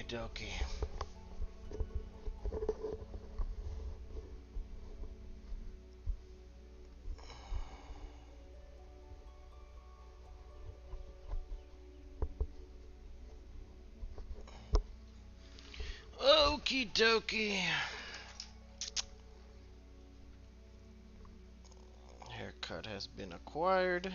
dokie. Okie dokie. Haircut has been acquired.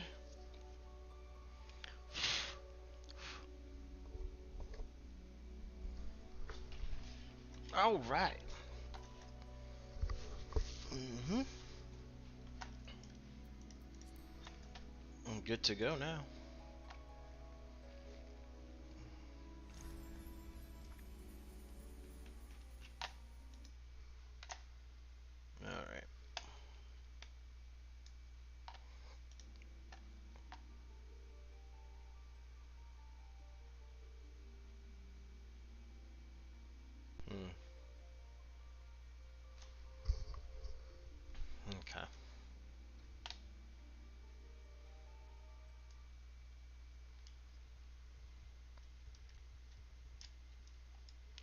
All right. Mm-hmm. I'm good to go now. All right. Hmm. Okay.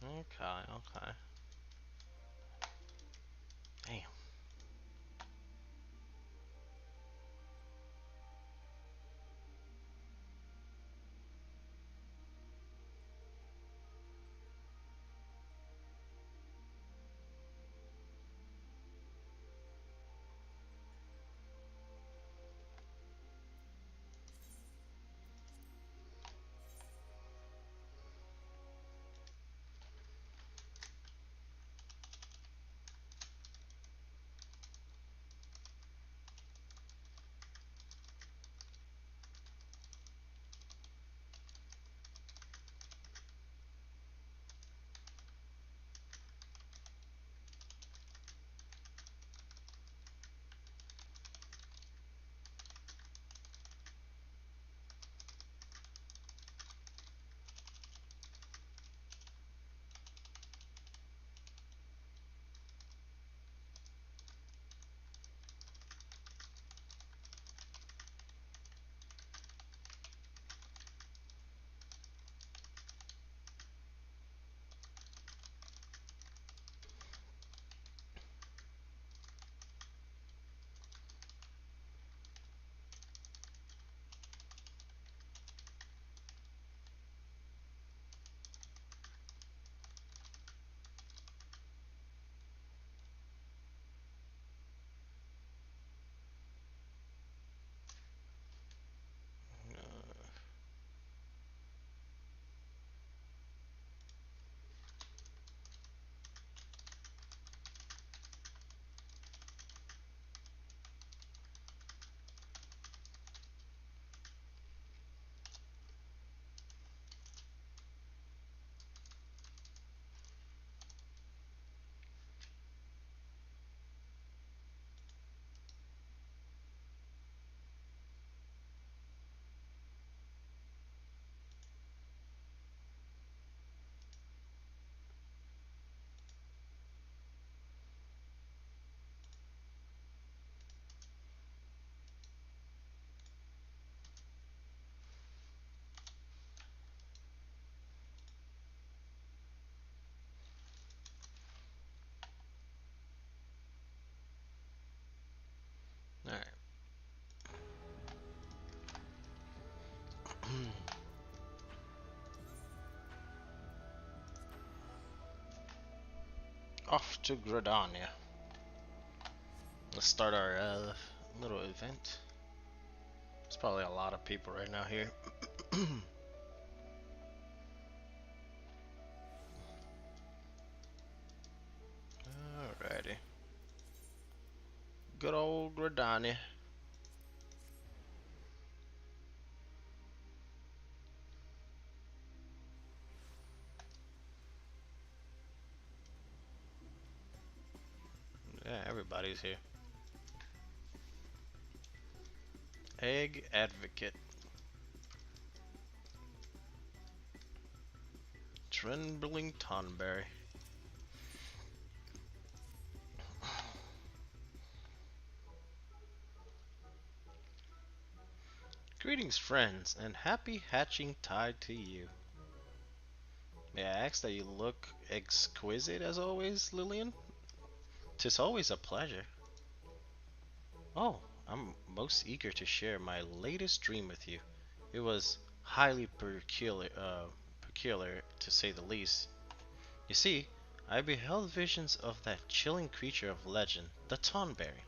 Okay. Okay. Damn. All right. Off to Gradania. Let's start our little event. There's probably a lot of people right now here. Alrighty. Good old Gradania. Yeah, everybody's here. Egg Advocate. Trembling Tonberry. Greetings, friends, and happy hatching tide to you. May I ask that you look exquisite as always, Lillian? 'Tis always a pleasure. Oh, I'm most eager to share my latest dream with you. It was highly peculiar to say the least. You see, I beheld visions of that chilling creature of legend, the Tonberry.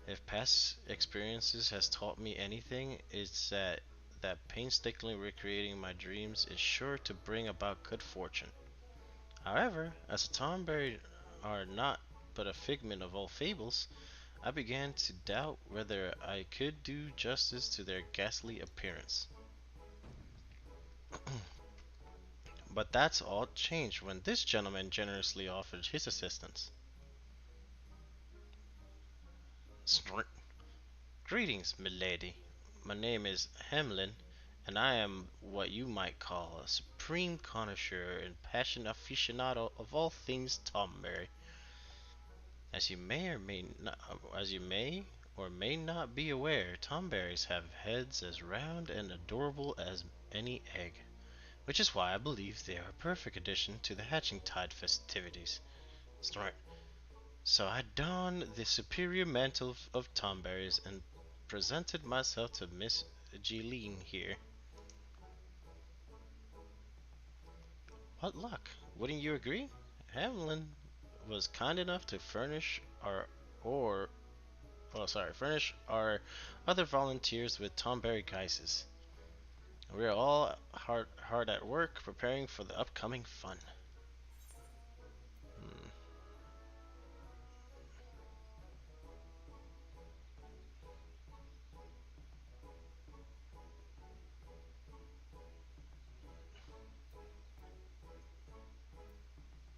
If past experiences has taught me anything, it's that painstakingly recreating my dreams is sure to bring about good fortune. However, as the Tonberry are not but a figment of old fables, I began to doubt whether I could do justice to their ghastly appearance. But that's all changed when this gentleman generously offered his assistance. Greetings, milady. My name is Hamlin, and I am what you might call a supreme connoisseur and passionate aficionado of all things Tomberry. As you may or may not be aware, Tomberries have heads as round and adorable as any egg, which is why I believe they are a perfect addition to the hatching tide festivities. Snort. So I donned the superior mantle of Tomberries and presented myself to Miss Jeline here. What luck! Wouldn't you agree? Hamlin was kind enough to or furnish our other volunteers with Tomberry guises. We are all hard at work preparing for the upcoming fun. Hmm.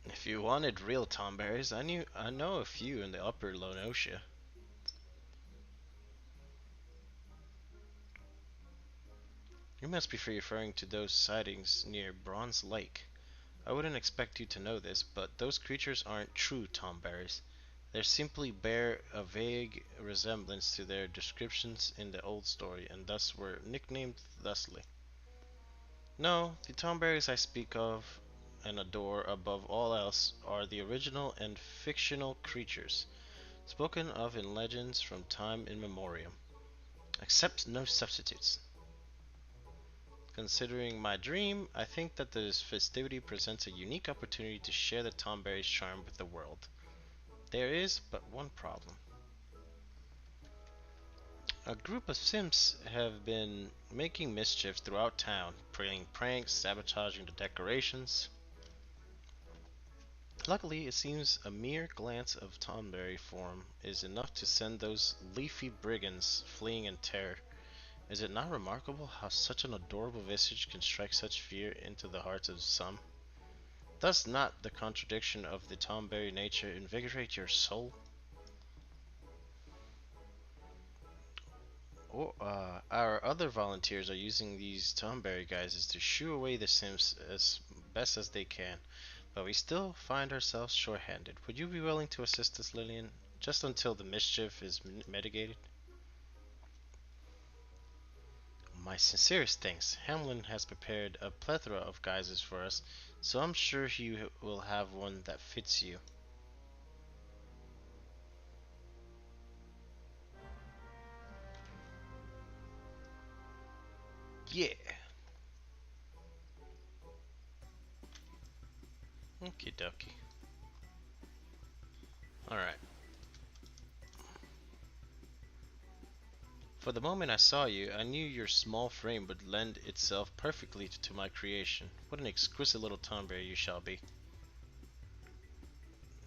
If you wanted real Tomberries, I know a few in the upper Lonotia. You must be referring to those sightings near Bronze Lake. I wouldn't expect you to know this, but those creatures aren't true Tomberries. They simply bear a vague resemblance to their descriptions in the old story, and thus were nicknamed thusly. No, the Tomberries I speak of and adore above all else are the original and fictional creatures, spoken of in legends from time immemorial. Accept no substitutes. Considering my dream, I think that this festivity presents a unique opportunity to share the Tomberry's charm with the world. There is but one problem. A group of simps have been making mischief throughout town, playing pranks, sabotaging the decorations. Luckily, it seems a mere glance of Tomberry form is enough to send those leafy brigands fleeing in terror. Is it not remarkable how such an adorable visage can strike such fear into the hearts of some? Does not the contradiction of the Tomberry nature invigorate your soul? Our other volunteers are using these Tomberry guises to shoo away the Sims as best as they can, but we still find ourselves short-handed. Would you be willing to assist us, Lillian, just until the mischief is mitigated? My sincerest thanks. Hamlin has prepared a plethora of guises for us, so I'm sure he will have one that fits you. Yeah. Okie dokie. Alright. For the moment I saw you, I knew your small frame would lend itself perfectly to my creation. What an exquisite little Tomberry you shall be.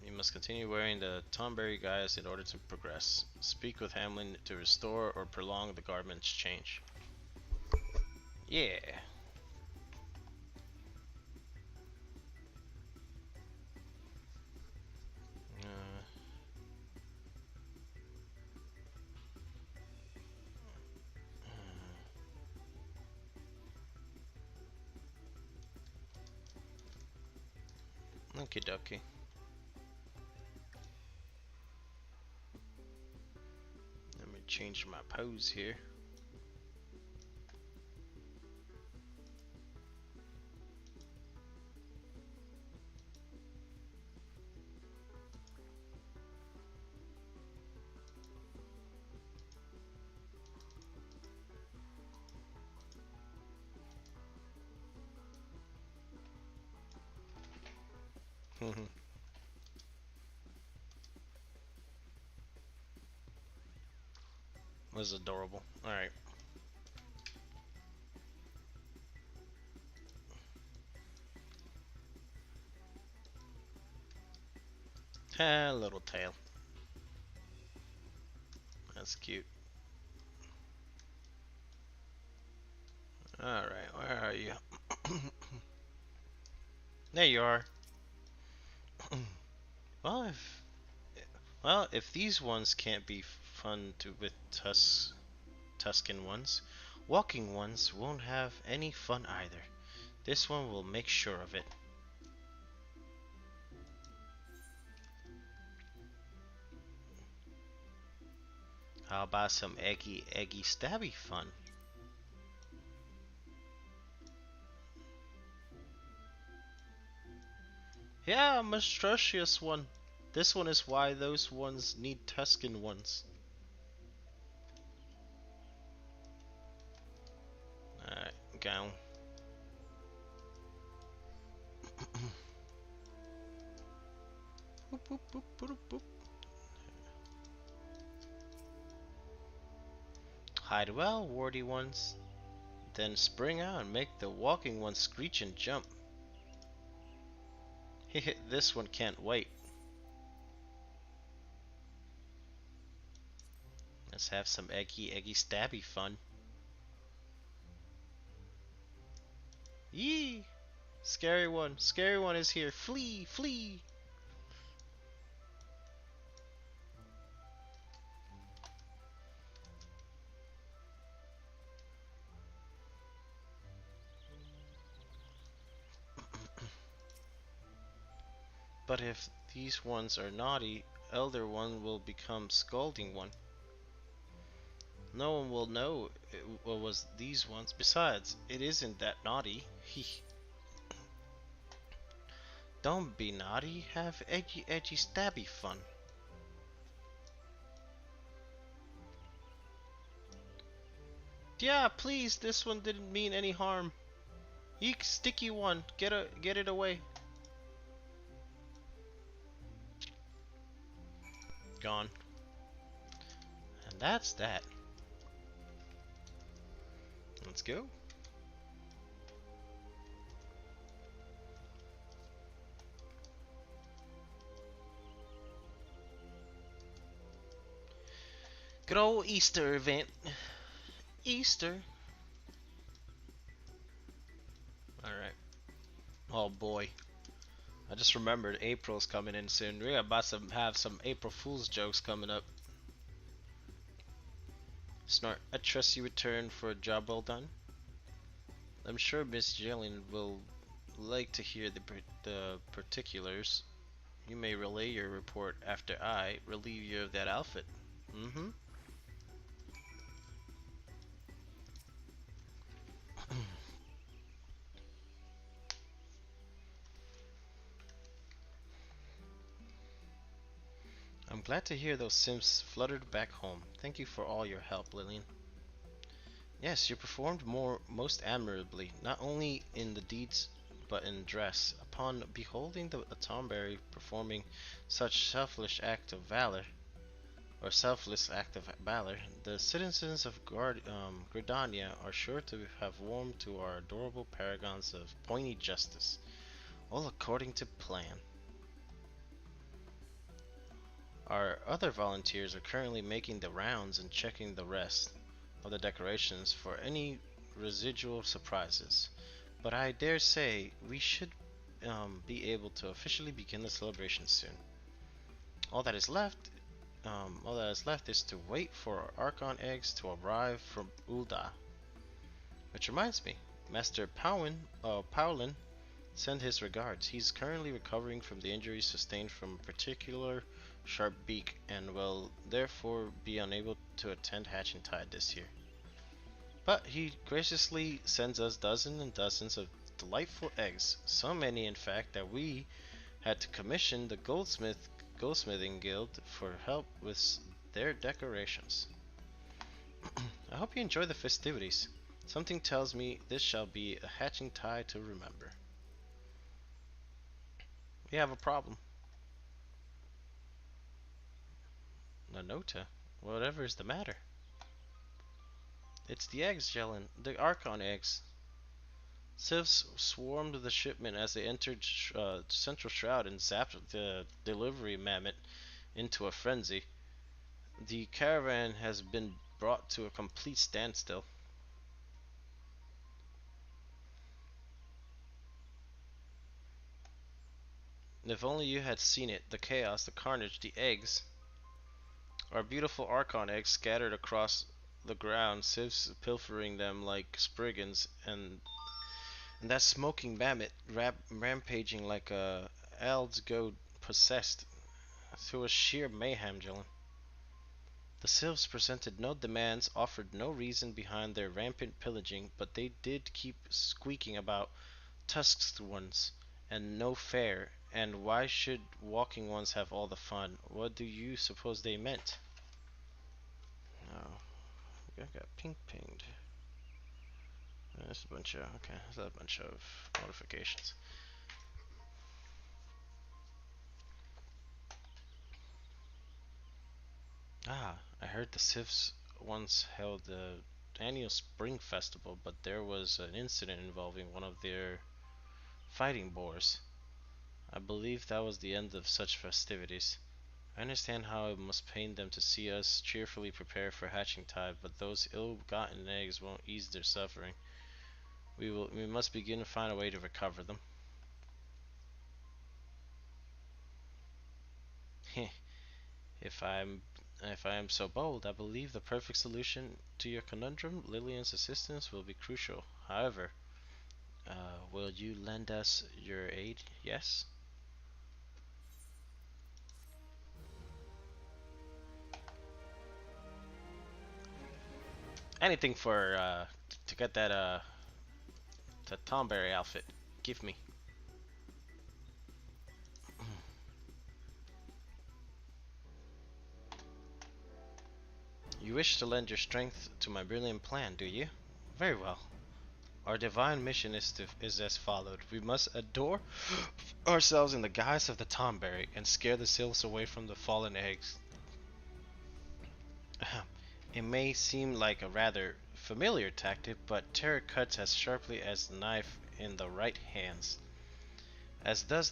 You must continue wearing the Tomberry guise in order to progress. Speak with Hamlin to restore or prolong the garment's change. Yeah. Uh, Okie dokie. Let me change my pose here. Was adorable. Alright. Ah, little tail. That's cute. Alright, where are you? There you are. well, if these ones can't be fun to with Tuscan ones, walking ones won't have any fun either. This one will make sure of it. How about some eggy stabby fun? Yeah, monstrous one. This one is why those ones need Tuscan ones. Alright, go. Boop, boop, boop, boop, boop. Hide well, warty ones. Then spring out and make the walking ones screech and jump. This one can't wait. Let's have some eggy stabby fun. Yee! Scary one is here. Flee, flee! But if these ones are naughty, elder one will become scolding one. No one will know it was these ones. Besides, it isn't that naughty. Don't be naughty. Have edgy stabby fun. Yeah, please. This one didn't mean any harm. Eek, sticky one. Get it away. Gone. And that's that. Let's go. Good old Easter event. Easter. Alright. Oh boy. I just remembered April's coming in soon. We're about to have some April Fool's jokes coming up. Snort, I trust you returned for a job well done. I'm sure Miss Jillian will like to hear the particulars. You may relay your report after I relieve you of that outfit. Mm-hmm. I'm glad to hear those Sims fluttered back home. Thank you for all your help, Lillian. Yes, you performed most admirably, not only in the deeds but in dress. Upon beholding the Tomberry performing such selfless act of valor, the citizens of Gridania are sure to have warmed to our adorable paragons of pointy justice, all according to plan. Our other volunteers are currently making the rounds and checking the rest of the decorations for any residual surprises, but I dare say we should be able to officially begin the celebration soon. All that is left, is to wait for our Archon eggs to arrive from Ul'dah. Which reminds me, Master Powlin sent his regards. He's currently recovering from the injuries sustained from a particular sharp beak and will therefore be unable to attend Hatching Tide this year. But he graciously sends us dozens and dozens of delightful eggs, so many in fact that we had to commission the Goldsmithing Guild for help with their decorations. I hope you enjoy the festivities. Something tells me this shall be a Hatching Tide to remember. You have a problem. Nanota? Whatever is the matter? It's the eggs, Jelen. The Archon eggs. Sieves swarmed the shipment as they entered Central Shroud and zapped the delivery mammoth into a frenzy. The caravan has been brought to a complete standstill. If only you had seen it, the chaos, the carnage, the eggs. Our beautiful Archon eggs scattered across the ground, sieves pilfering them like spriggans, and that smoking mammoth rampaging like a Ald's goat possessed. It was sheer mayhem, Jillian. The sieves presented no demands, offered no reason behind their rampant pillaging, but they did keep squeaking about tusked ones and no fare, and why should walking ones have all the fun? What do you suppose they meant? Oh, I got pink pinged. That's a bunch of, okay, that's a bunch of notifications. Ah, I heard the Sifs once held the annual spring festival, but there was an incident involving one of their fighting boars. I believe that was the end of such festivities. I understand how it must pain them to see us cheerfully prepare for hatching time, but those ill-gotten eggs won't ease their suffering. We must begin to find a way to recover them. if I'm if I am so bold, I believe the perfect solution to your conundrum, Lillian's assistance, will be crucial. However, will you lend us your aid? Yes? Anything for to get that the Tomberry outfit. Give me. You wish to lend your strength to my brilliant plan, do you? Very well. Our divine mission is as followed. We must adore ourselves in the guise of the Tomberry and scare the sylphs away from the fallen eggs. It may seem like a rather familiar tactic, but terror cuts as sharply as the knife in the right hands. As does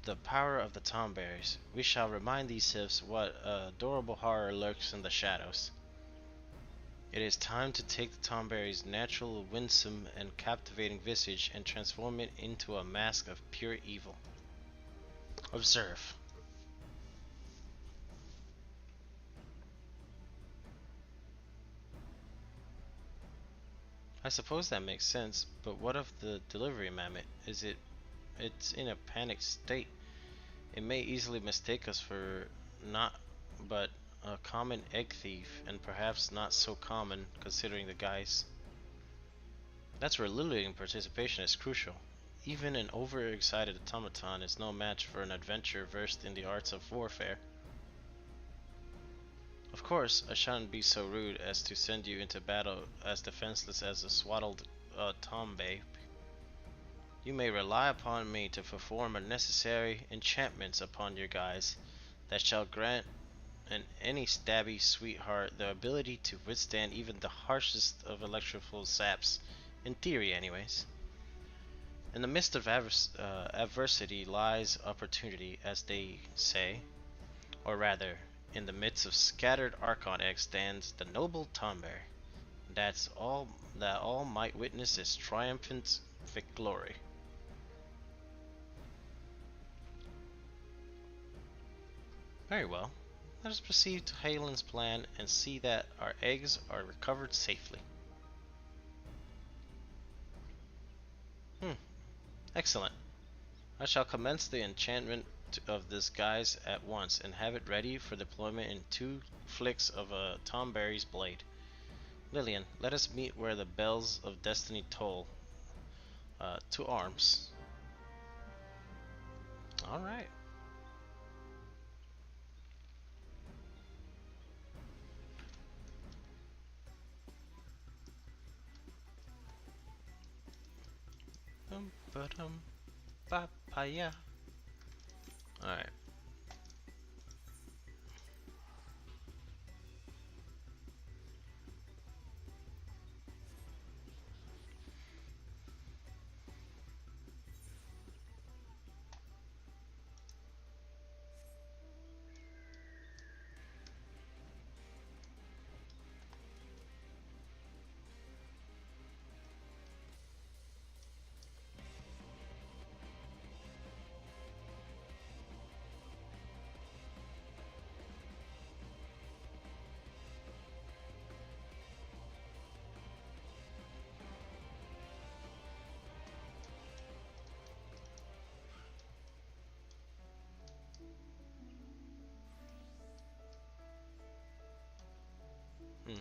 the power of the Tomberries, we shall remind these sylphs what adorable horror lurks in the shadows. It is time to take the Tomberry's natural, winsome, and captivating visage and transform it into a mask of pure evil. Observe. I suppose that makes sense, but what of the delivery mammoth? It's in a panicked state. It may easily mistake us for not but a common egg thief, and perhaps not so common considering the guise. That's where Lillian participation is crucial. Even an overexcited automaton is no match for an adventurer versed in the arts of warfare. Of course, I shan't be so rude as to send you into battle as defenseless as a swaddled tombe. You may rely upon me to perform unnecessary enchantments upon your guise that shall grant any stabby sweetheart the ability to withstand even the harshest of electrical saps, in theory anyways. In the midst of adversity lies opportunity, as they say, or rather, in the midst of scattered Archon eggs stands the noble Tomber. That's all that all might witness is triumphant victory. Very well. Let us proceed to Halen's plan and see that our eggs are recovered safely. Hmm, excellent. I shall commence the enchantment of this guise at once and have it ready for deployment in 2 flicks of a Tomberry's blade. Lillian, let us meet where the bells of destiny toll. To arms. Alright. Papaya. Alright. Hmm.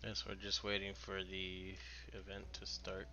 Guess we're just waiting for the event to start.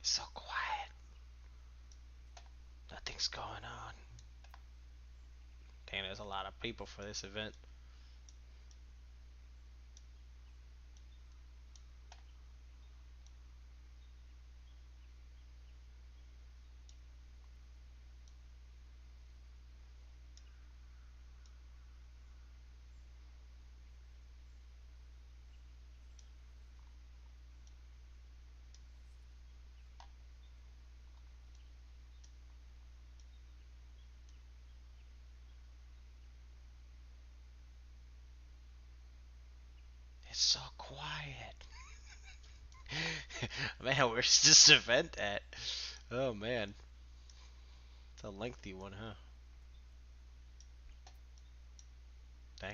It's so quiet. Nothing's going on. Dang, there's a lot of people for this event. It's so quiet. Man, where's this event at? Oh man, it's a lengthy one, huh? Damn.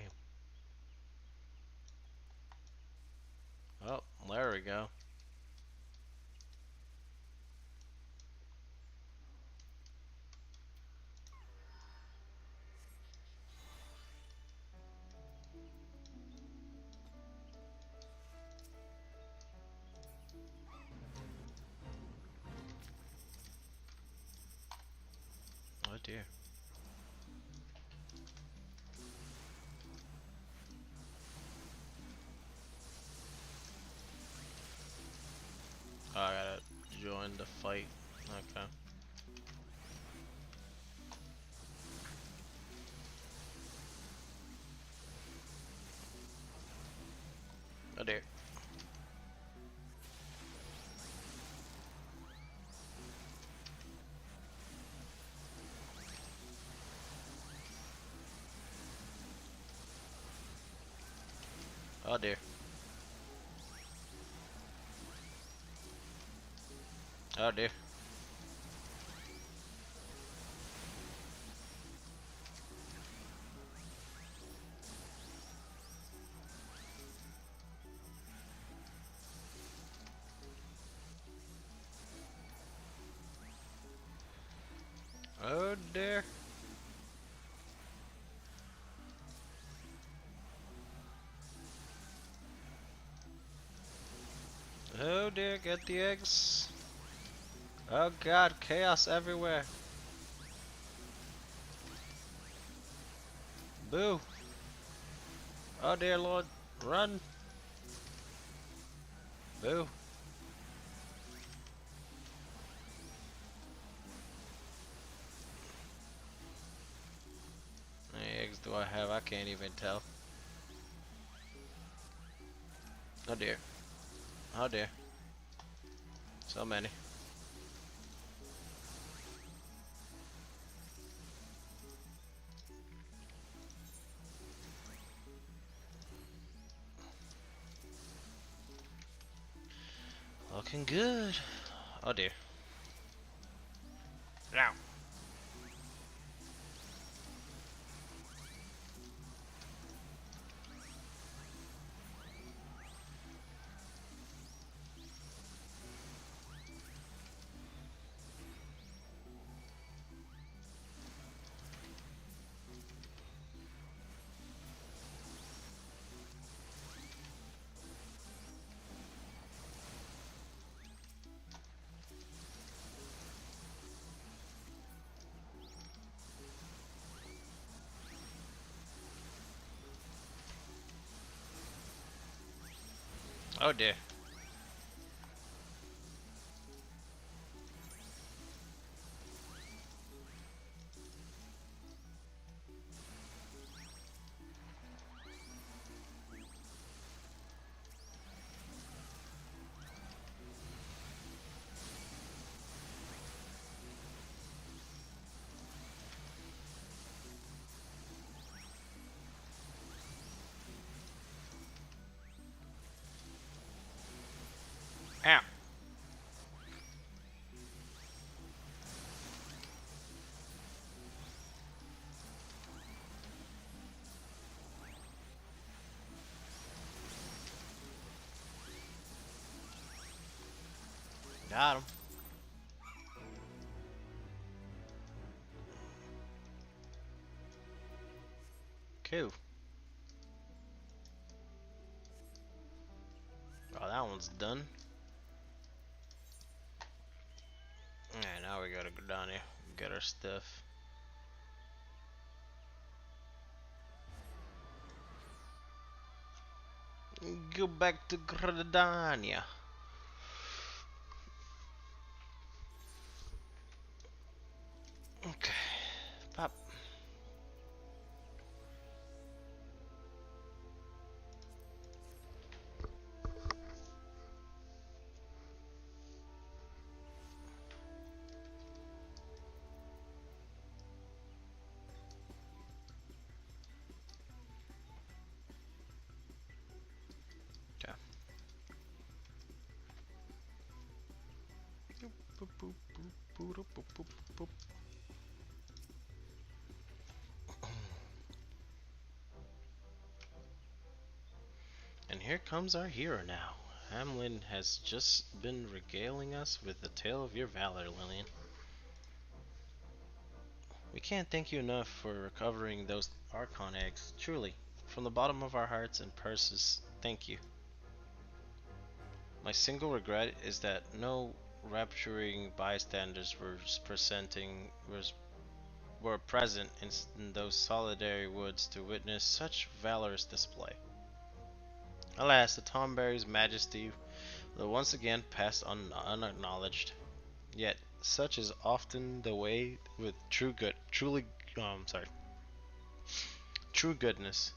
Oh, there we go. Oh dear. Oh, I gotta join the fight. Okay. Oh dear. Oh dear. Oh dear. Oh dear. Oh dear, get the eggs. Oh god, chaos everywhere. Boo. Oh dear lord, run. Boo. How many eggs do I have? I can't even tell. Oh dear. Oh dear. So many. Looking good. Oh dear. Ow. Oh dear. Ow. Got him. Cool. Oh, that one's done. Alright, now we gotta go down here and get our stuff. Go back to Gradania. Okay. Pop. Okay. Boop, boop, boop, boop, boop, boop, boop. And here comes our hero now. Hamlin has just been regaling us with the tale of your valor, Lillian. We can't thank you enough for recovering those Archon eggs. Truly, from the bottom of our hearts and purses, thank you. My single regret is that no rapturing bystanders were present in those solitary woods to witness such valorous display. Alas, the Tomberry's majesty will once again pass unacknowledged. Yet, such is often the way with true goodness.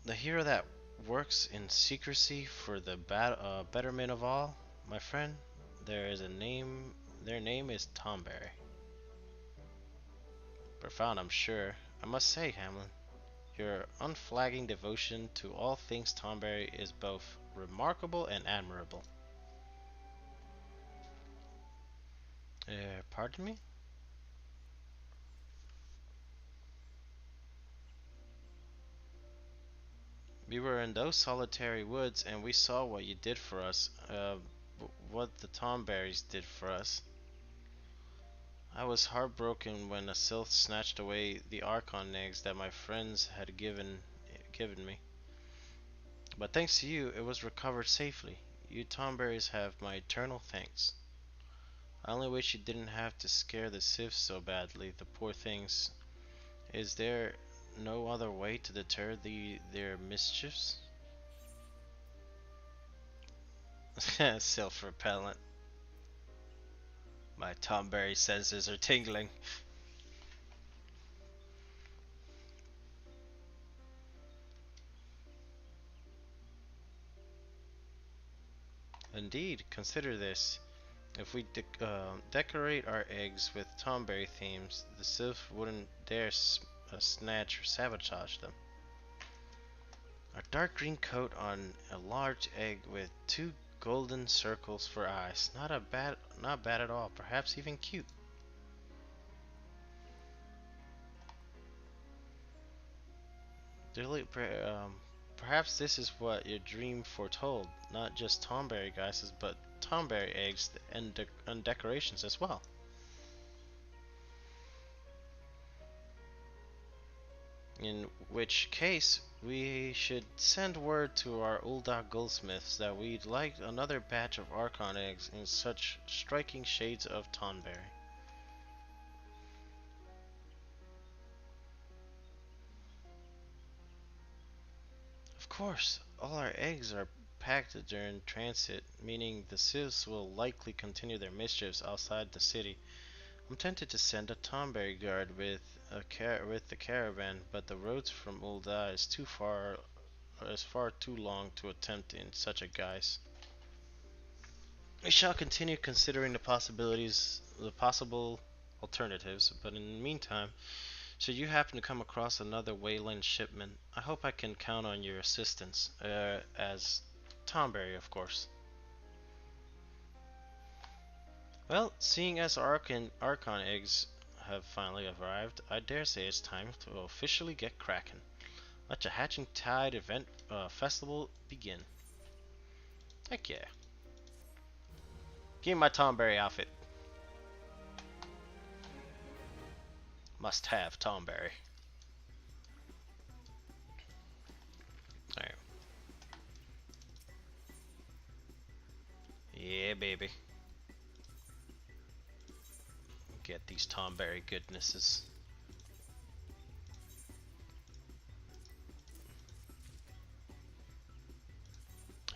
The hero that works in secrecy for the betterment of all, my friend. There is a name. Their name is Tomberry. Profound, I'm sure. I must say, Hamlin, your unflagging devotion to all things Tomberry is both remarkable and admirable. Pardon me? We were in those solitary woods and we saw what you did for us. What the Tomberries did for us. I was heartbroken when a sylph snatched away the Archon eggs that my friends had given me. But thanks to you, it was recovered safely. You Tomberries have my eternal thanks. I only wish you didn't have to scare the sylphs so badly, the poor things. Is there no other way to deter their mischiefs? Self-repellent. My Tomberry senses are tingling. Indeed, consider this. If we decorate our eggs with Tomberry themes, the sylph wouldn't dare snatch or sabotage them. A dark green coat on a large egg with two golden circles for eyes. Not bad at all. Perhaps even cute. Perhaps this is what your dream foretold. Not just Tomberry guises, but Tomberry eggs and decorations as well. In which case, we should send word to our Ul'dah goldsmiths that we'd like another batch of Archon eggs in such striking shades of Tonberry. Of course, all our eggs are packed during transit, meaning the sieves will likely continue their mischiefs outside the city. I'm tempted to send a Tonberry guard with the caravan, but the roads from Ul'dah is far too long to attempt in such a guise. We shall continue considering the possible alternatives, but in the meantime, should you happen to come across another Wayland shipment, I hope I can count on your assistance, as Tomberry, of course. Well, seeing as Archon eggs have finally arrived, I dare say it's time to officially get cracking. Let the Hatching Tide event festival begin. Heck yeah. Give me my Tomberry outfit. Must have Tomberry. Alright. Yeah, baby. Get these Tomberry goodnesses.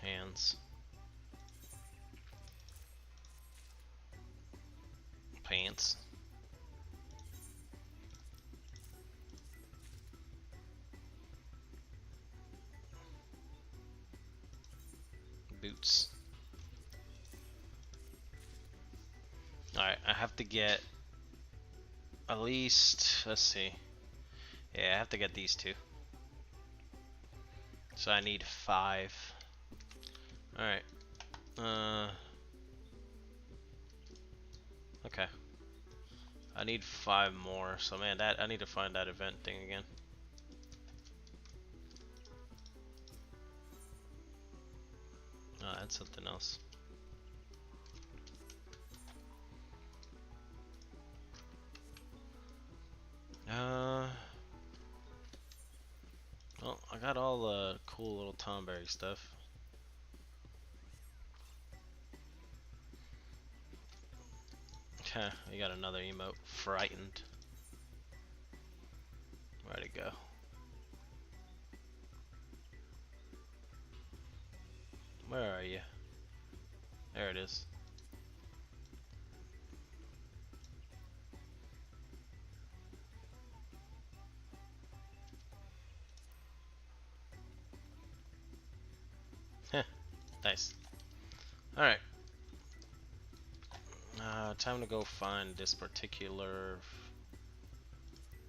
Hands. Pants. Boots. Alright, I have to get at least, let's see. Yeah, I have to get these two. So I need 5. Alright. Okay. I need 5 more. So man, I need to find that event thing again. Oh, that's something else. Well, I got all the cool little Tomberry stuff. We got another emote. Frightened. Where'd it go? Where are you? There it is. Nice. Alright. Time to go find this particular...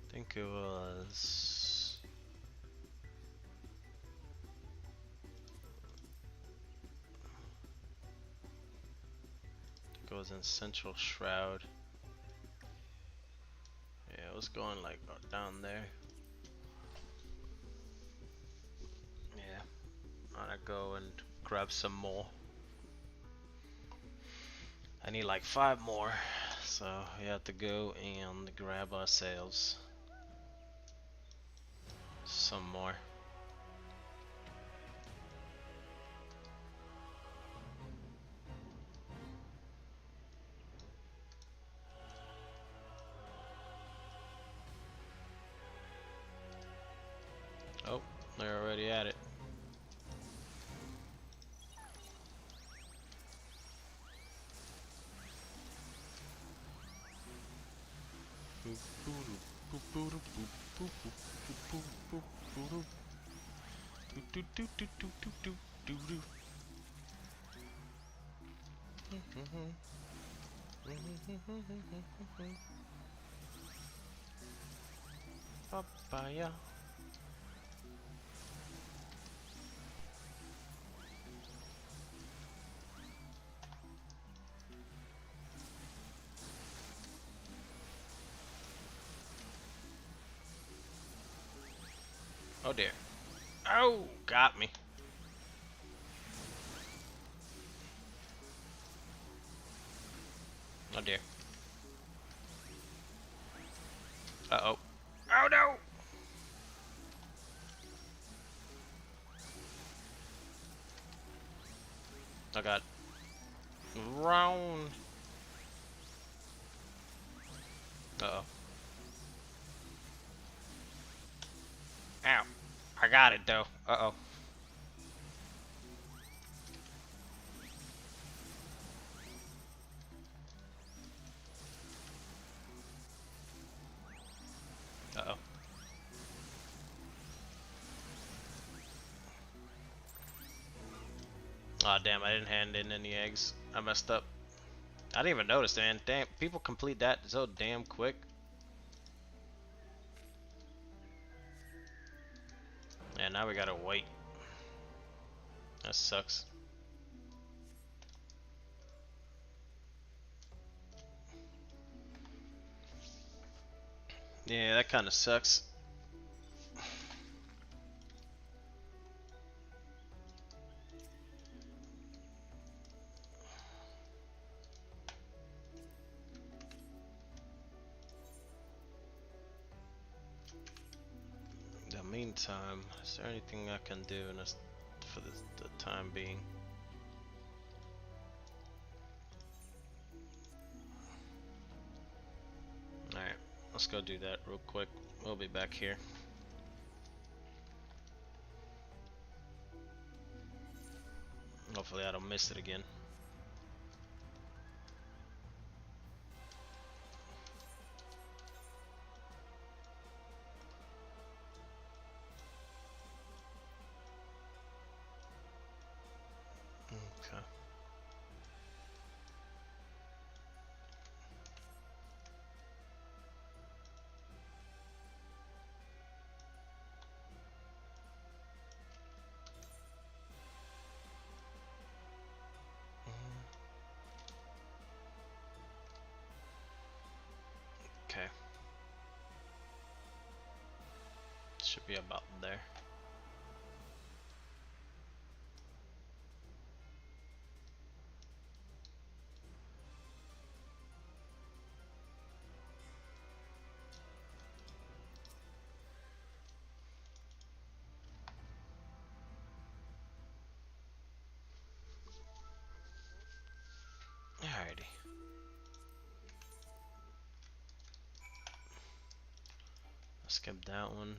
I think it was... It was in Central Shroud. Yeah, it was going like down there. Yeah, I'm gonna go and grab some more. I need like 5 more, so we have to go and grab ourselves some more. Oh, they're already at it. Papaya. Oh dear. Oh, got me. Oh dear. Uh-oh. Oh no! I got round. Uh-oh. Ow. I got it though. Uh-oh. Uh-oh. Aw, damn, I didn't hand in any eggs. I messed up. I didn't even notice, man. Damn, people complete that so damn quick. Yeah, now we gotta wait. That sucks. Yeah, that kinda sucks. In the meantime, is there anything I can do in this, for the time being? Alright, let's go do that real quick. We'll be back here. Hopefully I don't miss it again. Okay. Okay. Should be about there. Alrighty. Let's skip that one.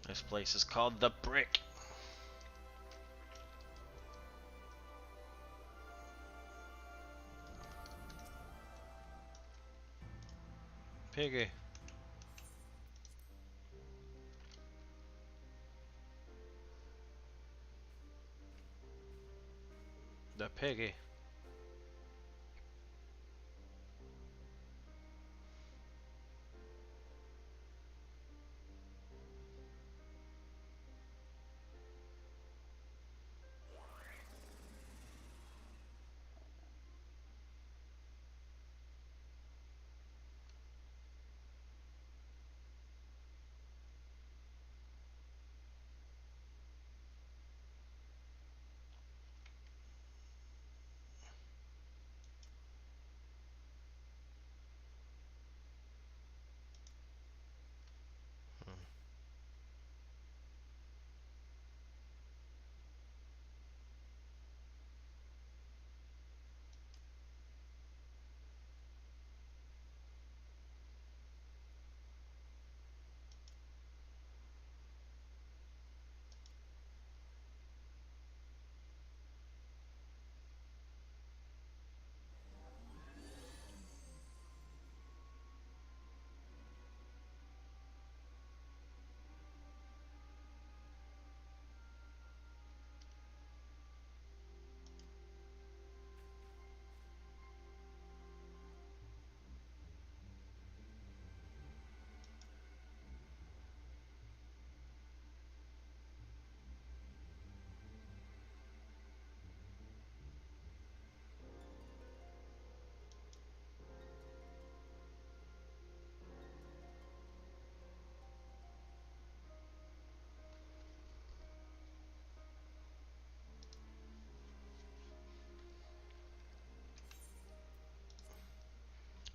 This place is called The Brick. piggy. The piggy.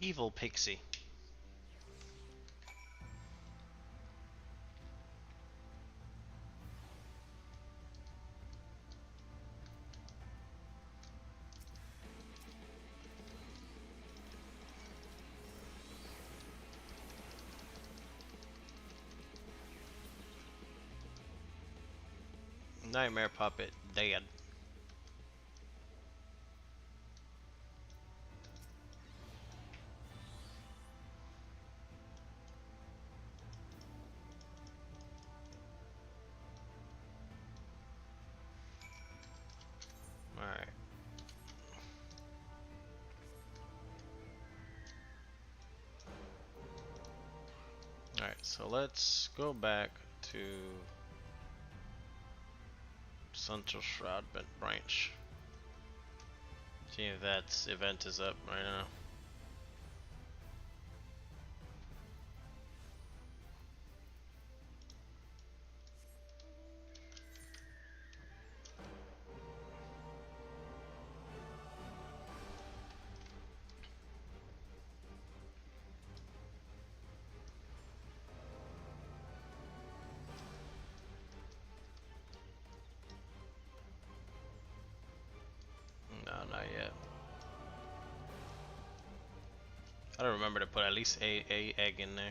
Evil pixie. Nightmare puppet dead. Alright. Alright, so let's go back to Central Shroud Branch. See if that event is up right now. No, not yet. I don't remember to put at least a egg in there.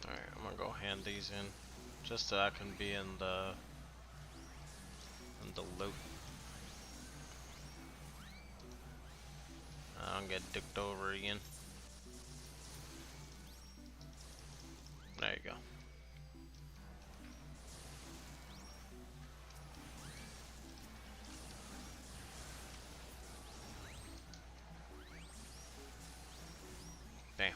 Alright, I'm gonna go hand these in. Just so I can be in the loop. I don't get dicked over again. There you go. Damn.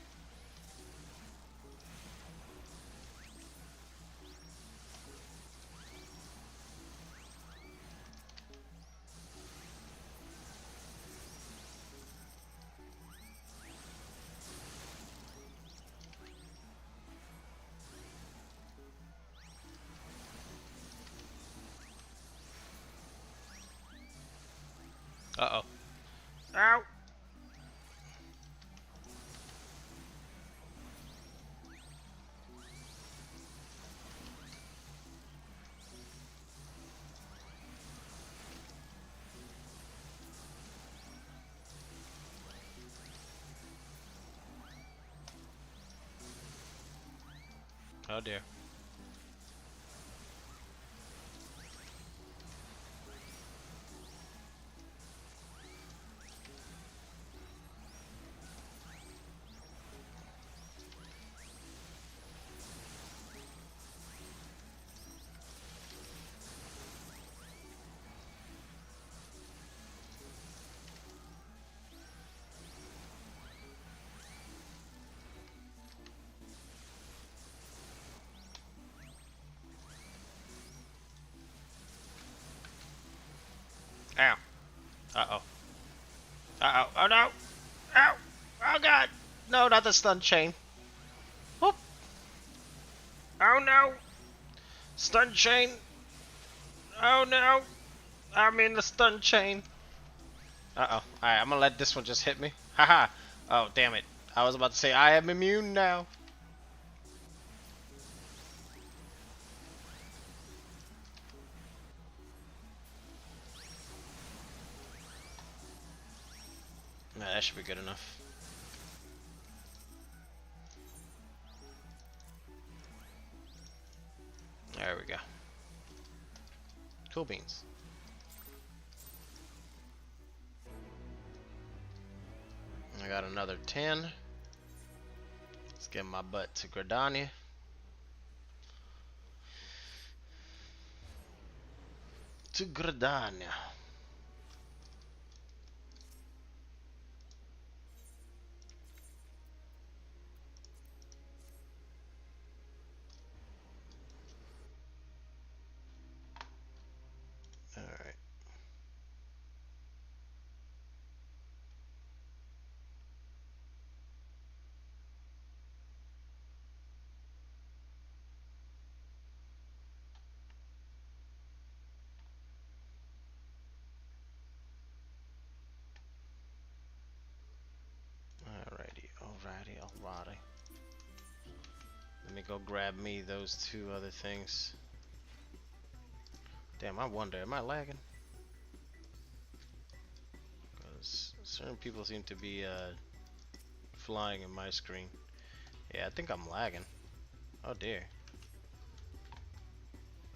Uh-oh. Ow! Oh dear. Ow. Uh-oh. Uh-oh. Oh no! Ow! Oh god! No, not the stun chain. Whoop! Oh no! Stun chain! Oh no! I'm in the stun chain. Uh-oh. Alright, I'm gonna let this one just hit me. Haha. Oh, damn it. I was about to say I am immune now. Nah, that should be good enough. There we go. Cool beans. I got another 10. Let's get my butt to Gridania. To Gridania. Alright. Alrighty. Let me go grab me those two other things. Damn, I wonder, am I lagging? Because certain people seem to be flying in my screen. Yeah, I think I'm lagging. Oh dear.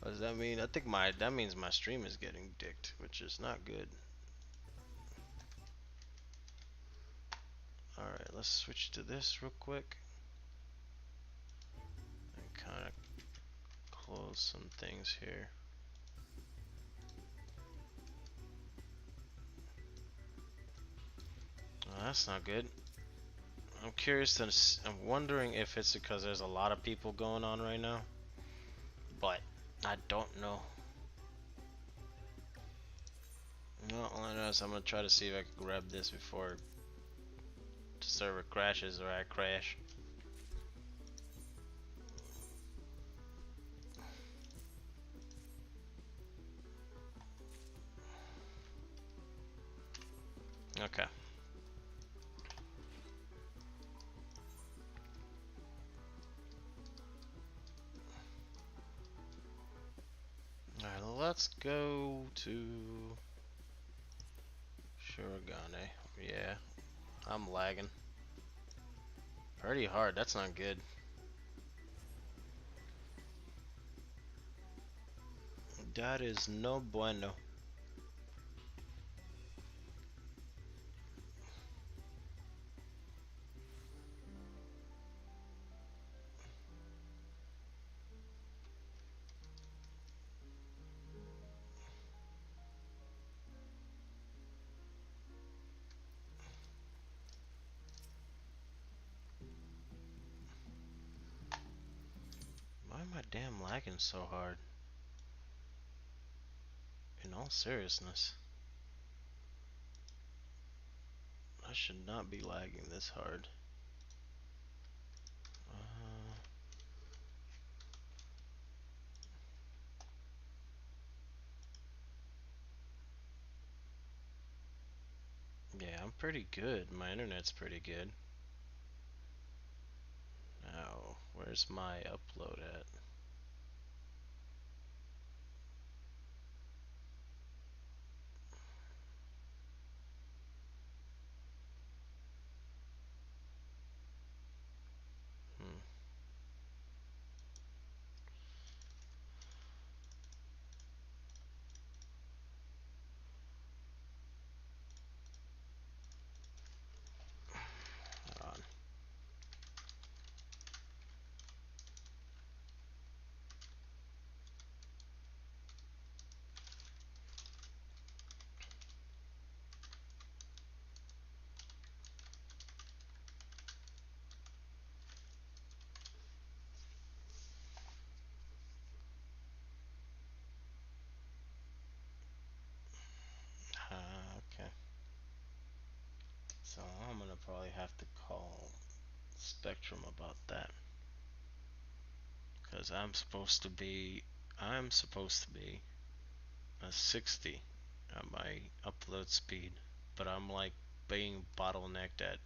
What does that mean? I think that means my stream is getting dicked, which is not good. Alright, let's switch to this real quick. And kind of close some things here. Oh, that's not good. I'm curious to, I'm wondering if it's because there's a lot of people going on right now. But I don't know. Well, all I know is I'm gonna try to see if I can grab this before the server crashes or I crash. Okay. Alright, let's go to Shirogane. Yeah, I'm lagging. Pretty hard, that's not good. That is no bueno. am I damn lagging so hard? In all seriousness. I should not be lagging this hard. Uh, yeah, I'm pretty good. My internet's pretty good. Now, where's my upload at? Hmm. Hold on. Okay. So I'm gonna probably have to call Spectrum about that. Because I'm supposed to be a 60 at my upload speed, but I'm like being bottlenecked at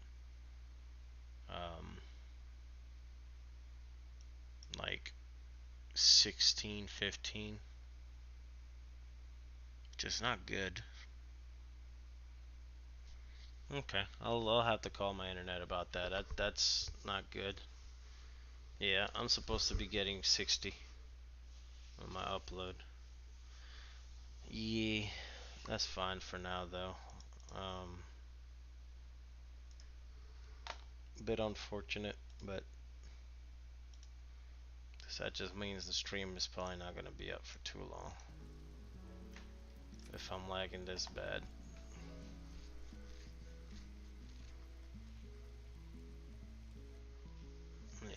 um, like 16, 15, which is not good. Okay, I'll have to call my internet about that. That's not good. Yeah, I'm supposed to be getting 60 on my upload. Yeah, that's fine for now though. Um, bit unfortunate, but that just means the stream is probably not gonna be up for too long if I'm lagging this bad. Yeah.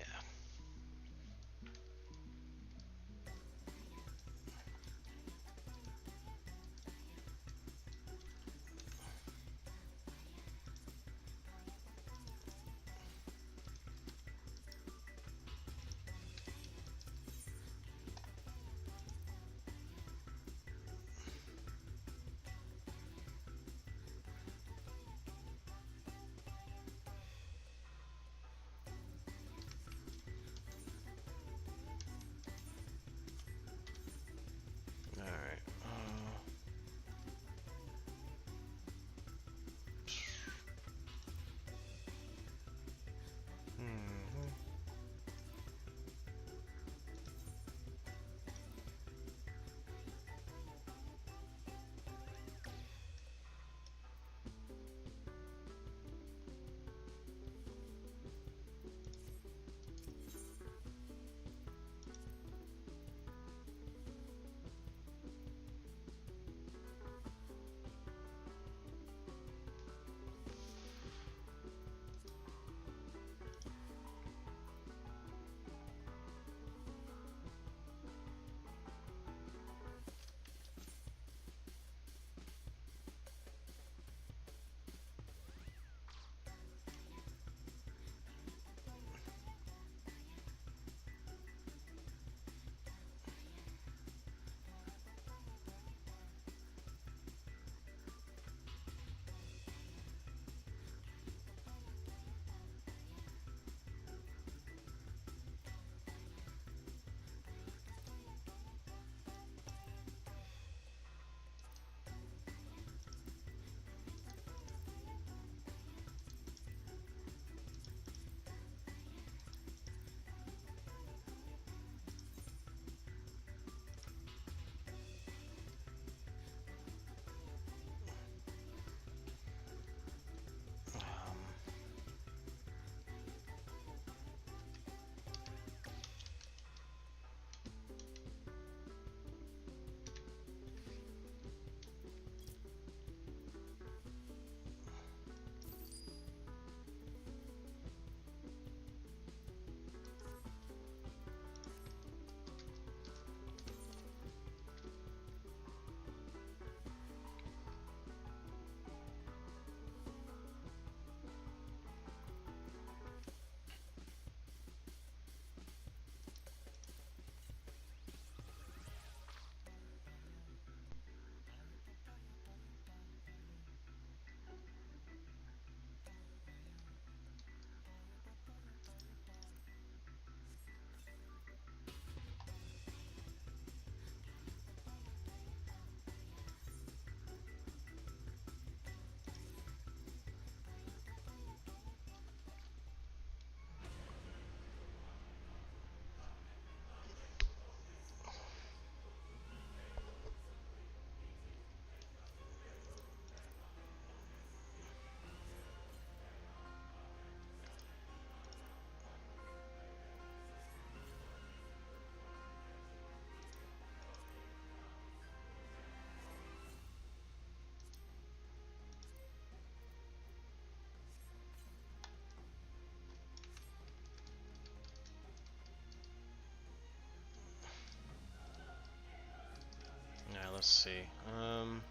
let's see. Uh, hmm.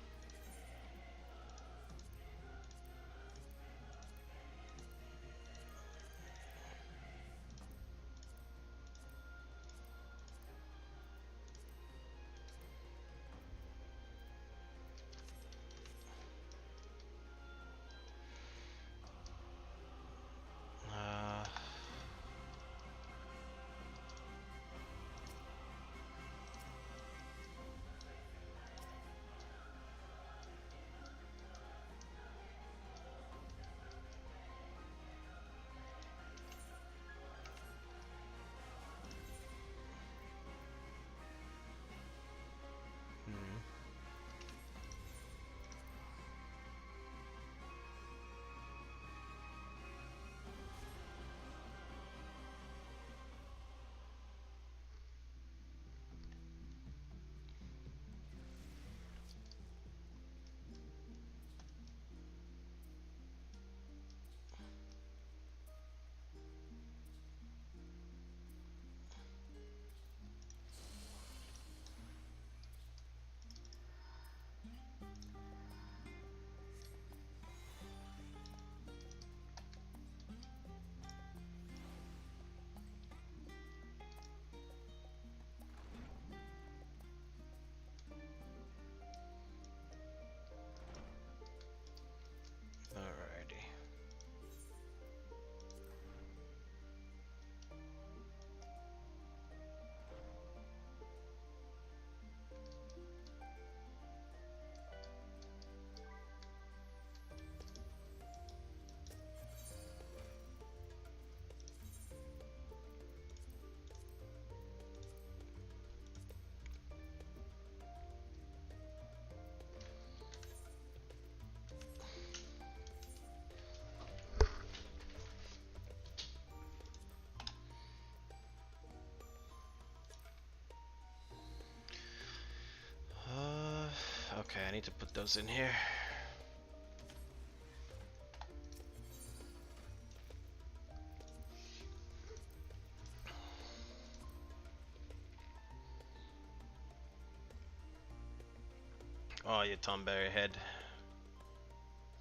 Alrighty. Okay, I need to put those in here. Oh, you Tomberry head.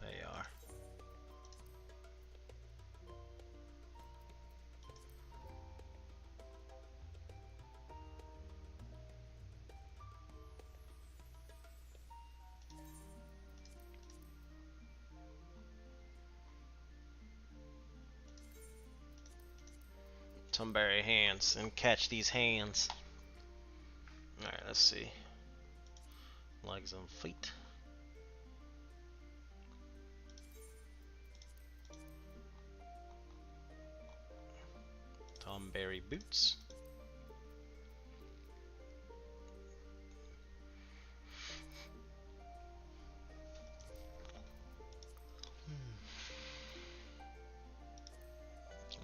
There you are. Tomberry hands and catch these hands. Alright, let's see. Legs and feet. Tomberry boots.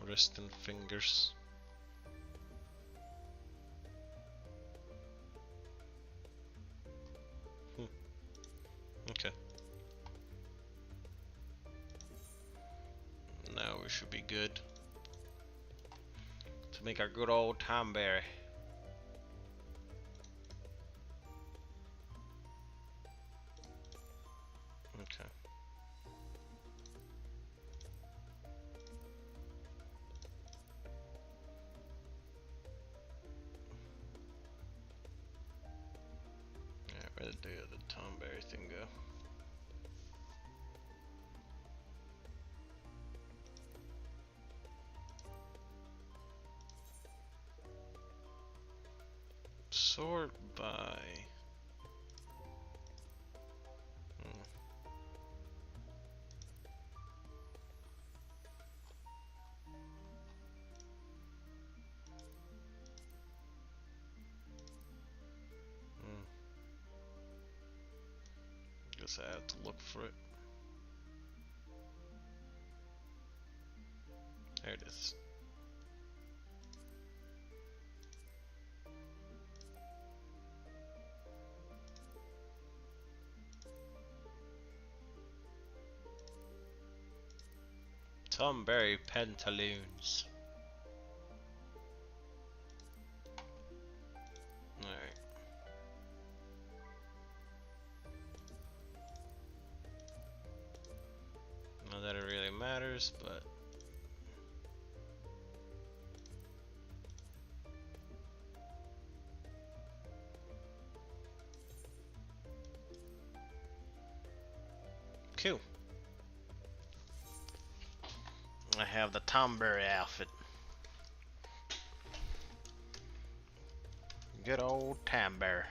Wrist and fingers. Okay. Now we should be good to make our good old Tomberry. Okay. Alright, where did the Tomberry thing go? Sort by. Guess I have to look for it. There it is. Tomberry pantaloons. Alright. matters, but cool. I have the Tomberry outfit. Good old Tomberry.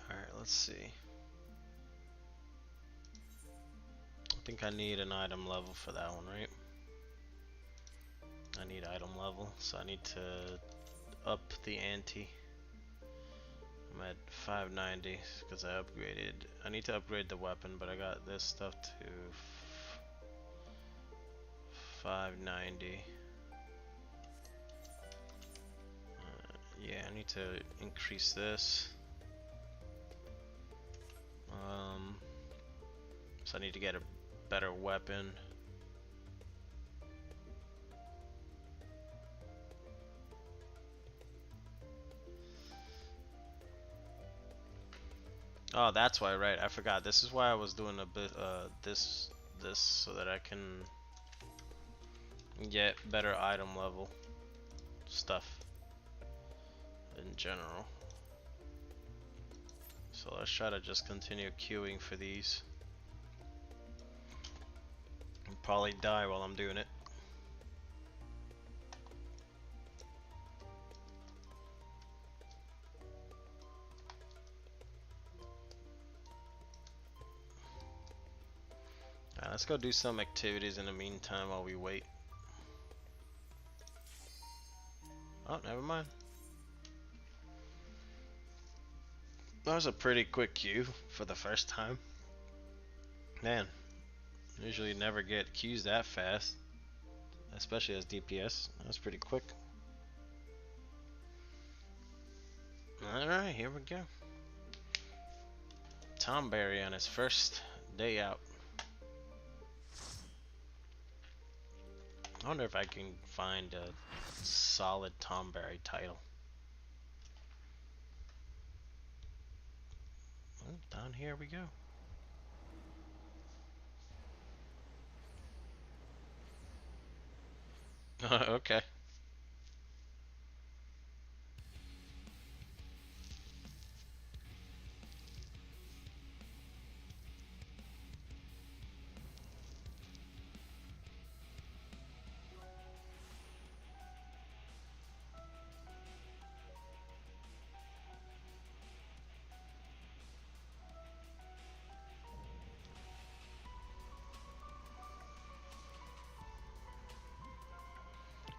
Alright, let's see. I think I need an item level for that one, right? I need item level, so I need to up the ante. I'm at 590 because I upgraded. I need to upgrade the weapon, but I got this stuff to 590. Yeah, I need to increase this. So I need to get a better weapon. Oh, that's why, right? I forgot. This is why I was doing a bit this so that I can get better item level stuff in general. So let's try to just continue queuing for these. I'll probably die while I'm doing it. Let's go do some activities in the meantime while we wait. Oh, never mind. That was a pretty quick queue for the first time. Man, usually never get queues that fast, especially as DPS. That was pretty quick. Alright, here we go. Tomberry on his first day out. I wonder if I can find a solid Tomberry title. Well, down here we go. Okay.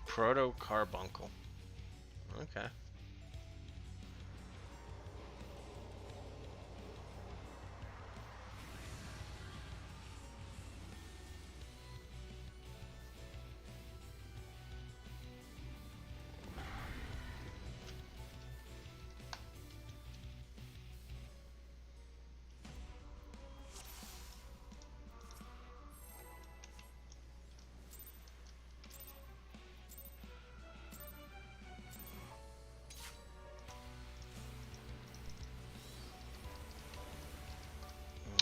Proto Carbuncle. Okay.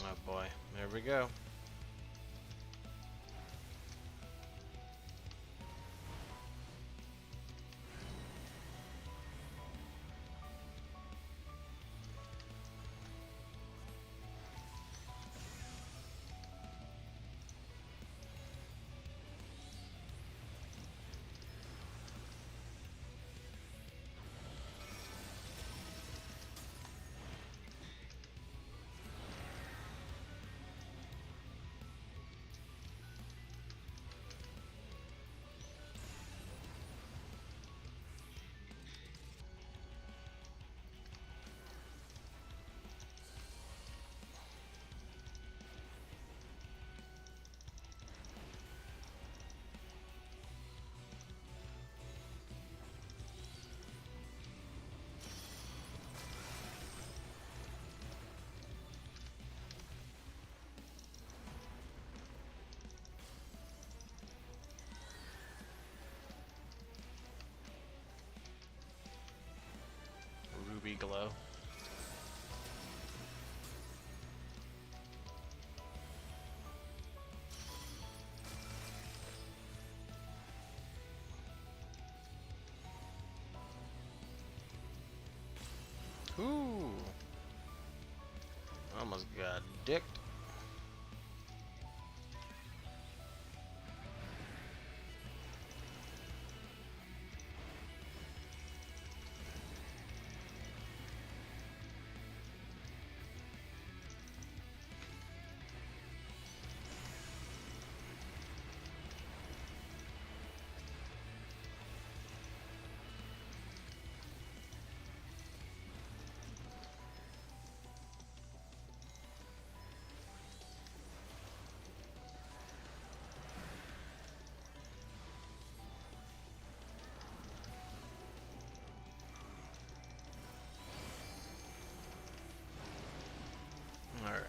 Oh boy, there we go. glow. Ooh. Almost got dicked. Alright.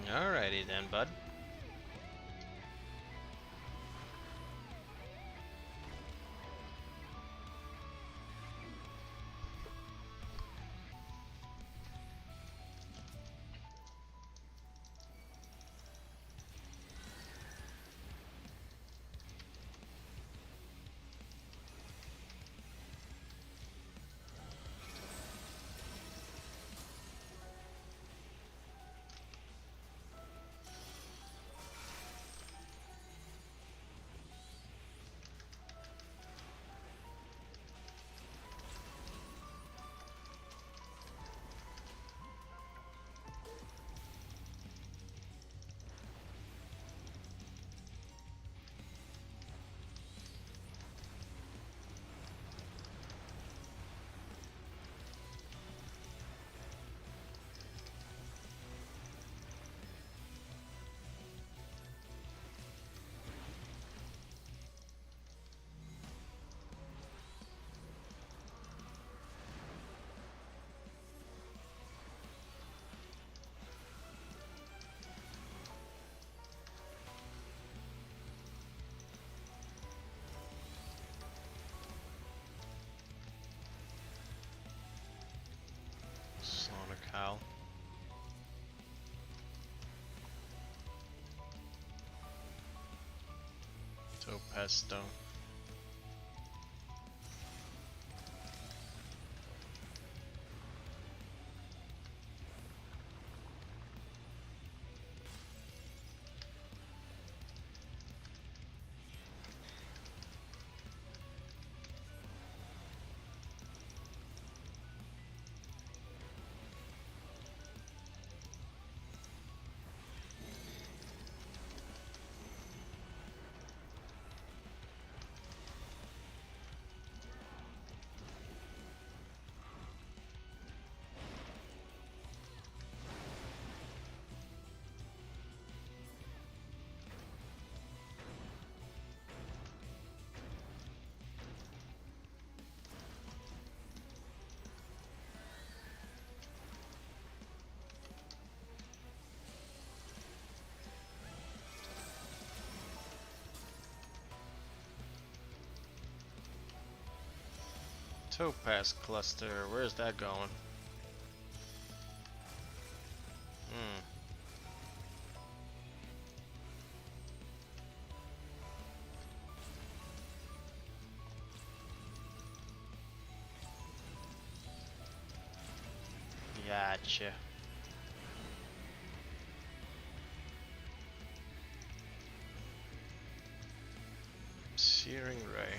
Alrighty then, bud. Sonic Howl. Topaz Stone. Topaz Cluster, where's that going? Hmm. Gotcha. Searing Ray.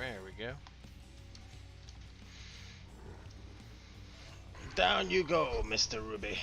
There we go. Down you go, Mr. Ruby.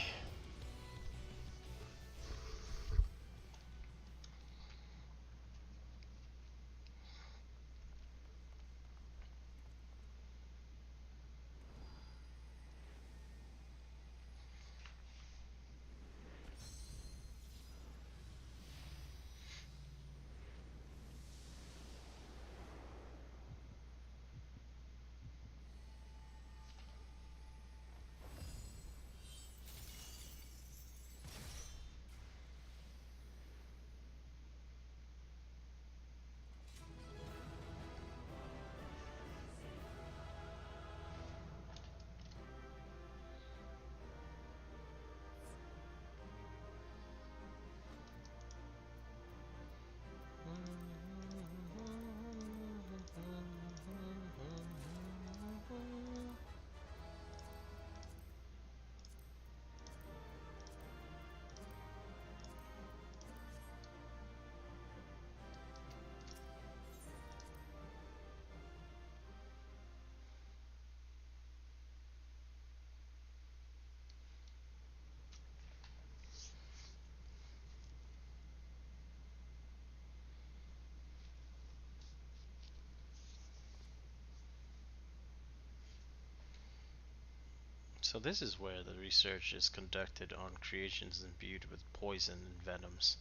So this is where the research is conducted on creations imbued with poison and venoms.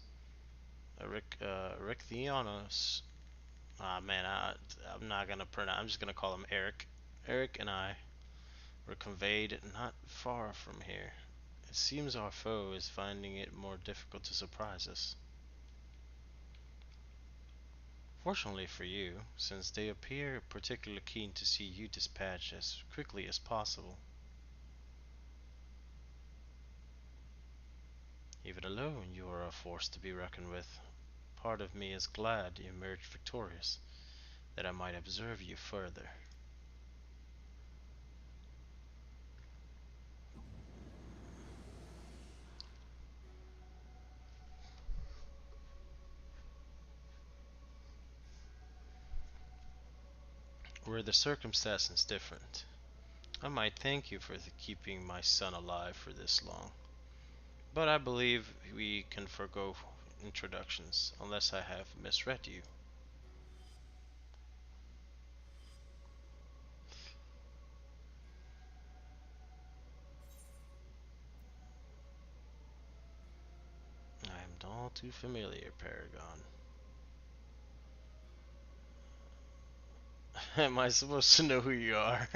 Ericthianos. Ah man, I'm not gonna pronounce. I'm just gonna call him Eric. Eric and I were conveyed not far from here. It seems our foe is finding it more difficult to surprise us. Fortunately for you, since they appear particularly keen to see you dispatched as quickly as possible. Even alone, you are a force to be reckoned with. Part of me is glad you emerged victorious, that I might observe you further. Were the circumstances different, I might thank you for keeping my son alive for this long. But I believe we can forego introductions, unless I have misread you. I am all too familiar, Paragon. Am I supposed to know who you are?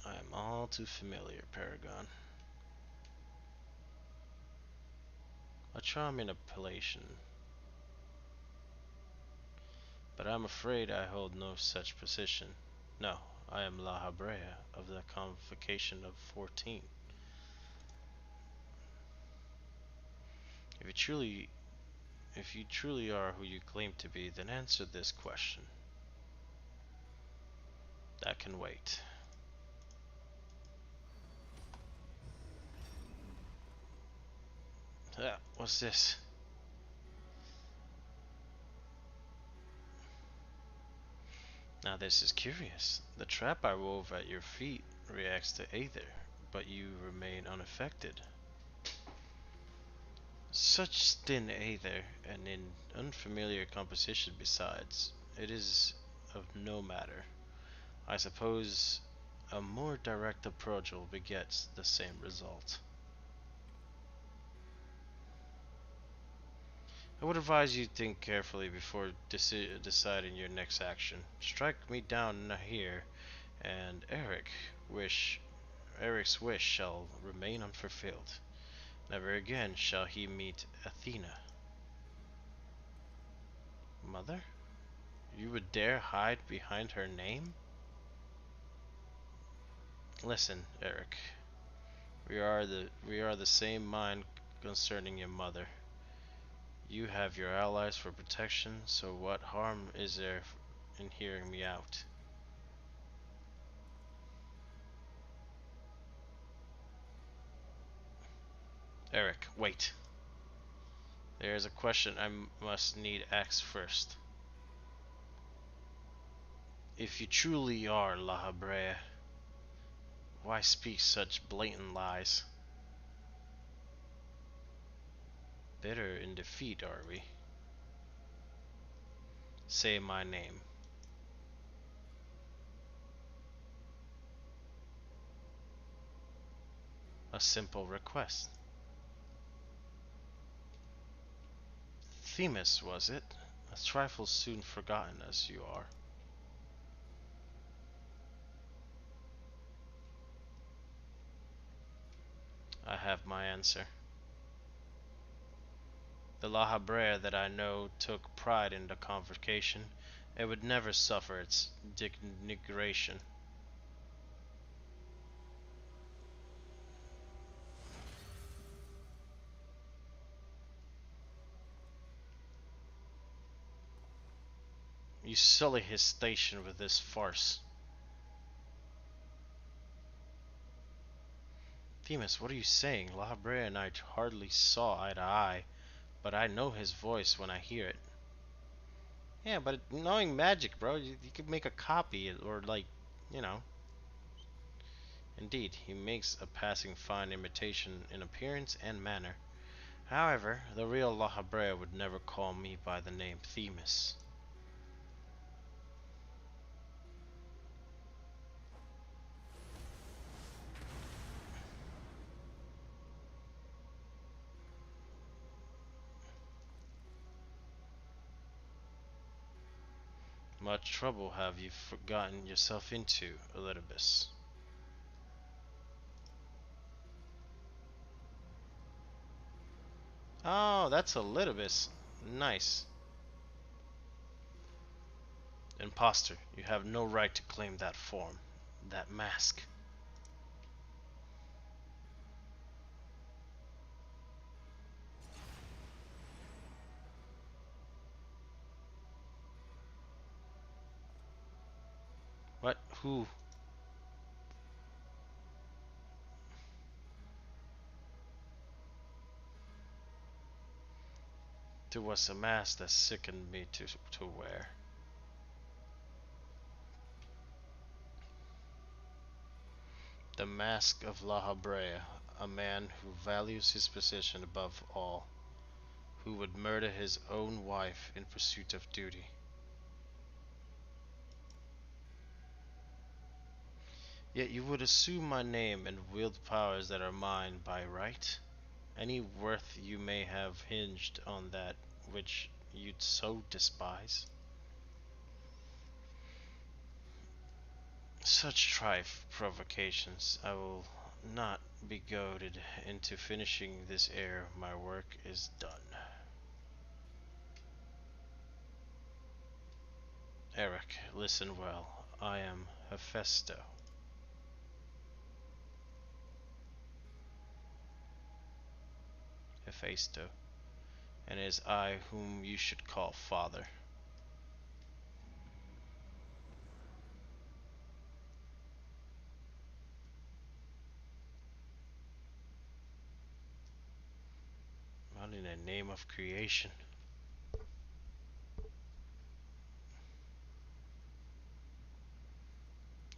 I am all too familiar, Paragon. A charming appellation, but I'm afraid I hold no such position. No, I am La Habrea of the Convocation of 14. If you truly if you truly are who you claim to be, then answer this question. That can wait. What's this? Now this is curious. The trap I wove at your feet reacts to Aether, but you remain unaffected. Such thin Aether, and in unfamiliar composition besides, it is of no matter. I suppose a more direct approach will beget the same result. I would advise you think carefully before deciding your next action. Strike me down here, and Eric's wish shall remain unfulfilled. Never again shall he meet Athena. Mother? You would dare hide behind her name? Listen, Eric. We are the same mind concerning your mother. You have your allies for protection, so what harm is there in hearing me out? Eric, wait. There is a question I must need asked first. If you truly are La Habrea, why speak such blatant lies? Bitter in defeat, are we? Say my name. A simple request. Themis, was it? A trifle soon forgotten as you are. I have my answer. The La Habrea that I know took pride in the convocation, and would never suffer its denigration. You sully his station with this farce. Themis, what are you saying? La Habrea and I hardly saw eye to eye, but I know his voice when I hear it. Yeah, but knowing magic, bro, you could make a copy or like, you know. Indeed, he makes a passing fine imitation in appearance and manner. However, the real La Habrea would never call me by the name Themis. Much trouble have you gotten yourself into, Elidibus? Oh, that's Elidibus. Nice. Imposter, you have no right to claim that form, that mask. What? Who? It was a mask that sickened me to wear. The mask of La Habrea, a man who values his position above all, who would murder his own wife in pursuit of duty. Yet you would assume my name and wield powers that are mine by right? Any worth you may have hinged on that which you'd so despise? Such trifle provocations I will not be goaded into finishing this ere my work is done. Eric, listen well. I am Hephaesto. Hephaesto, and it is I whom you should call father. Not in the name of creation.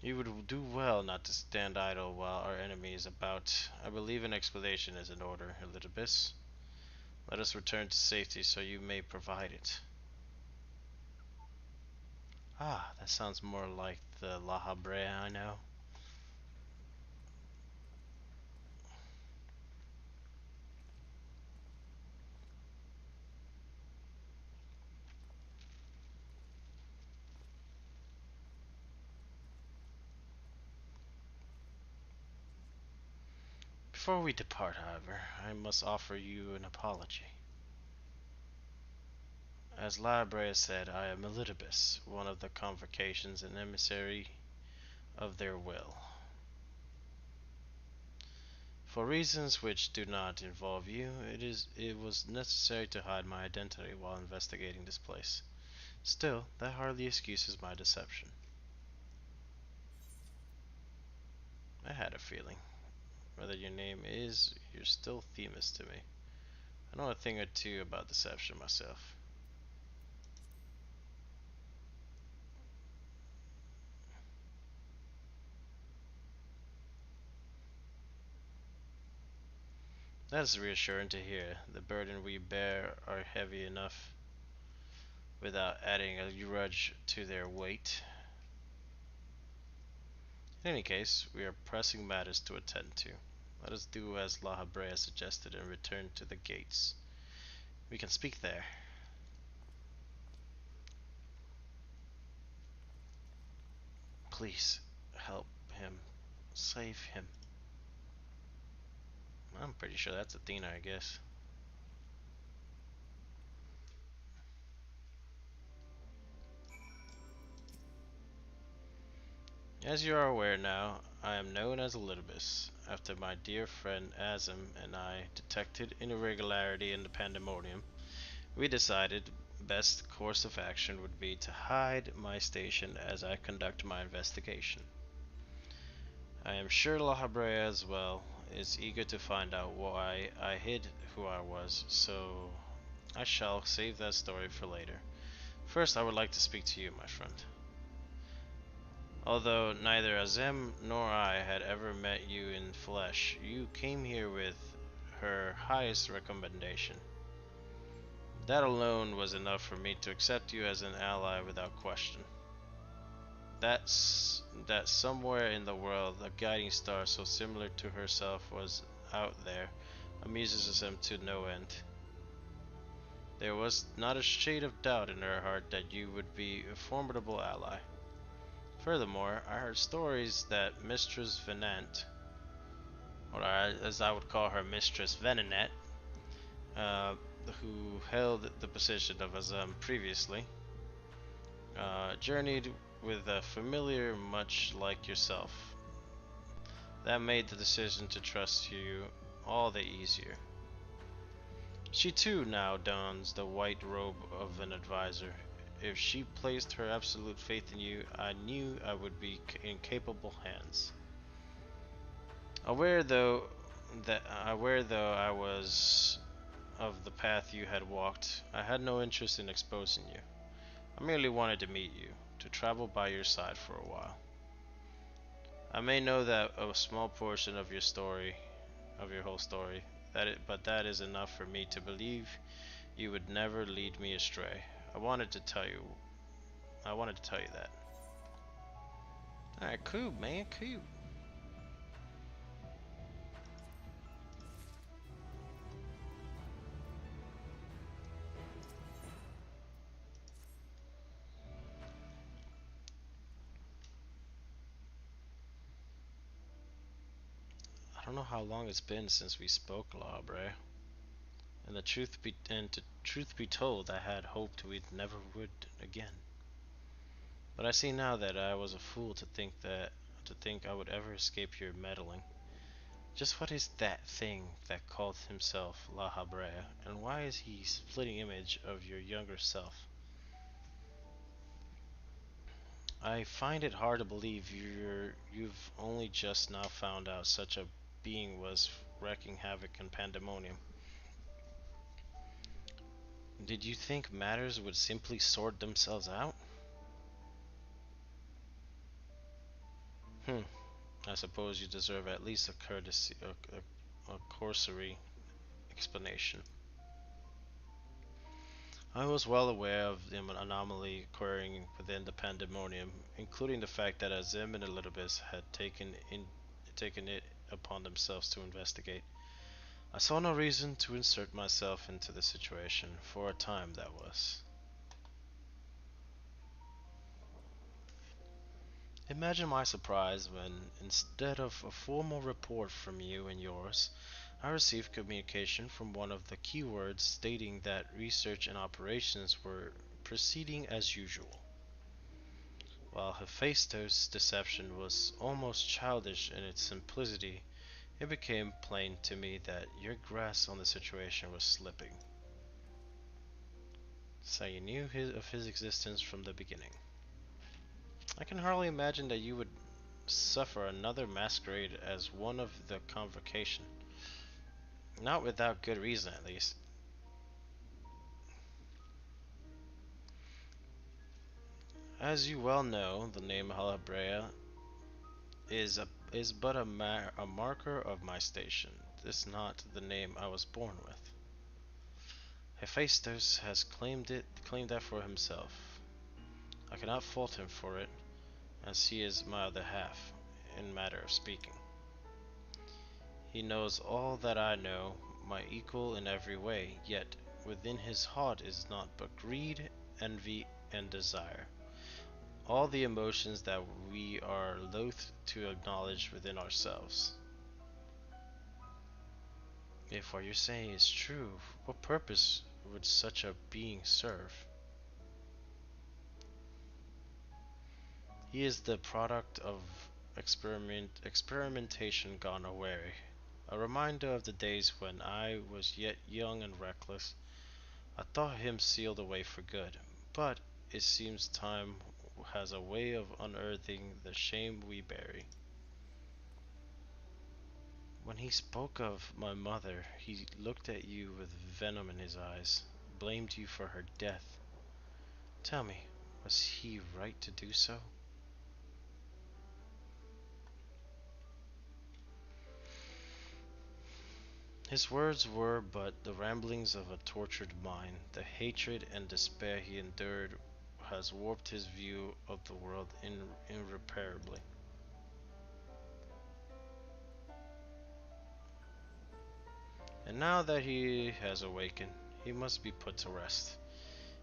You would do well not to stand idle while our enemy is about. I believe an explanation is in order, Elidibus. Let us return to safety so you may provide it. Ah, that sounds more like the La Habrea I know. Before we depart, however, I must offer you an apology. As La Habrea said, I am Elidibus, one of the convocations and emissary of their will. For reasons which do not involve you, it was necessary to hide my identity while investigating this place. Still, that hardly excuses my deception. I had a feeling. Whether your name is, you're still Themis to me. I know a thing or two about deception myself. That is reassuring to hear. The burden we bear are heavy enough without adding a grudge to their weight. In any case, we are pressing matters to attend to. Let us do as La Habrea suggested and return to the gates. We can speak there. Please, help him. Save him. I'm pretty sure that's Athena, I guess. As you are aware now, I am known as Elidibus, after my dear friend Azim and I detected an irregularity in the pandemonium. We decided best course of action would be to hide my station as I conduct my investigation. I am sure La Habrea as well is eager to find out why I hid who I was, so I shall save that story for later. First, I would like to speak to you, my friend. Although neither Azem nor I had ever met you in flesh, you came here with her highest recommendation. That alone was enough for me to accept you as an ally without question. That somewhere in the world a guiding star so similar to herself was out there amuses Azem to no end. There was not a shade of doubt in her heart that you would be a formidable ally. Furthermore, I heard stories that Mistress Venant, or as I would call her, Mistress Venenet, uh, who held the position of Azam previously, journeyed with a familiar much like yourself. That made the decision to trust you all the easier. She too now dons the white robe of an advisor. If she placed her absolute faith in you, I knew I would be in capable hands. Aware though I was of the path you had walked, I had no interest in exposing you. I merely wanted to meet you, to travel by your side for a while. I may know that a small portion of your story, of your whole story, but that is enough for me to believe you would never lead me astray. I wanted to tell you. I wanted to tell you that. Alright, cool, man, cool. I don't know how long it's been since we spoke, Labre. And truth be told, I had hoped we never would again. But I see now that I was a fool to think I would ever escape your meddling. Just what is that thing that called himself La Habrea, and why is he splitting image of your younger self? I find it hard to believe you've only just now found out such a being was wreaking havoc in pandemonium. Did you think matters would simply sort themselves out? Hmm. I suppose you deserve at least a a cursory explanation. I was well aware of the anomaly occurring within the pandemonium, including the fact that Azim and Elidibus had taken it upon themselves to investigate. I saw no reason to insert myself into the situation, for a time that was. Imagine my surprise when, instead of a formal report from you and yours, I received communication from one of the keywords stating that research and operations were proceeding as usual. While Hephaestus' deception was almost childish in its simplicity, it became plain to me that your grasp on the situation was slipping. So you knew of his existence from the beginning. I can hardly imagine that you would suffer another masquerade as one of the convocation. Not without good reason, at least. As you well know, the name Halabrea is but a marker of my station. This is not the name I was born with. Hephaestus has claimed that for himself. I cannot fault him for it, as he is my other half, in matter of speaking. He knows all that I know, my equal in every way, yet within his heart is naught but greed, envy, and desire. All the emotions that we are loath to acknowledge within ourselves. If what you're saying is true, what purpose would such a being serve? He is the product of experimentation gone awry, a reminder of the days when I was yet young and reckless. I thought him sealed away for good, but it seems time has a way of unearthing the shame we bury. When he spoke of my mother, he looked at you with venom in his eyes, blamed you for her death. Tell me, was he right to do so? His words were but the ramblings of a tortured mind. The hatred and despair he endured has warped his view of the world irreparably. And now that he has awakened, he must be put to rest.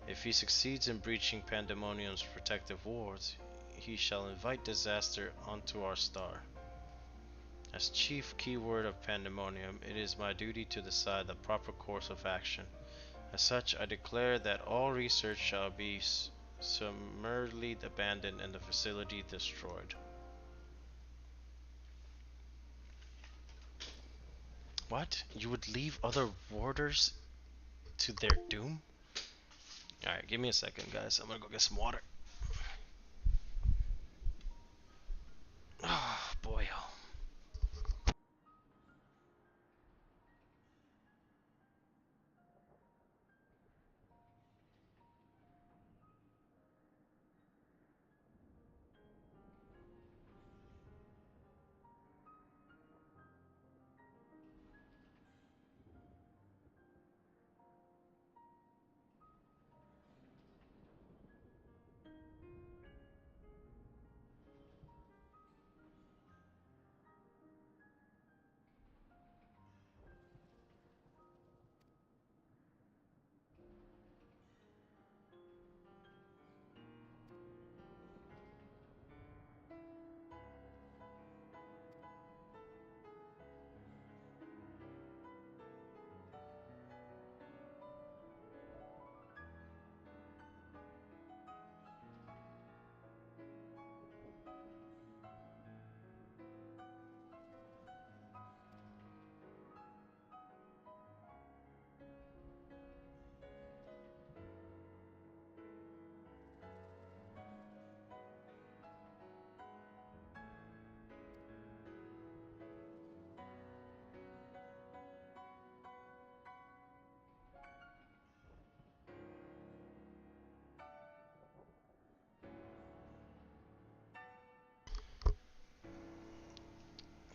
If he succeeds in breaching Pandemonium's protective wards, he shall invite disaster onto our star. As chief keyword of Pandemonium, it is my duty to decide the proper course of action. As such, I declare that all research shall be summarily abandoned and the facility destroyed. What? You would leave other warders to their doom? Alright, give me a second, guys. I'm gonna go get some water. Oh, boy. Oh.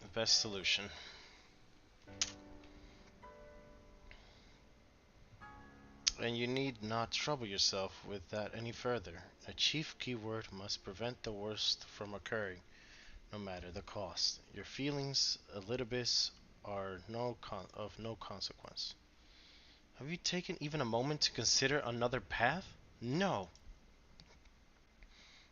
The best solution. And you need not trouble yourself with that any further. A chief keyword must prevent the worst from occurring, no matter the cost. Your feelings, Elidibus, are of no consequence. Have you taken even a moment to consider another path? No.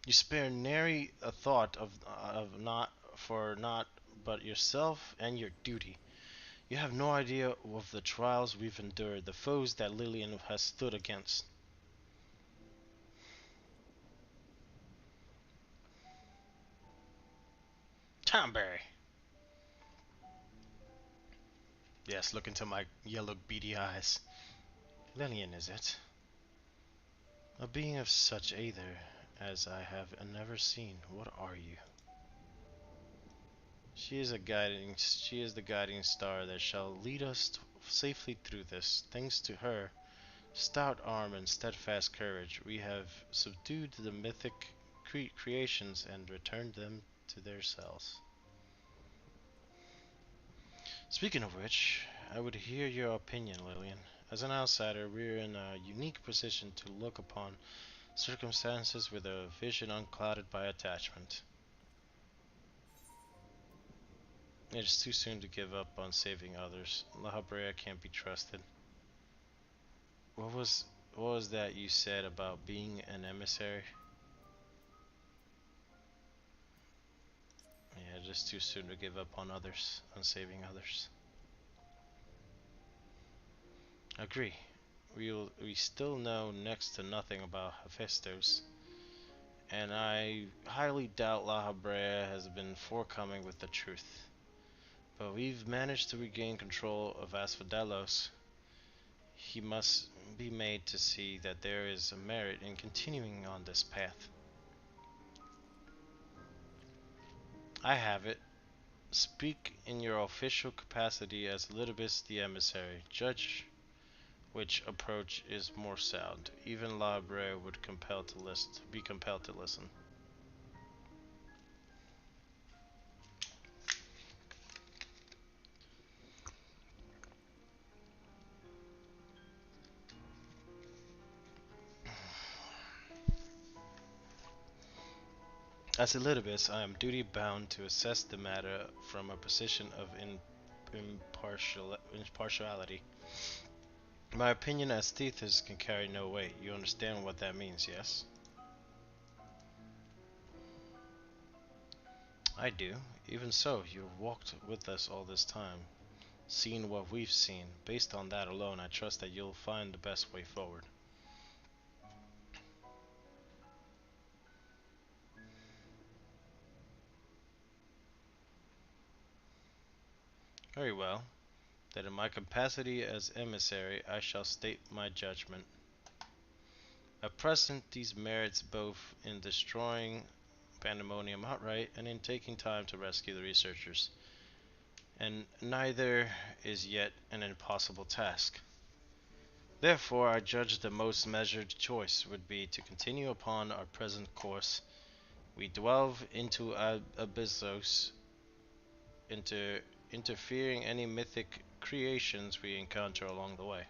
You spare nary a thought of not for not but yourself and your duty. You have no idea of the trials we've endured, the foes that Lillian has stood against. Tomberry. Yes, look into my yellow beady eyes. Lillian, is it? A being of such aether as I have never seen. What are you? She is the guiding star that shall lead us safely through this. Thanks to her stout arm and steadfast courage, we have subdued the mythic creations and returned them to their cells. Speaking of which, I would hear your opinion, Lillian. As an outsider, we're in a unique position to look upon circumstances with a vision unclouded by attachment. It is too soon to give up on saving others. La Habrea can't be trusted. What was what was that you said about being an emissary? Yeah, just too soon to give up on others, on saving others. Agree. We still know next to nothing about Hephaestus, and I highly doubt La Habrea has been forthcoming with the truth. But we've managed to regain control of Asphodelos. He must be made to see that there is a merit in continuing on this path. I have it. Speak in your official capacity as Elidibus the emissary. Judge which approach is more sound. Even La Habrea would be compelled to listen. As Elidibus, I am duty bound to assess the matter from a position of impartiality. My opinion as Thetis can carry no weight. You understand what that means, yes? I do. Even so, you have walked with us all this time, seen what we've seen. Based on that alone, I trust that you'll find the best way forward. Very well. That in my capacity as emissary, I shall state my judgment. At present, these merits both in destroying Pandemonium outright and in taking time to rescue the researchers. And neither is yet an impossible task. Therefore, I judge the most measured choice would be to continue upon our present course. We delve into Abyssos, interfering any mythic creations we encounter along the way.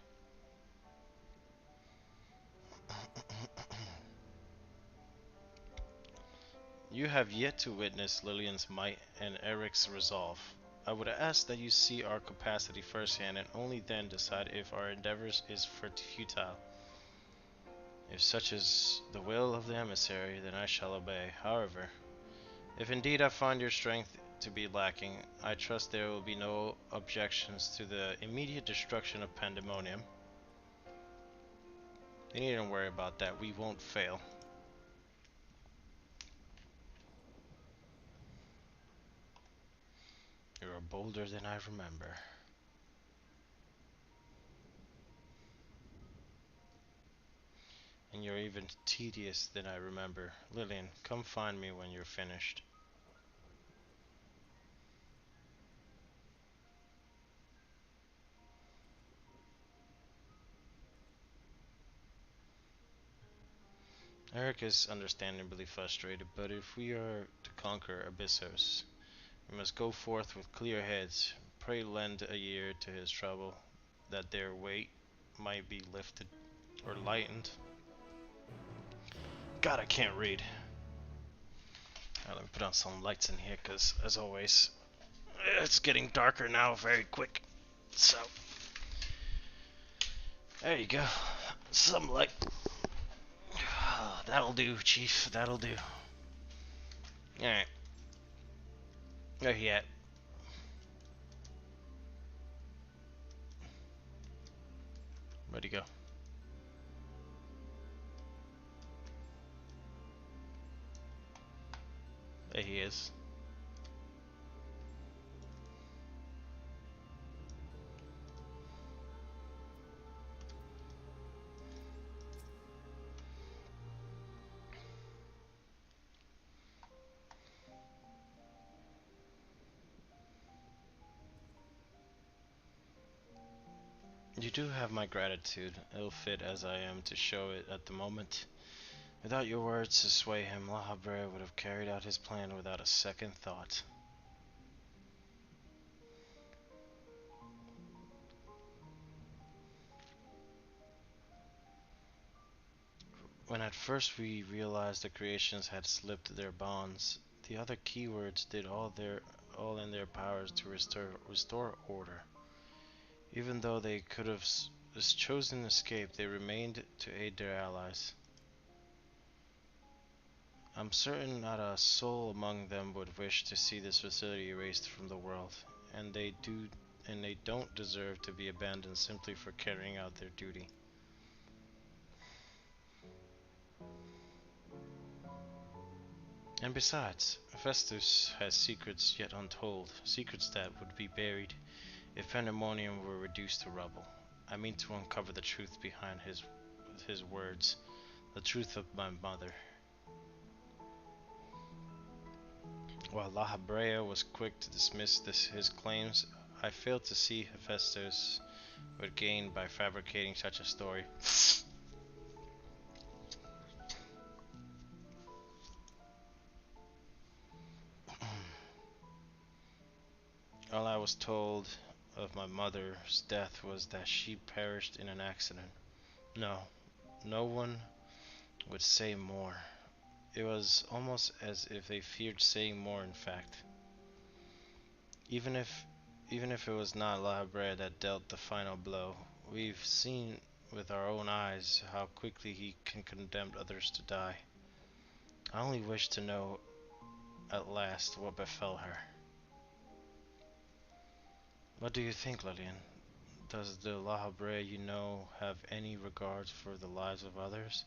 You have yet to witness Lillian's might and Eric's resolve. I would ask that you see our capacity firsthand and only then decide if our endeavors is futile. If such is the will of the emissary, then I shall obey. However, if indeed I find your strength to be lacking, I trust there will be no objections to the immediate destruction of Pandemonium. You needn't worry about that. We won't fail. You are bolder than I remember. And you're even tedious than I remember. Lillian, come find me when you're finished. Eric is understandably frustrated, but if we are to conquer Abyssos, we must go forth with clear heads. Pray lend a year to his trouble, that their weight might be lifted or lightened. God, I can't read. Let me put on some lights in here, because as always, it's getting darker now very quick. So, there you go. Some light. That'll do, Chief. That'll do. Alright. Where he at? Where'd he go? There he is. You do have my gratitude, ill fit as I am to show it at the moment. Without your words to sway him, La Habrea would have carried out his plan without a second thought. When at first we realized the creations had slipped their bonds, the other keywords did all in their powers to restore order. Even though they could have chosen escape, they remained to aid their allies. I'm certain not a soul among them would wish to see this facility erased from the world, and they don't deserve to be abandoned simply for carrying out their duty. And besides, Festus has secrets yet untold, secrets that would be buried if Pandemonium were reduced to rubble. I mean to uncover the truth behind his words, the truth of my mother. While La Habrea was quick to dismiss his claims, I failed to see Hephaestus would gain by fabricating such a story. All I was told of my mother's death was that she perished in an accident. No, no one would say more. It was almost as if they feared saying more, in fact. Even if even if it was not La Habrea that dealt the final blow, we've seen with our own eyes how quickly he can condemn others to die. I only wish to know at last what befell her. What do you think, Lillian? Does the La Habrea you know have any regard for the lives of others?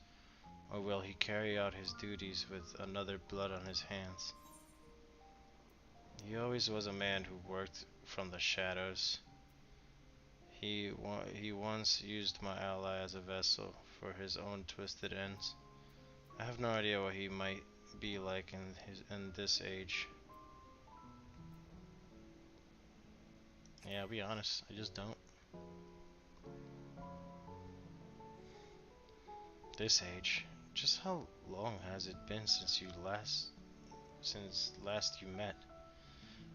Or will he carry out his duties with another blood on his hands? He always was a man who worked from the shadows. He once used my ally as a vessel for his own twisted ends. I have no idea what he might be like in this age. Yeah, I'll be honest, I just don't. This age. Just how long has it been since last you met?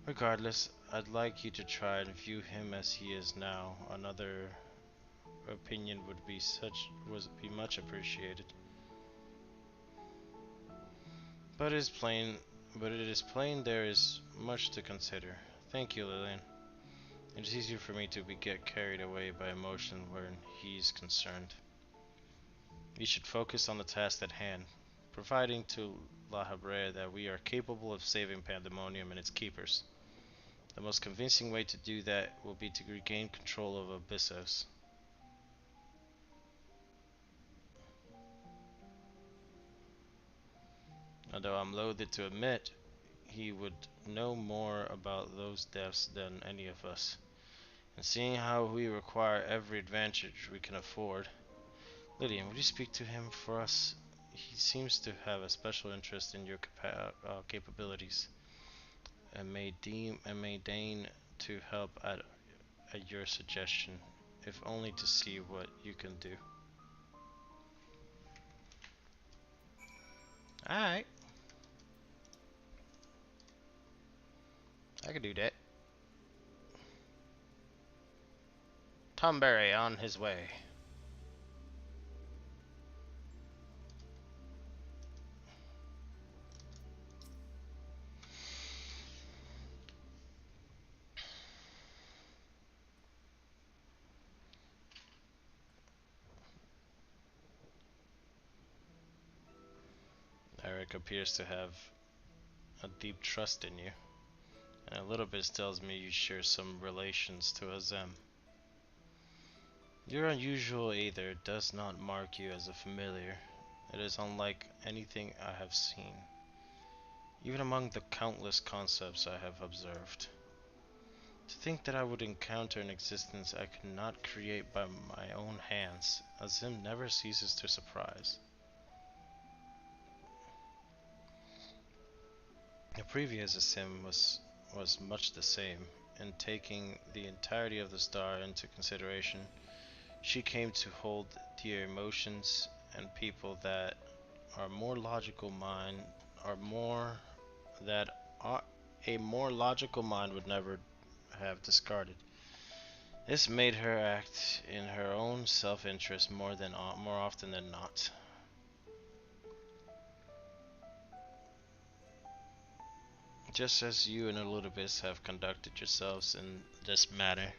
Regardless, I'd like you to try and view him as he is now. Another opinion would be much appreciated. But it is plain there is much to consider. Thank you, Lillian. It is easier for me to get carried away by emotion when he's concerned. We should focus on the task at hand, providing to La Habrea that we are capable of saving Pandemonium and its keepers. The most convincing way to do that will be to regain control of Abyssos. Although I'm loath to admit, he would know more about those depths than any of us. And seeing how we require every advantage we can afford, Lydian, would you speak to him for us? He seems to have a special interest in your capabilities, and may deign to help at your suggestion, if only to see what you can do. Alright, I can do that. Tomberry on his way. Eric appears to have a deep trust in you, and a little bit tells me you share some relations to Azem. Your unusual aether does not mark you as a familiar. It is unlike anything I have seen, even among the countless concepts I have observed. To think that I would encounter an existence I could not create by my own hands, Azim never ceases to surprise. The previous Azim was much the same. In taking the entirety of the star into consideration, she came to hold dear emotions and people that are more logical mind are more that are, a more logical mind would never have discarded. This made her act in her own self-interest more often than not. Just as you and Eludibus have conducted yourselves in this matter.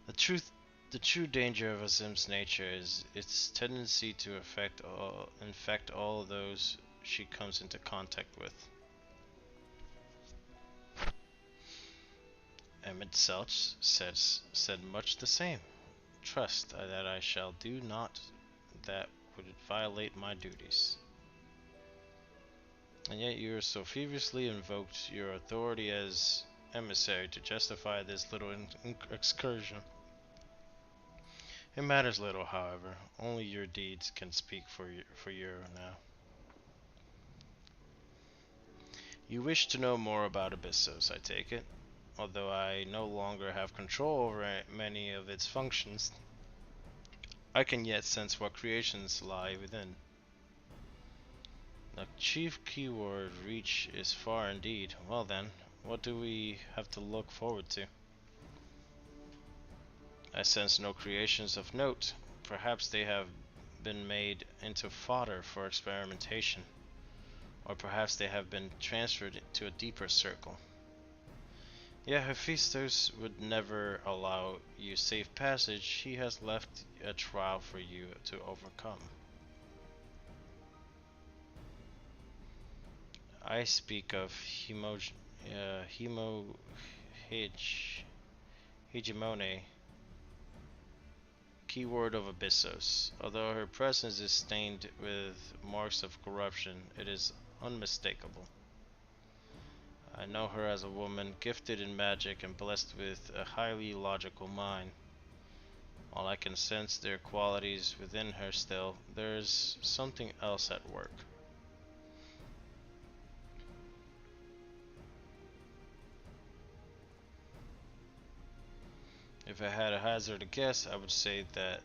The truth the true danger of Azim's nature is its tendency to infect all those she comes into contact with. Emmett Selch said much the same. Trust that I shall do naught that would violate my duties. And yet you so feverishly invoked your authority as emissary to justify this little excursion. It matters little, however. Only your deeds can speak for you now. You wish to know more about Abyssos, I take it. Although I no longer have control over many of its functions, I can yet sense what creations lie within. The chief keyword, reach, is far indeed. Well then, what do we have to look forward to? I sense no creations of note. Perhaps they have been made into fodder for experimentation, or perhaps they have been transferred to a deeper circle. Yet Hephaestus would never allow you safe passage. He has left a trial for you to overcome. I speak of hegemone, keyword of Abyssos. Although her presence is stained with marks of corruption, it is unmistakable. I know her as a woman gifted in magic and blessed with a highly logical mind. While I can sense their qualities within her still, there is something else at work. If I had a hazard to guess, I would say that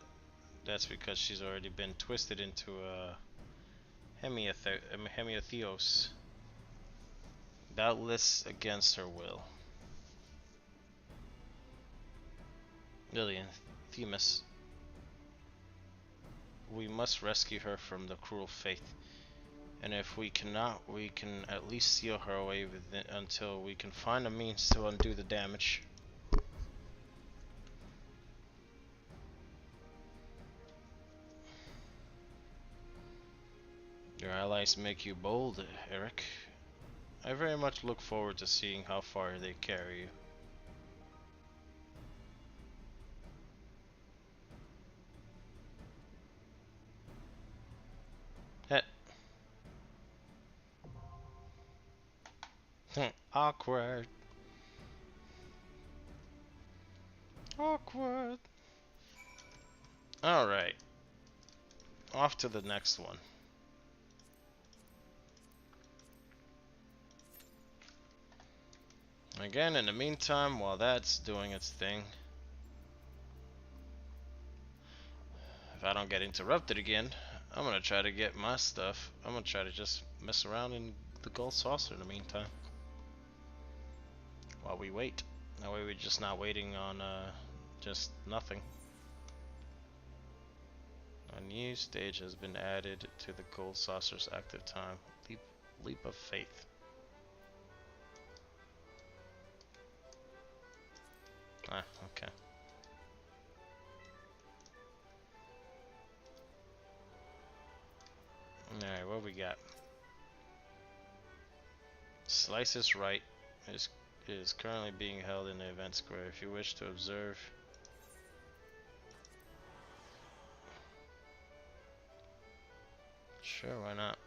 that's because she's already been twisted into a hemiotheos, doubtless against her will. Lillian, Themis, we must rescue her from the cruel fate. And if we cannot, we can at least seal her away until we can find a means to undo the damage. Your allies make you bold, Eric. I very much look forward to seeing how far they carry you. Awkward. Awkward. Alright. Off to the next one. Again, in the meantime, while that's doing its thing, if I don't get interrupted again, I'm gonna try to get my stuff. I'm gonna try to just mess around in the gold saucer in the meantime. While we wait. That way we're just not waiting on just nothing. A new stage has been added to the gold saucer's active time. Leap of faith. Ah, okay. Alright, what we got? Slices Right is currently being held in the event square. If you wish to observe, sure, why not?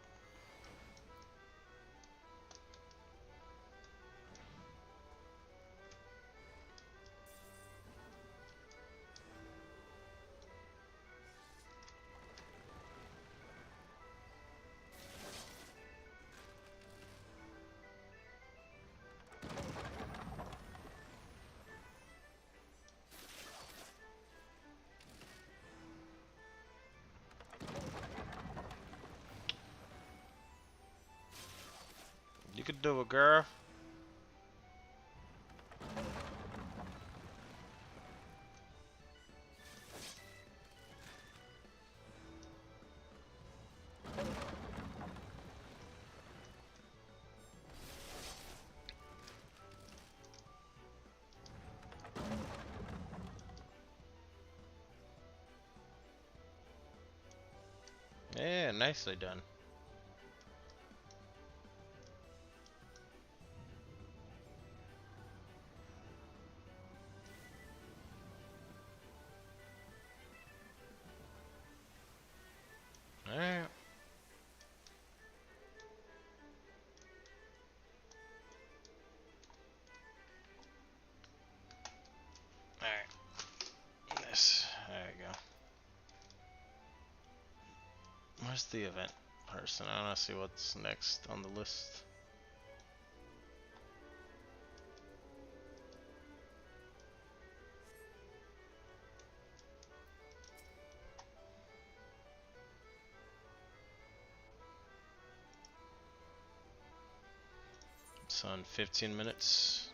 do it, girl. Yeah, nicely done. Alright. Alright. This. There you go. Where's the event person? I want to see what's next on the list. It's on 15 minutes.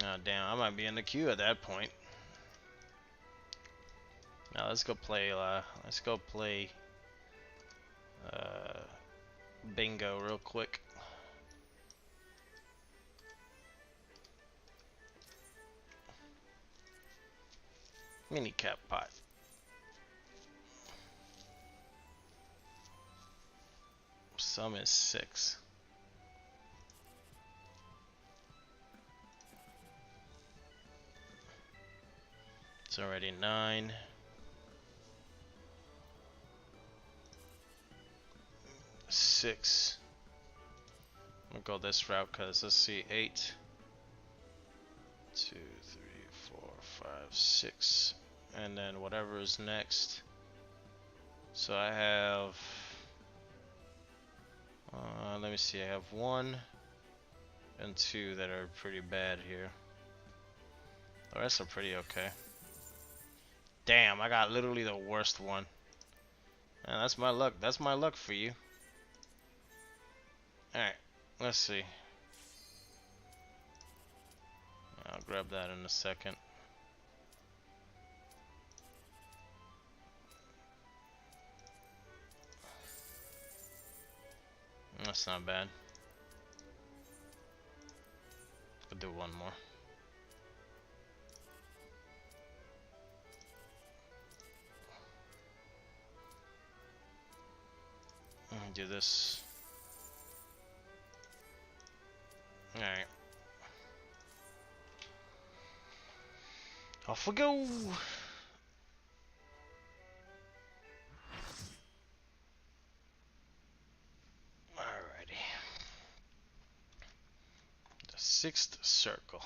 Oh, damn. I might be in the queue at that point. Now let's go play. Bingo real quick. Mini cap pot. Sum is 6. It's already 9. 6. We'll go this route because let's see, 8, 2, 3, 4, 5, 6, and then whatever is next. So I have, let me see, I have 1 and 2 that are pretty bad here. The rest are pretty okay. Damn, I got literally the worst one. And that's my luck. That's my luck for you. Alright, let's see. I'll grab that in a second. That's not bad. I'll do one more. Do this. Alright. Off we go! Alrighty. The 6th circle.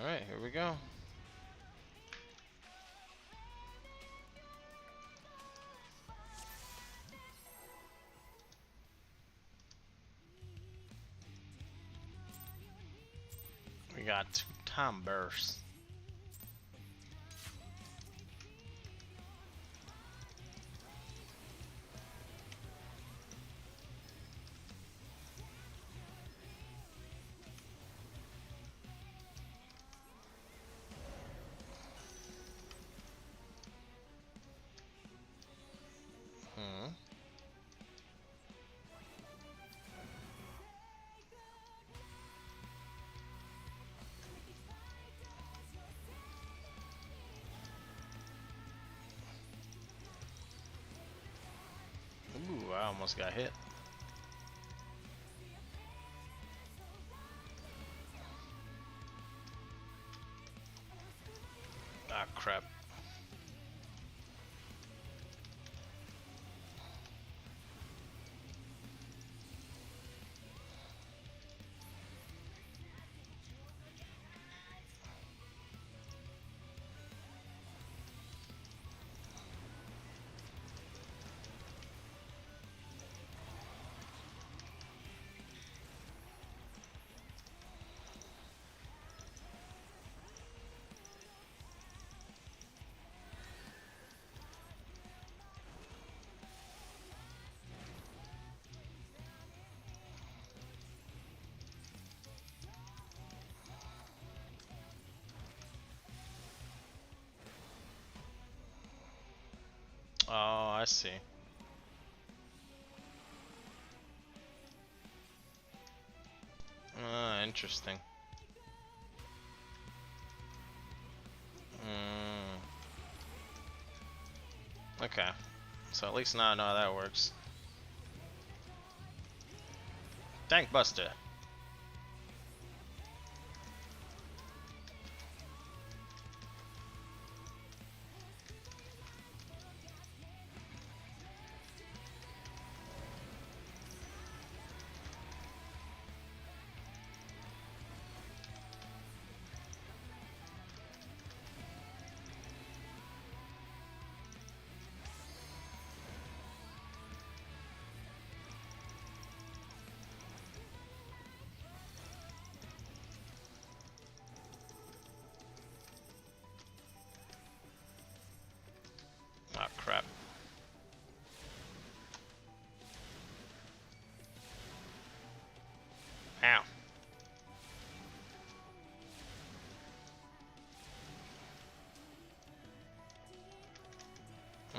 Alright, here we go. We got 2 Tom Bursts. Ooh, I almost got hit. Ah, crap. Oh, I see. Interesting. Okay. So at least now I know how that works. Tank Buster. Oh crap. Ow.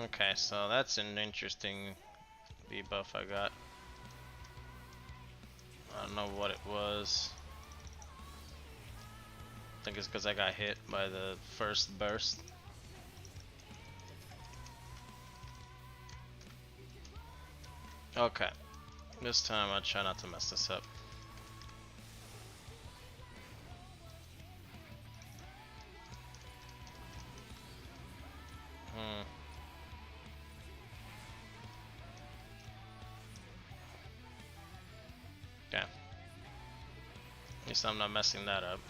Okay, so that's an interesting debuff I got. I don't know what it was. I think it's because I got hit by the first burst. Okay. This time I'll try not to mess this up. Okay. At least I'm not messing that up.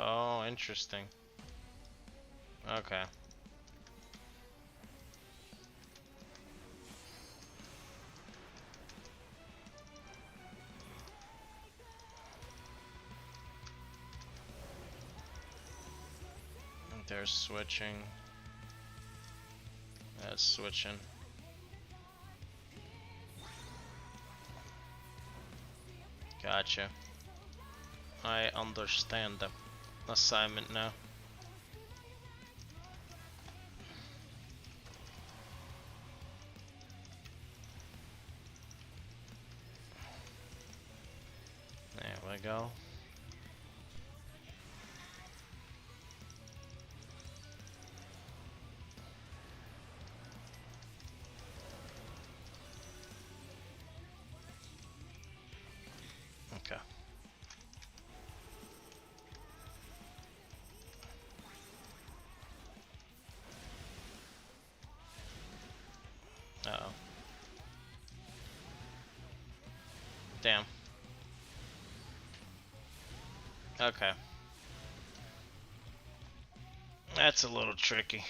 Oh, interesting. Okay. They're switching. That's switching. Gotcha. I understand the assignment now. There we go. Okay. Uh-oh. Damn. Okay. That's a little tricky.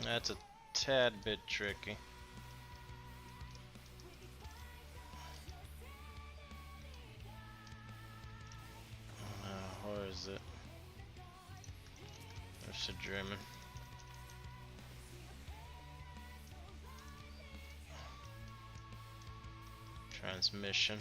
That's a tad bit tricky. Where is it? There's the German. Transmission.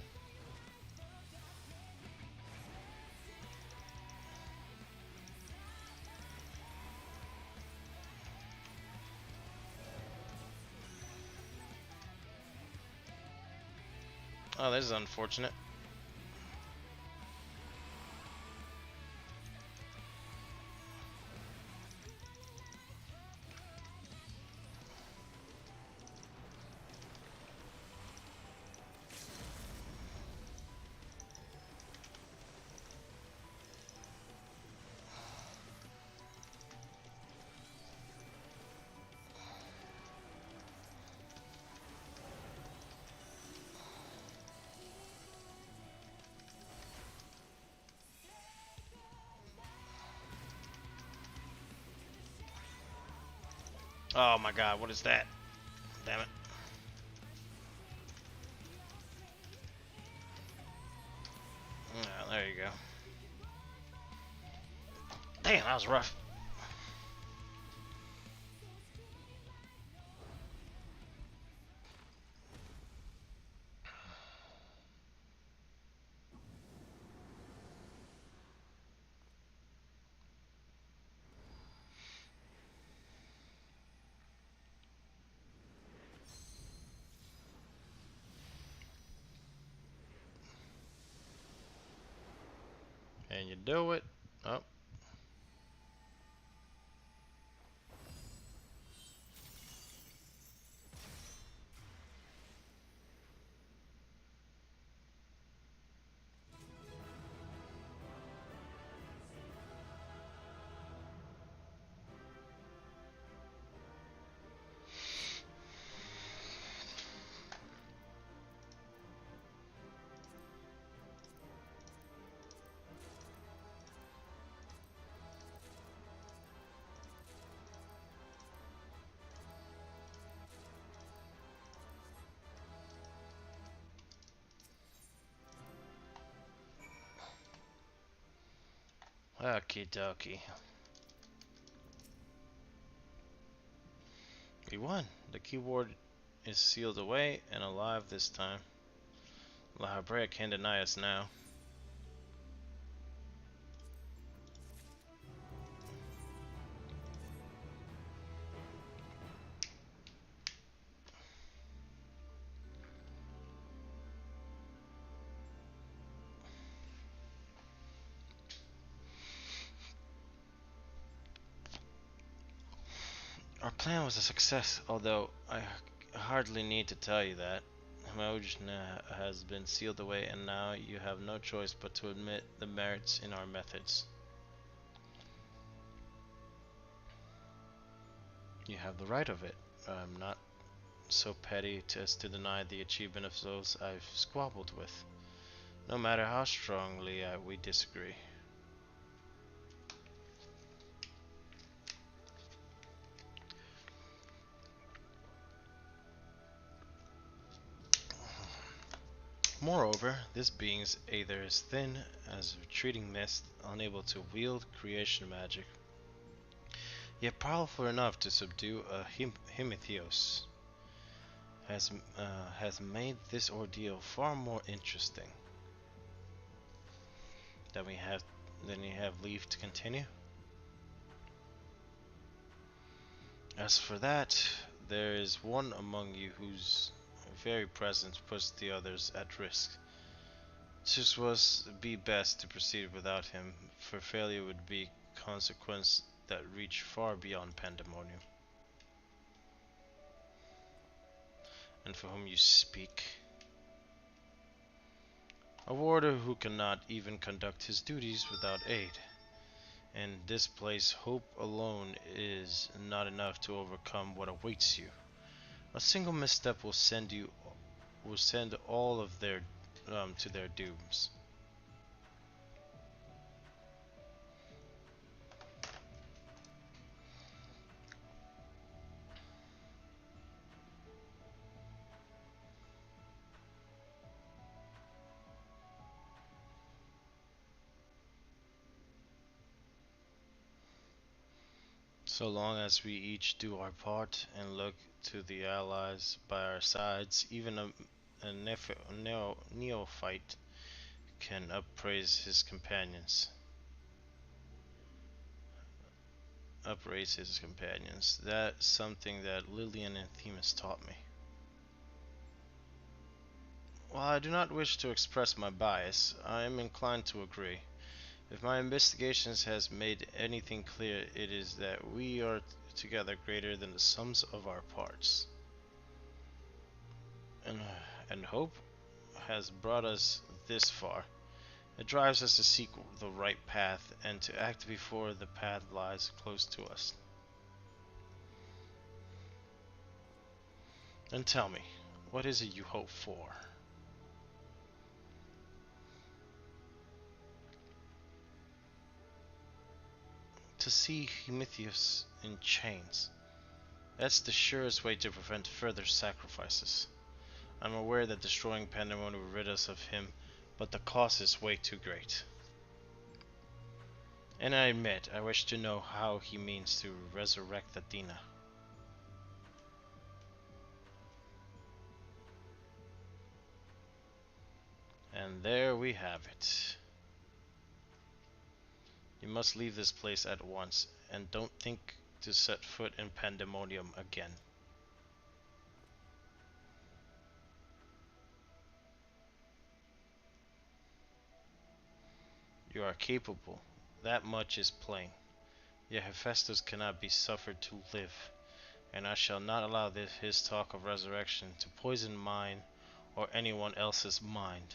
Oh, this is unfortunate. Oh my god, what is that? Damn it. There you go. Damn, that was rough. And you do it. Oh. Okie dokie. We won. The keyboard is sealed away and alive this time. La Habrea can't deny us now. Our plan was a success, although I hardly need to tell you that. Mojna has been sealed away, and now you have no choice but to admit the merits in our methods. You have the right of it. I'm not so petty as to deny the achievement of those I've squabbled with, no matter how strongly we disagree. Moreover, this being's either as thin as a retreating mist, unable to wield creation magic, yet powerful enough to subdue a Himitheos, has made this ordeal far more interesting than we have leave to continue. As for that, there is one among you whose very presence puts the others at risk. It was be best to proceed without him, for failure would be consequence that reach far beyond pandemonium. And for whom you speak? A warder who cannot even conduct his duties without aid. In this place, hope alone is not enough to overcome what awaits you. A single misstep will send all of their to their dooms. So long as we each do our part and look to the allies by our sides, even a neophyte can upraise his companions. Upraise his companions. That's something that Lillian and Themis taught me. While I do not wish to express my bias, I am inclined to agree. If my investigations has made anything clear, it is that we are together greater than the sums of our parts. And hope has brought us this far. It drives us to seek the right path and to act before the path lies close to us. Then tell me, what is it you hope for? To see Himitheus in chains, That's the surest way to prevent further sacrifices. I'm aware that destroying Pandemonium will rid us of him, but the cost is way too great. And I admit, I wish to know how he means to resurrect Athena. And there we have it. You must leave this place at once, and don't think to set foot in Pandemonium again. You are capable, that much is plain. Yet Hephaestus cannot be suffered to live, and I shall not allow his talk of resurrection to poison mine or anyone else's mind.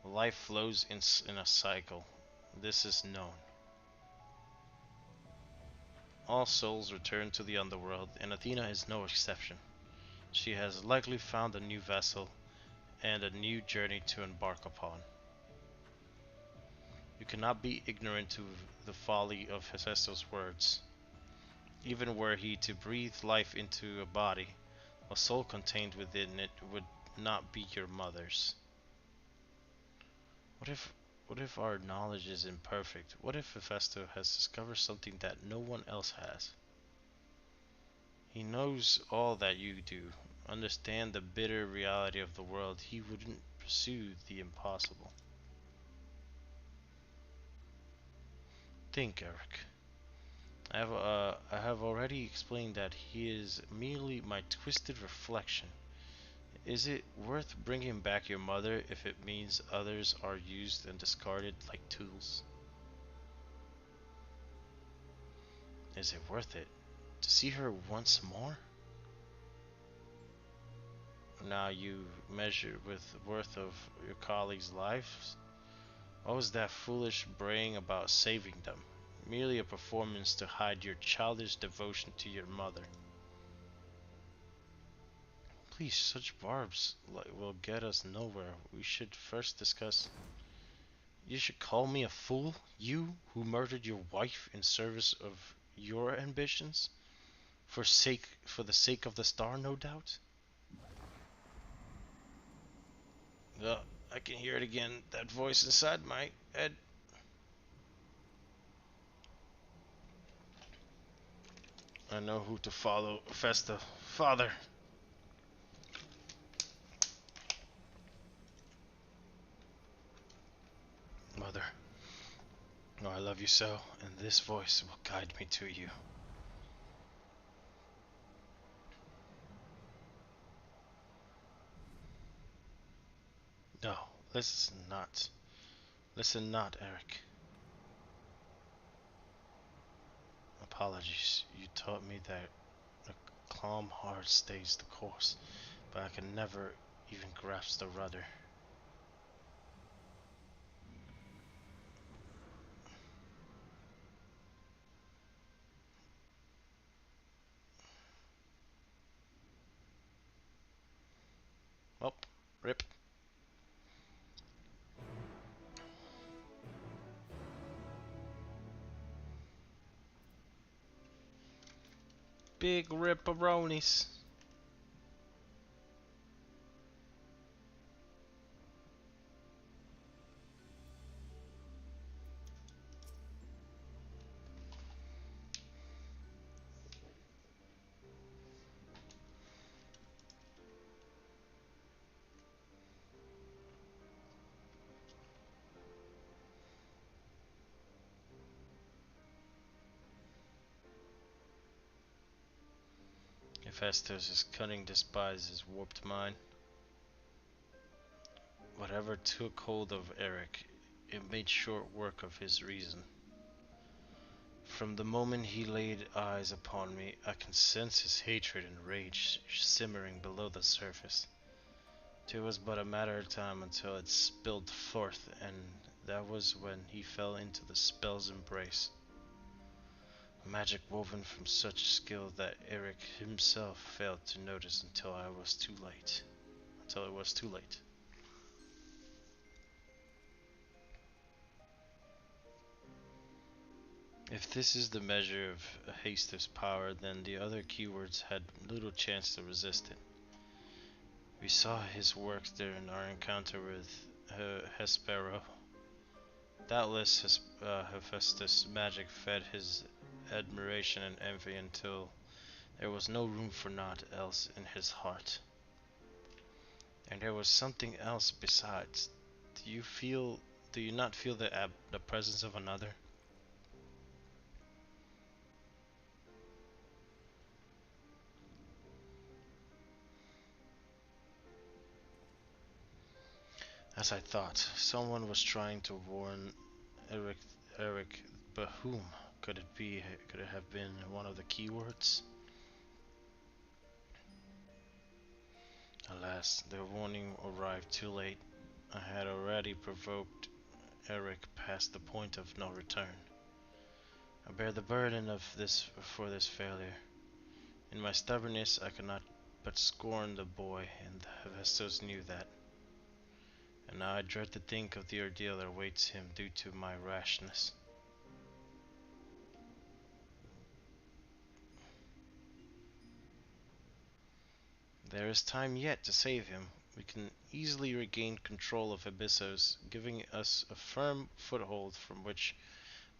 Life flows in a cycle. This is known. All souls return to the underworld, and Athena is no exception. She has likely found a new vessel and a new journey to embark upon. You cannot be ignorant to the folly of Hephaestus' words. Even were he to breathe life into a body, a soul contained within it would not be your mother's. What if what if our knowledge is imperfect? What if Hephaestus has discovered something that no one else has? He knows all that you do. Understand the bitter reality of the world. He wouldn't pursue the impossible. Think, Eric. I have already explained that he is merely my twisted reflection. Is it worth bringing back your mother if it means others are used and discarded like tools? Is it worth it? To see her once more? Now you measure with the worth of your colleagues' lives? What was that foolish braying about saving them? Merely a performance to hide your childish devotion to your mother. Please, such barbs will get us nowhere. We should first discuss. You should call me a fool? You, who murdered your wife in service of your ambitions? For the sake of the star, no doubt? I can hear it again. That voice inside my head. I know who to follow. Festa. Father. Mother. Oh, I love you so, and this voice will guide me to you. No, listen not. Listen not, Eric. Apologies. You taught me that a calm heart stays the course, but I can never even grasp the rudder. Oh, rip. Big ripperonis. Hephaestus' cunning despises his warped mind. Whatever took hold of Eric, it made short work of his reason. From the moment he laid eyes upon me, I can sense his hatred and rage simmering below the surface. It was but a matter of time until it spilled forth, and that was when he fell into the spell's embrace. A magic woven from such skill that Eric himself failed to notice until it was too late. If this is the measure of Hast's power, then the other keywords had little chance to resist it. We saw his works during our encounter with Hespero. Doubtless Hephaestus' magic fed his admiration and envy until there was no room for naught else in his heart. And there was something else besides. Do you feel? Do you not feel the presence of another? As I thought, someone was trying to warn Eric. Eric, but whom? Could it be? Could it have been one of the keywords? Alas, the warning arrived too late. I had already provoked Eric past the point of no return. I bear the burden of this for this failure. In my stubbornness, I could not but scorn the boy, and Hephaestus knew that. And now I dread to think of the ordeal that awaits him due to my rashness. There is time yet to save him. We can easily regain control of Abyssos, giving us a firm foothold from which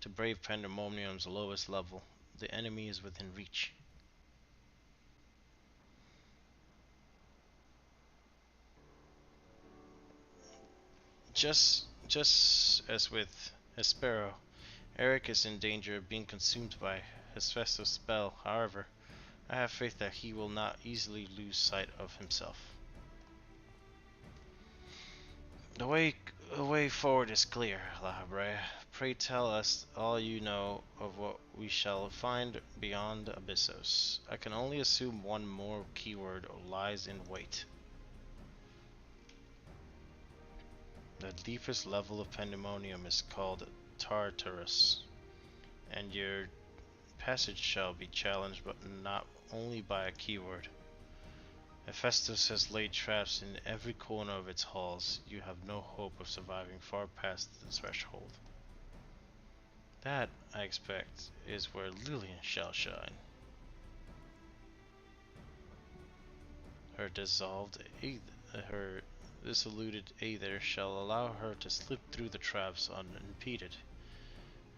to brave Pandemonium's lowest level. The enemy is within reach. Just as with Hespero, Eric is in danger of being consumed by Hephaestus' spell. However, I have faith that he will not easily lose sight of himself. The way the way forward is clear, La Habrea. Pray tell us all you know of what we shall find beyond Abyssos. I can only assume one more keyword lies in wait. The deepest level of Pandemonium is called Tartarus, and your passage shall be challenged, but not only by a keyword. Hephaestus has laid traps in every corner of its halls. You have no hope of surviving far past the threshold. That, I expect, is where Lillian shall shine. Her her dissolute aether shall allow her to slip through the traps unimpeded.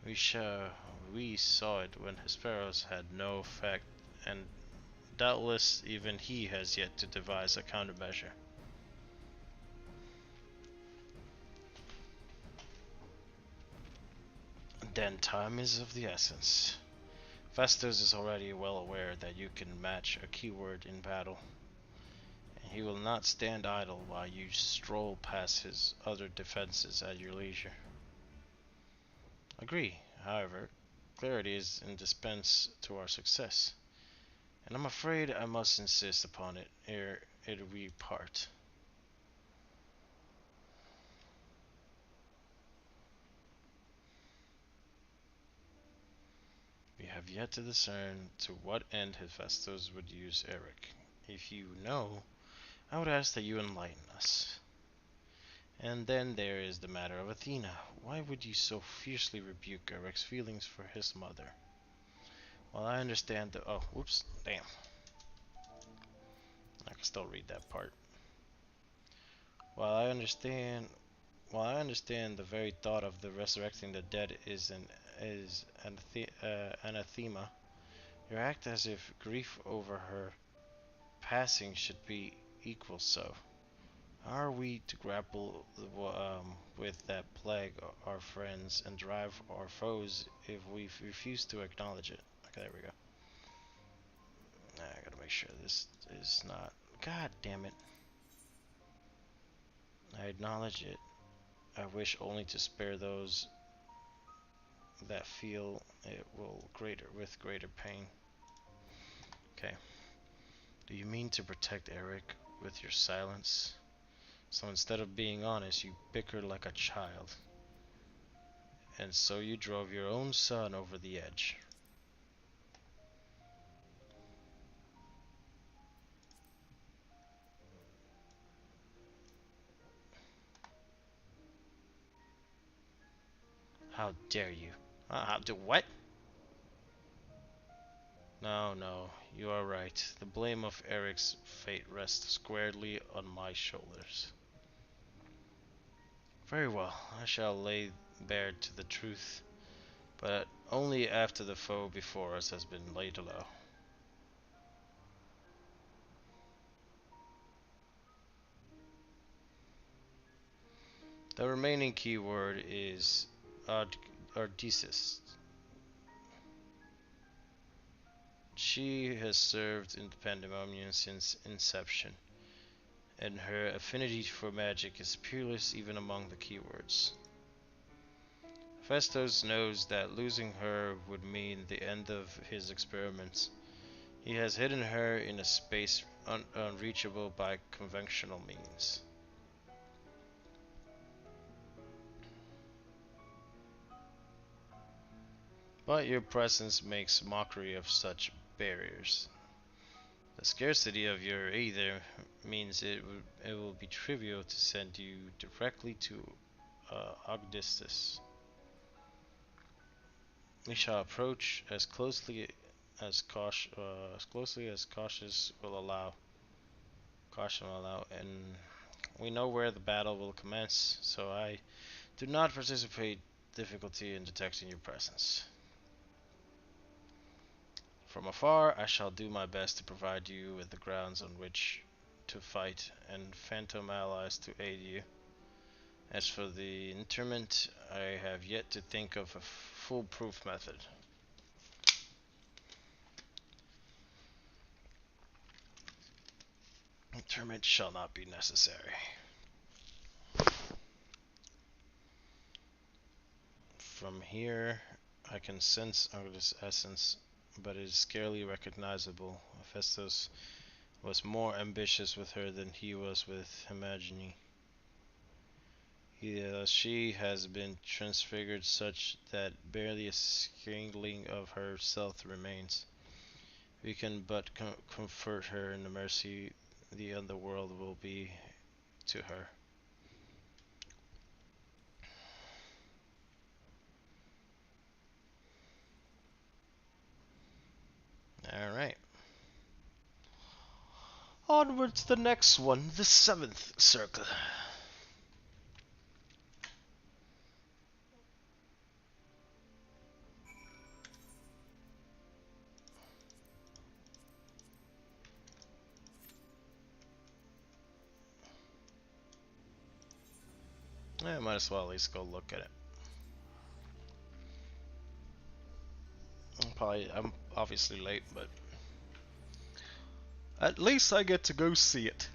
We shall, we saw it when Hesperos had no effect, and doubtless even he has yet to devise a countermeasure. Then time is of the essence. Festus is already well aware that you can match a keyword in battle, and he will not stand idle while you stroll past his other defenses at your leisure. Agree, however, clarity is indispensable to our success, and I'm afraid I must insist upon it ere we part. We have yet to discern to what end Hephaestus would use Eric. If you know, I would ask that you enlighten us. And then there is the matter of Athena. Why would you so fiercely rebuke Eric's feelings for his mother? Well, I understand the. Oh, whoops, damn. I can still read that part. While I understand, while I understand the very thought of the resurrecting the dead is an anathema, you act as if grief over her passing should be equal so. How are we to grapple with that plague our friends and drive our foes if we refuse to acknowledge it? Okay, there we go. I gotta make sure this is not. God damn it. I acknowledge it. I wish only to spare those that feel it will with greater pain. Okay. Do you mean to protect Eric with your silence? So instead of being honest, you bickered like a child. And so you drove your own son over the edge. How dare you? How do what? No, no, you are right. The blame of Eric's fate rests squarely on my shoulders. Very well, I shall lay bare to the truth, but only after the foe before us has been laid low. The remaining keyword is Ardesis. She has served in the Pandemonium since inception, and her affinity for magic is peerless even among the keywords. Festos knows that losing her would mean the end of his experiments. He has hidden her in a space unreachable by conventional means. But your presence makes mockery of such barriers. The scarcity of your aether means it will be trivial to send you directly to Ogdistus. We shall approach as closely as caution will allow, and we know where the battle will commence. So I do not anticipate difficulty in detecting your presence. From afar, I shall do my best to provide you with the grounds on which to fight and phantom allies to aid you. As for the interment, I have yet to think of a foolproof method. Interment shall not be necessary. From here, I can sense Argus' essence, but it is scarcely recognizable. Hephaestus was more ambitious with her than he was with Hermione. She has been transfigured such that barely a sprinkling of herself remains. We can but comfort her in the mercy the underworld will be to her. Alright. Onward to the next one, the seventh circle. I might as well at least go look at it. I'm obviously late, but at least I get to go see it.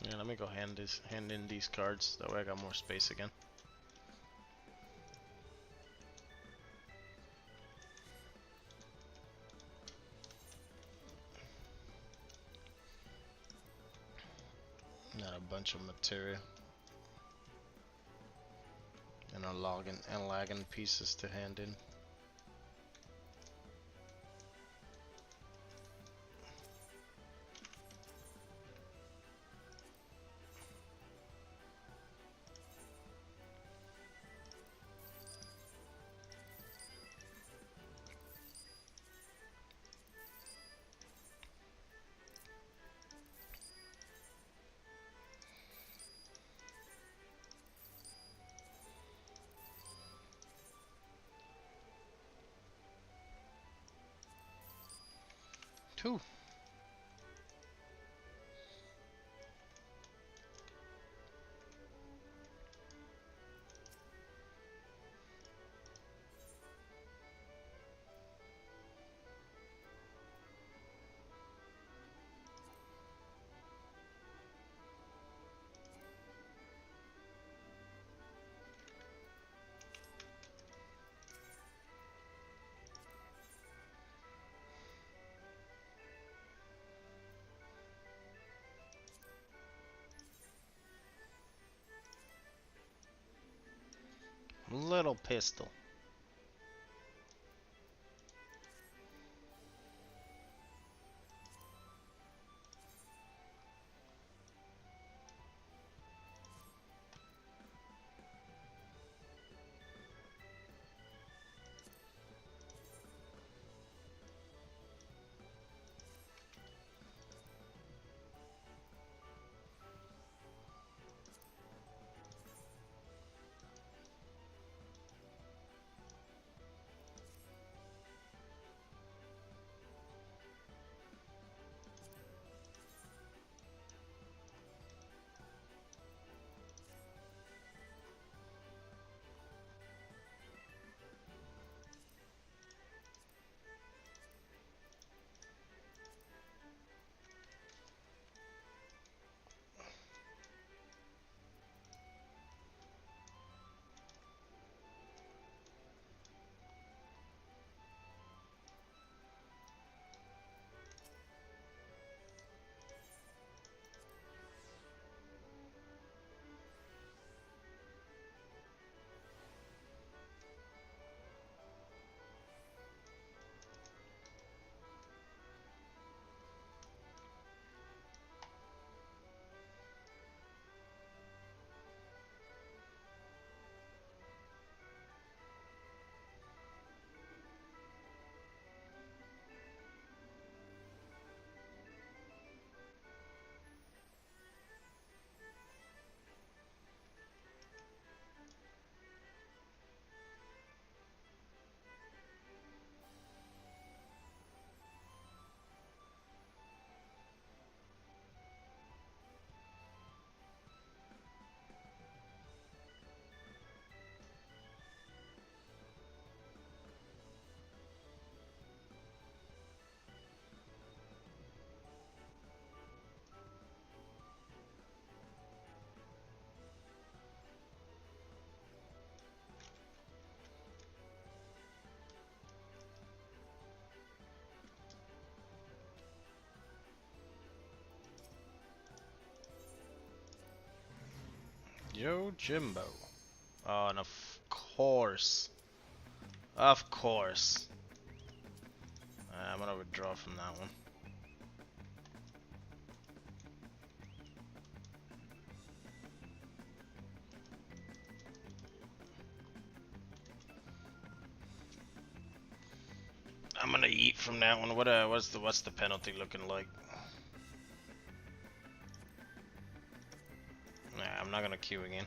Yeah, let me go hand in these cards. That way I got more space again. Got a bunch of material and a lagging pieces to hand in. Who? Little pistol. Yo, Jimbo. Oh, and of course. Of course. I'm gonna withdraw from that one. I'm gonna eat from that one. What's the penalty looking like? Nah, I'm not gonna queue again.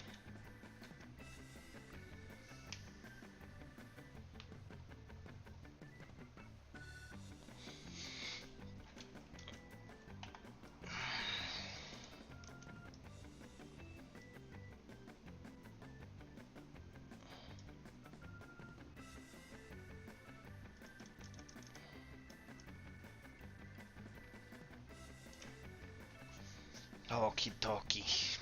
Okie dokie.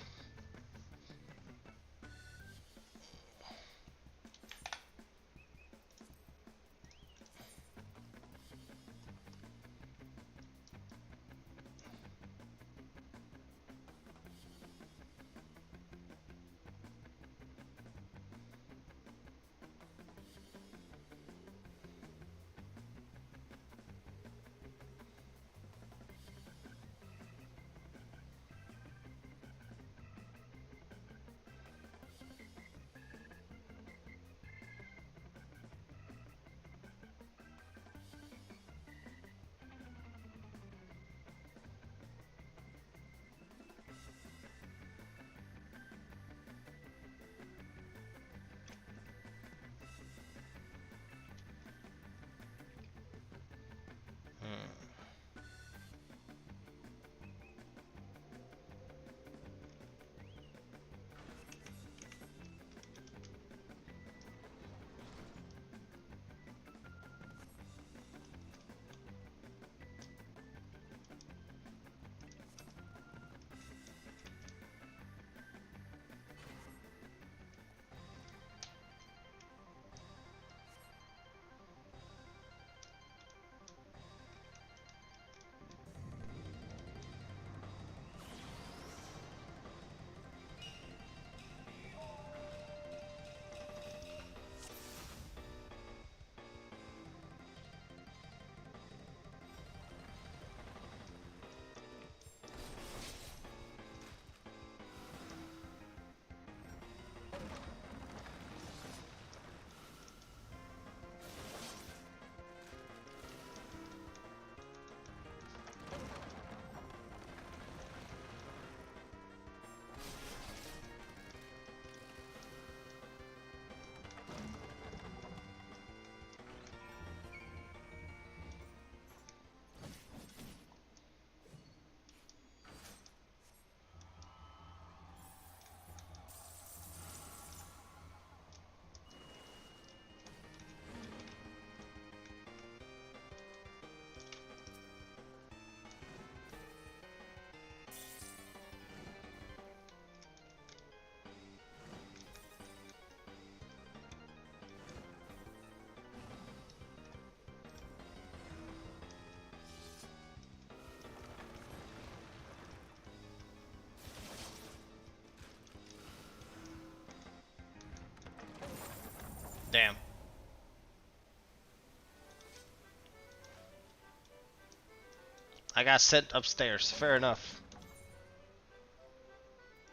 I got sent upstairs. Fair enough.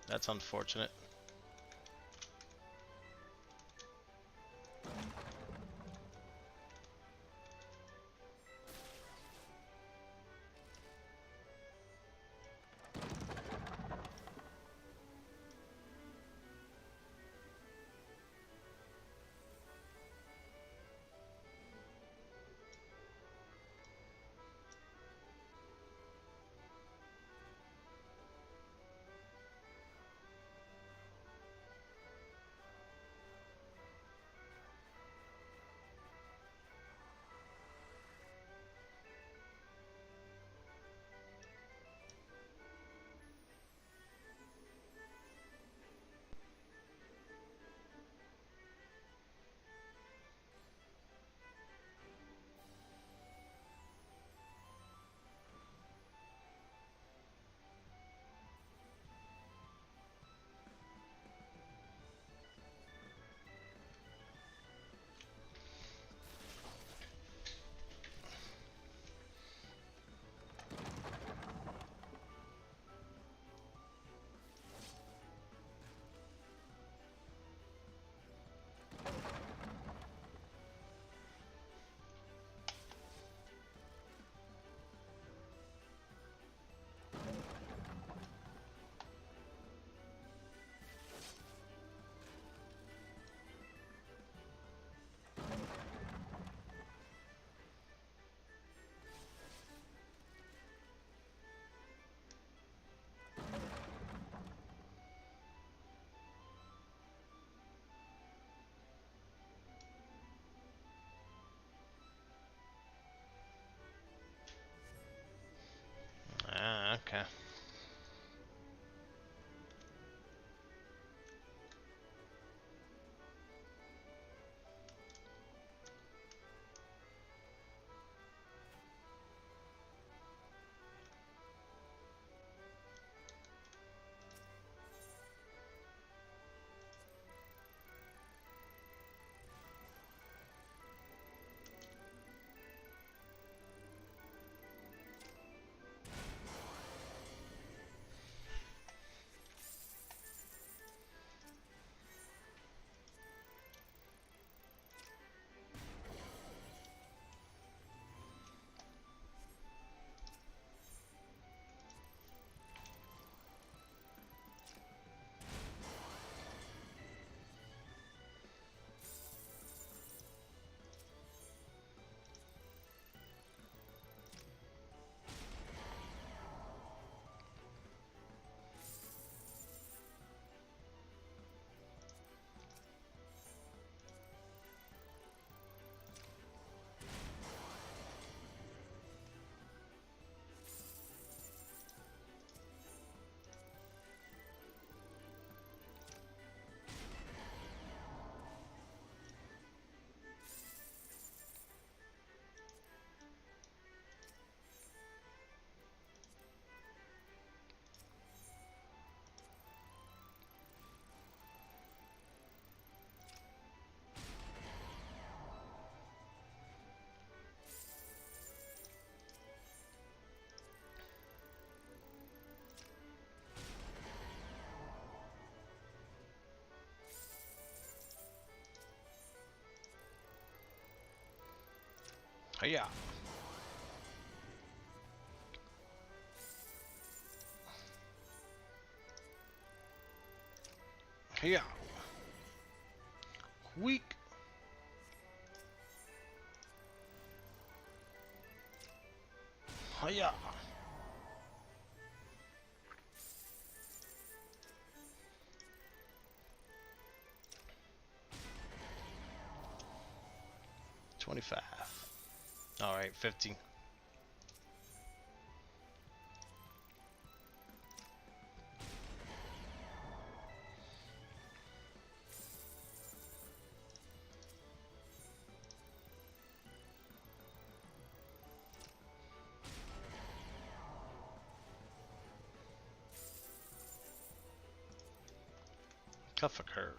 That's unfortunate. Ah, okay. Hiya. Hiya. Weak. Hiya. 25. Alright, 15. Cuff occur.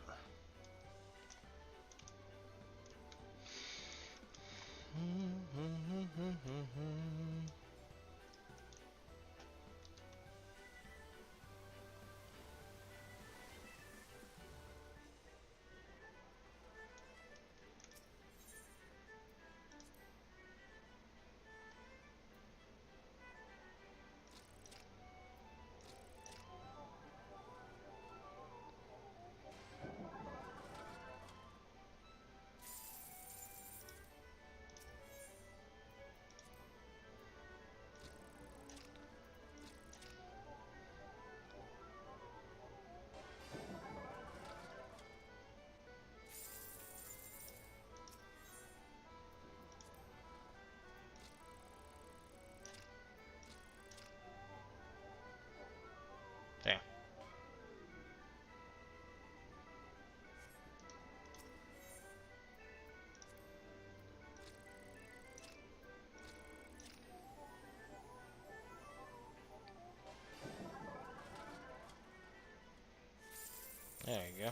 There you go.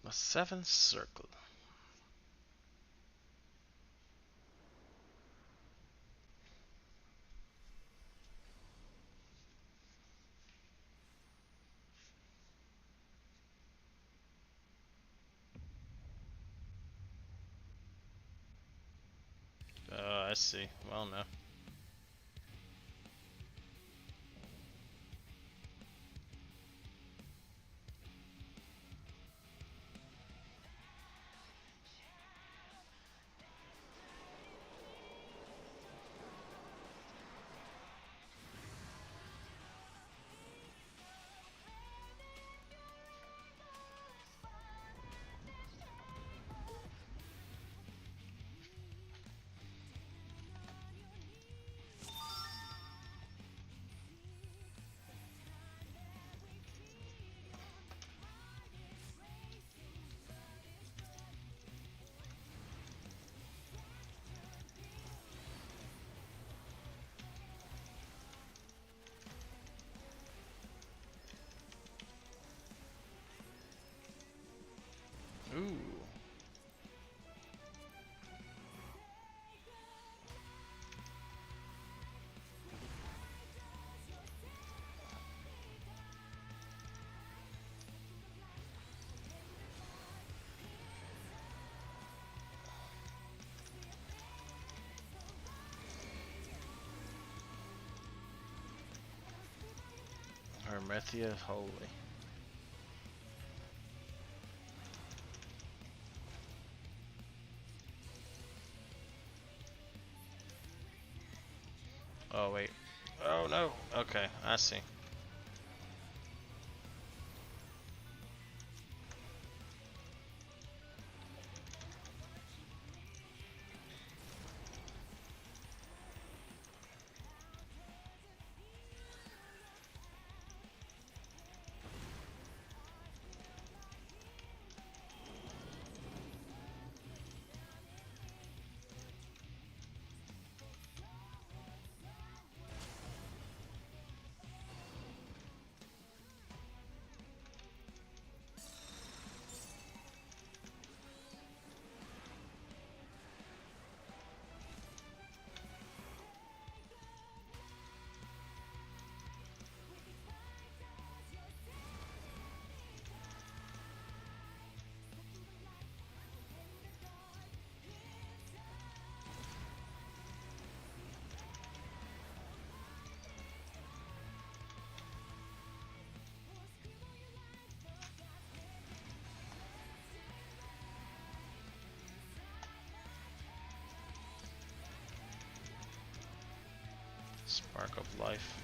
The seventh circle. I see. Well, no. Ooh. Hermethia Holy. Oh, wait. Oh, no. Okay, I see. Spark of life.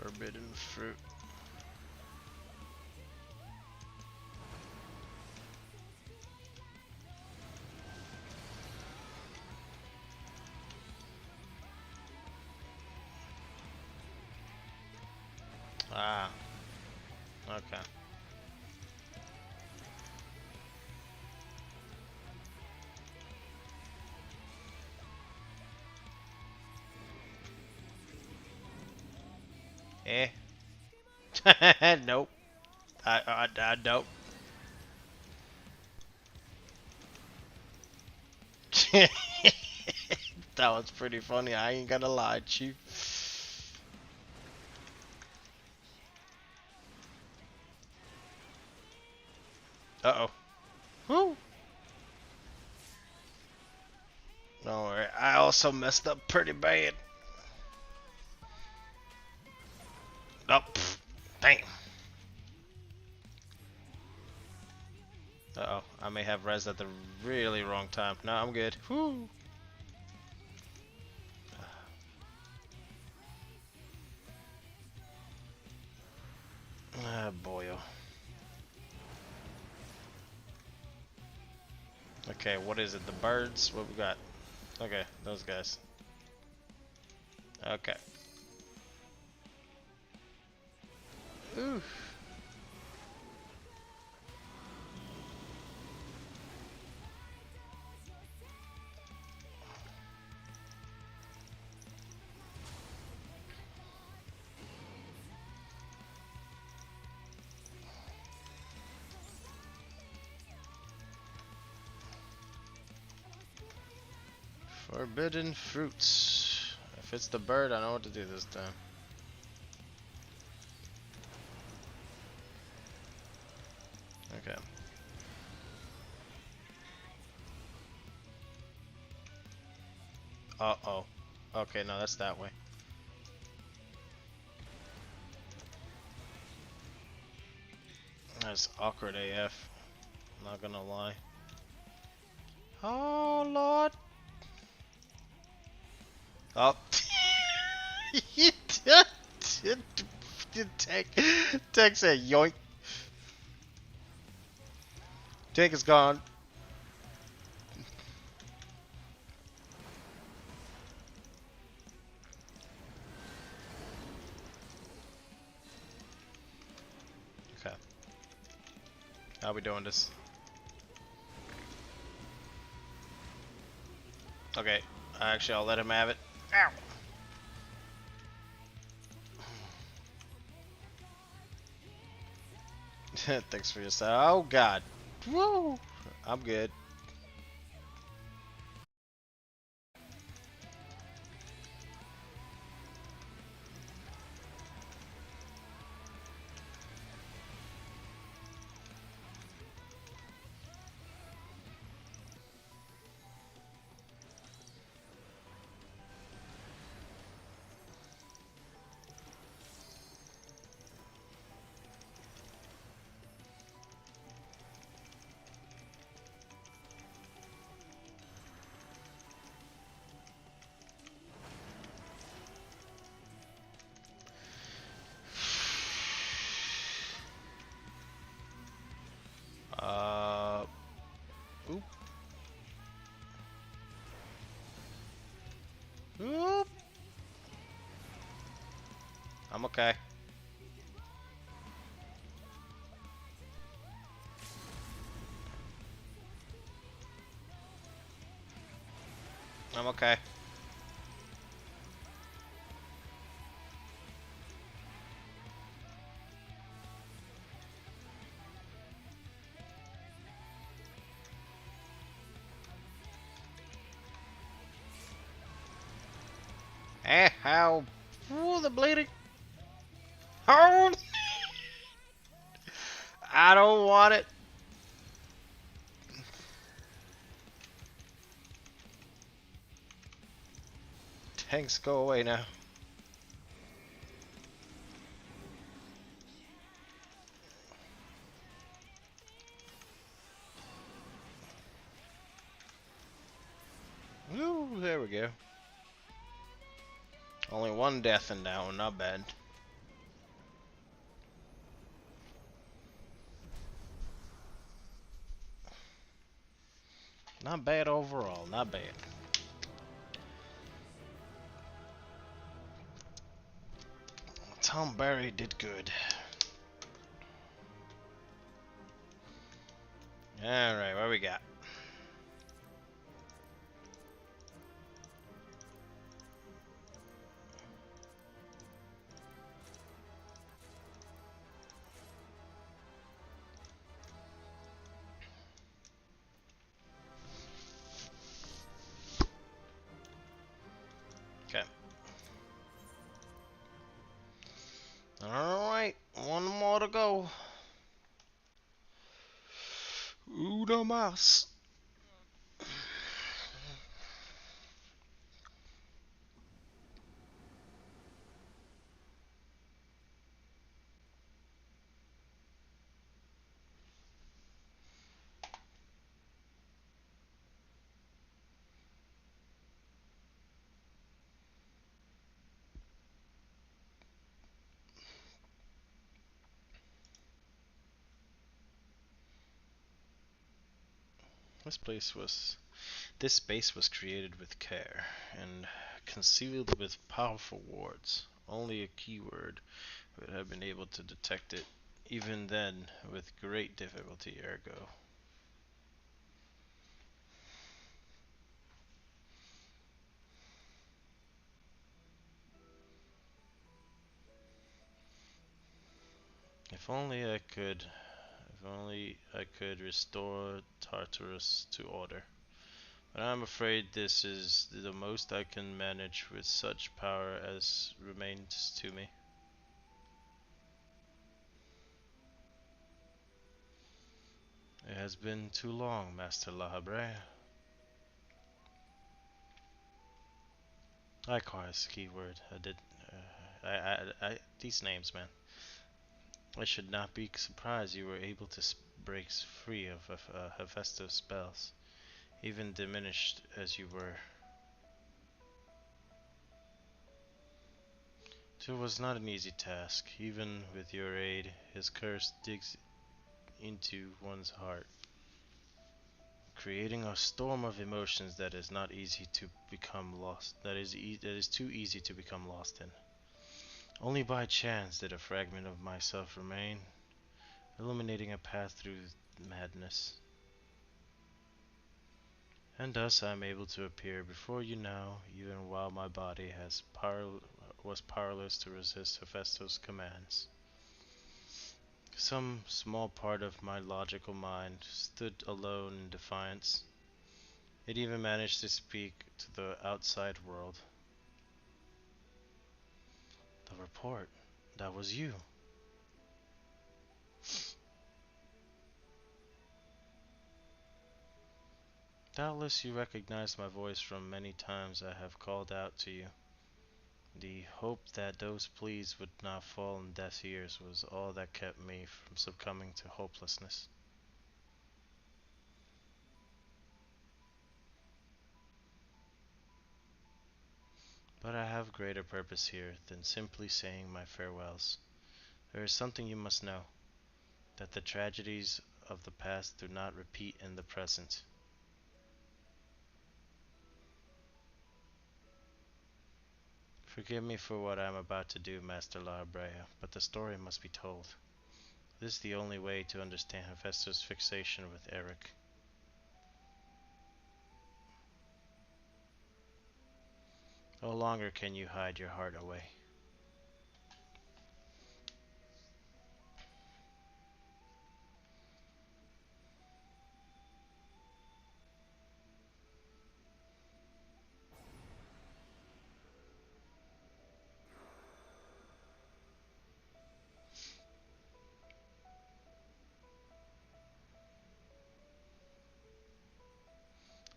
Forbidden fruit. Ah, okay. Eh. Nope. I don't. That was pretty funny. I ain't gonna lie, Chief. Uh oh. Woo. Don't worry. I also messed up pretty bad. Oh, pff, damn. Uh oh. I may have res at the really wrong time. No, I'm good. Woo. Ah, boy. Okay, what is it? The birds? What we got? Okay, those guys. Okay. Ooh. Forbidden fruits. If it's the bird, I know what to do this time. Okay. Uh-oh. Okay, no, that's that way. That's awkward AF. Not gonna lie. Oh, Lord. Oh. You Tank said yoink. Tank is gone. Okay. How we doing this? Okay. Actually, I'll let him have it. Ow. Thanks for your side. Oh, God. Woo. I'm good. Oop. Oop. I'm okay. I'm okay. Eh, how? Ooh, the bleeding. Oh! I don't want it. Tanks, go away now. Ooh, there we go. Only one death in that one, not bad. Not bad overall, not bad. Tom Barry did good. Alright, what we got? Alright, one more to go. Una más. This place was This space was created with care and concealed with powerful wards. Only a keyword would have been able to detect it, even then with great difficulty, ergo. If only I could, if only I could restore Tartarus to order. But I'm afraid this is the most I can manage with such power as remains to me. It has been too long, Master Lahabrea. Likewise, keyword. I did. These names, man. I should not be surprised you were able to break free of Hephaestus' spells, even diminished as you were. It was not an easy task. Even with your aid, his curse digs into one's heart, creating a storm of emotions that is not easy to become lost. That is too easy to become lost in. Only by chance did a fragment of myself remain, illuminating a path through madness. And thus I am able to appear before you now, even while my body was powerless to resist Hephaestus' commands. Some small part of my logical mind stood alone in defiance. It even managed to speak to the outside world. The report, that was you. Doubtless you recognized my voice from many times I have called out to you. The hope that those pleas would not fall on deaf ears was all that kept me from succumbing to hopelessness. But I have greater purpose here than simply saying my farewells. There is something you must know, that the tragedies of the past do not repeat in the present. Forgive me for what I am about to do, Master Larabrea, but the story must be told. This is the only way to understand Hephaestus' fixation with Eric. No longer can you hide your heart away.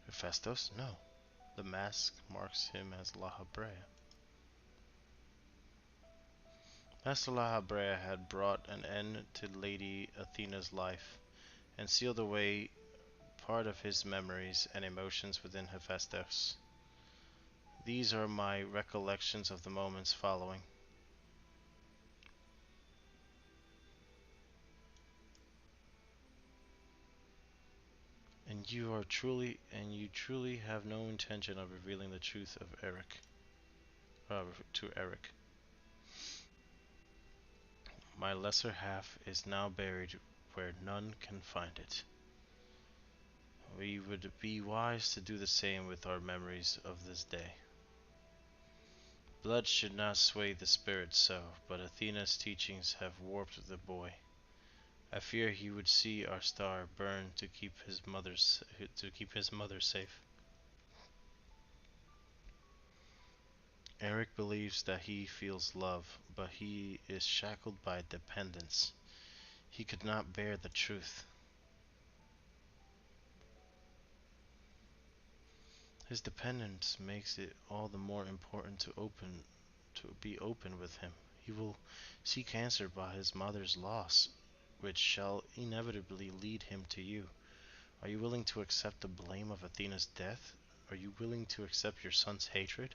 Hephaestus? No. The mask marks him as Lahabrea. Master Lahabrea had brought an end to Lady Athena's life, and sealed away part of his memories and emotions within Hephaestus. These are my recollections of the moments following. And you truly have no intention of revealing the truth of Eric, to Eric. My lesser half is now buried where none can find it. We would be wise to do the same with our memories of this day. Blood should not sway the spirit so, but Athena's teachings have warped the boy. I fear he would see our star burn to keep his mother safe. Eric believes that he feels love, but he is shackled by dependence. He could not bear the truth. His dependence makes it all the more important to be open with him. He will seek answer by his mother's loss, which shall inevitably lead him to you. Are you willing to accept the blame of Athena's death? Are you willing to accept your son's hatred?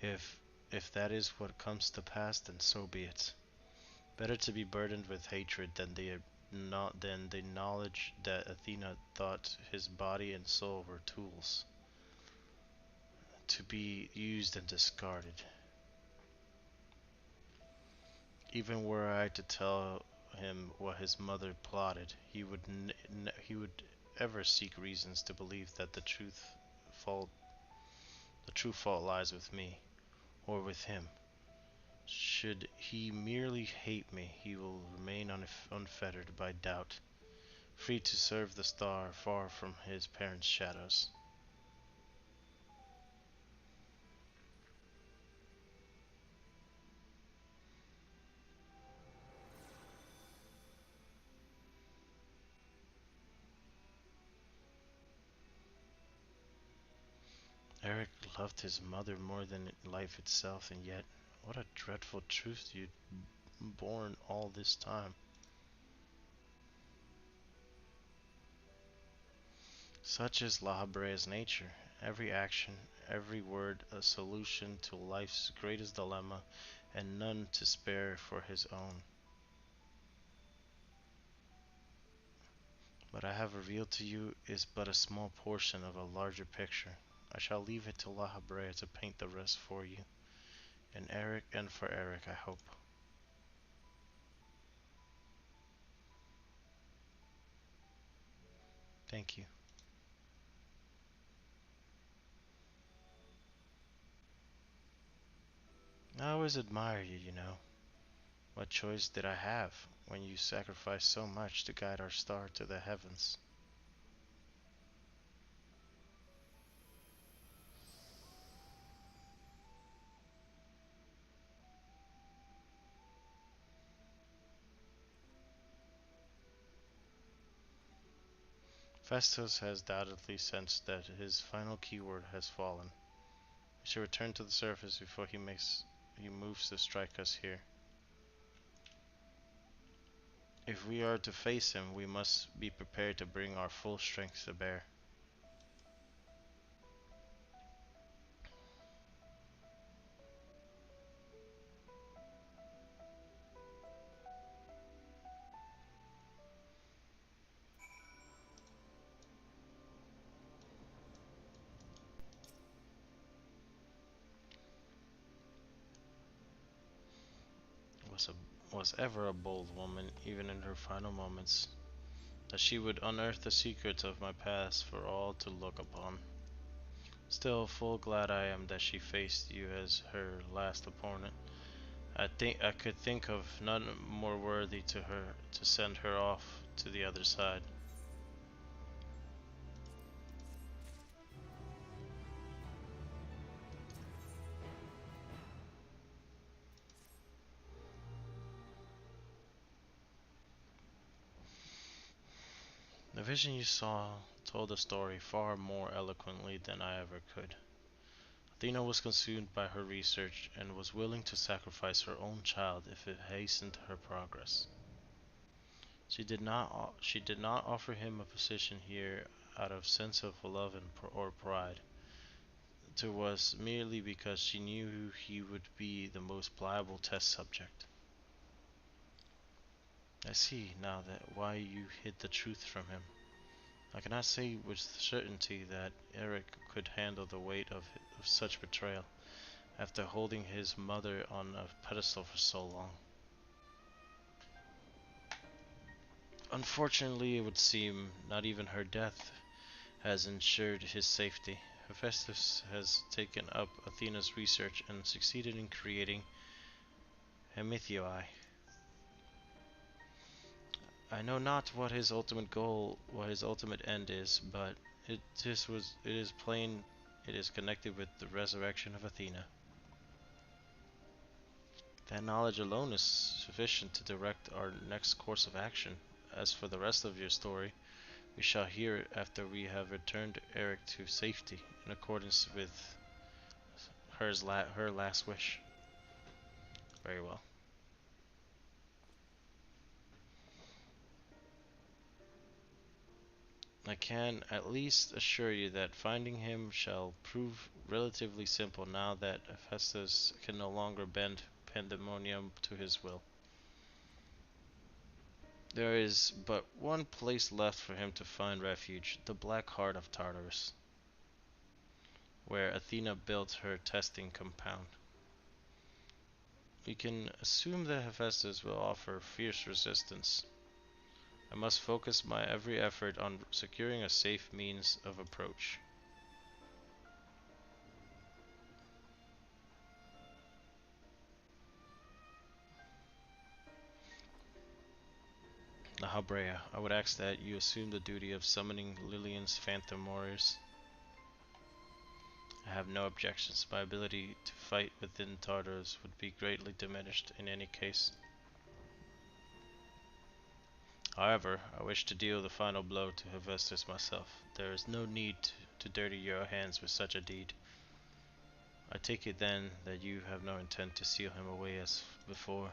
If if that is what comes to pass, then so be it. Better to be burdened with hatred than the knowledge that Athena thought his body and soul were tools to be used and discarded. Even were I to tell him what his mother plotted, he would ever seek reasons to believe that fault the true fault lies with me or with him. Should he merely hate me, he will remain unfettered by doubt, free to serve the star far from his parents' shadows. Eric loved his mother more than life itself, and yet, what a dreadful truth you'd borne all this time. Such is La Habrea's nature. Every action, every word a solution to life's greatest dilemma, and none to spare for his own. What I have revealed to you is but a small portion of a larger picture. I shall leave it to La Habrea to paint the rest for you, and for Eric, I hope. Thank you. I always admire you, you know. What choice did I have when you sacrificed so much to guide our star to the heavens? Festus has doubtlessly sensed that his final keyword has fallen. We should return to the surface before he moves to strike us here. If we are to face him, we must be prepared to bring our full strength to bear. Was was ever a bold woman, even in her final moments, that she would unearth the secrets of my past for all to look upon. Still, full glad I am that she faced you as her last opponent. I think I could think of none more worthy to send her off to the other side. The vision you saw told the story far more eloquently than I ever could. Athena was consumed by her research and was willing to sacrifice her own child if it hastened her progress. She did not offer him a position here out of sense of love or pride. It was merely because she knew he would be the most pliable test subject. I see now that why you hid the truth from him. I cannot say with certainty that Eric could handle the weight of such betrayal after holding his mother on a pedestal for so long. Unfortunately, it would seem not even her death has ensured his safety. Hephaestus has taken up Athena's research and succeeded in creating Hemithoi, I know not what his ultimate goal, what his ultimate end is, but it is plain it is connected with the resurrection of Athena. That knowledge alone is sufficient to direct our next course of action. As for the rest of your story, we shall hear it after we have returned Eric to safety, in accordance with her last wish. Very well. I can at least assure you that finding him shall prove relatively simple now that Hephaestus can no longer bend pandemonium to his will. There is but one place left for him to find refuge, the Black Heart of Tartarus, where Athena built her testing compound. We can assume that Hephaestus will offer fierce resistance. I must focus my every effort on securing a safe means of approach. Nahabrea, I would ask that you assume the duty of summoning Lilian's phantom warriors. I have no objections. My ability to fight within Tartarus would be greatly diminished in any case. However, I wish to deal the final blow to Hephaestus myself. There is no need to dirty your hands with such a deed. I take it then that you have no intent to seal him away as before.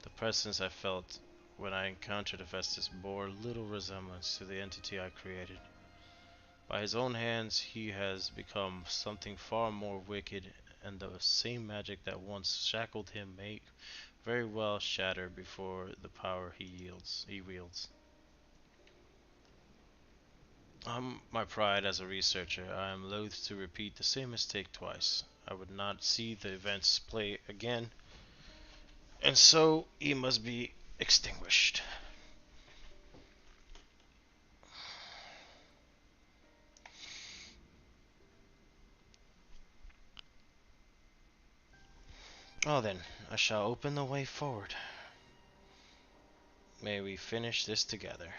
The presence I felt when I encountered Hephaestus bore little resemblance to the entity I created. By his own hands he has become something far more wicked, and the same magic that once shackled him may very well shatter before the power he wields. My pride as a researcher, I am loath to repeat the same mistake twice. I would not see the events play again, and so he must be extinguished. Well then, I shall open the way forward. May we finish this together.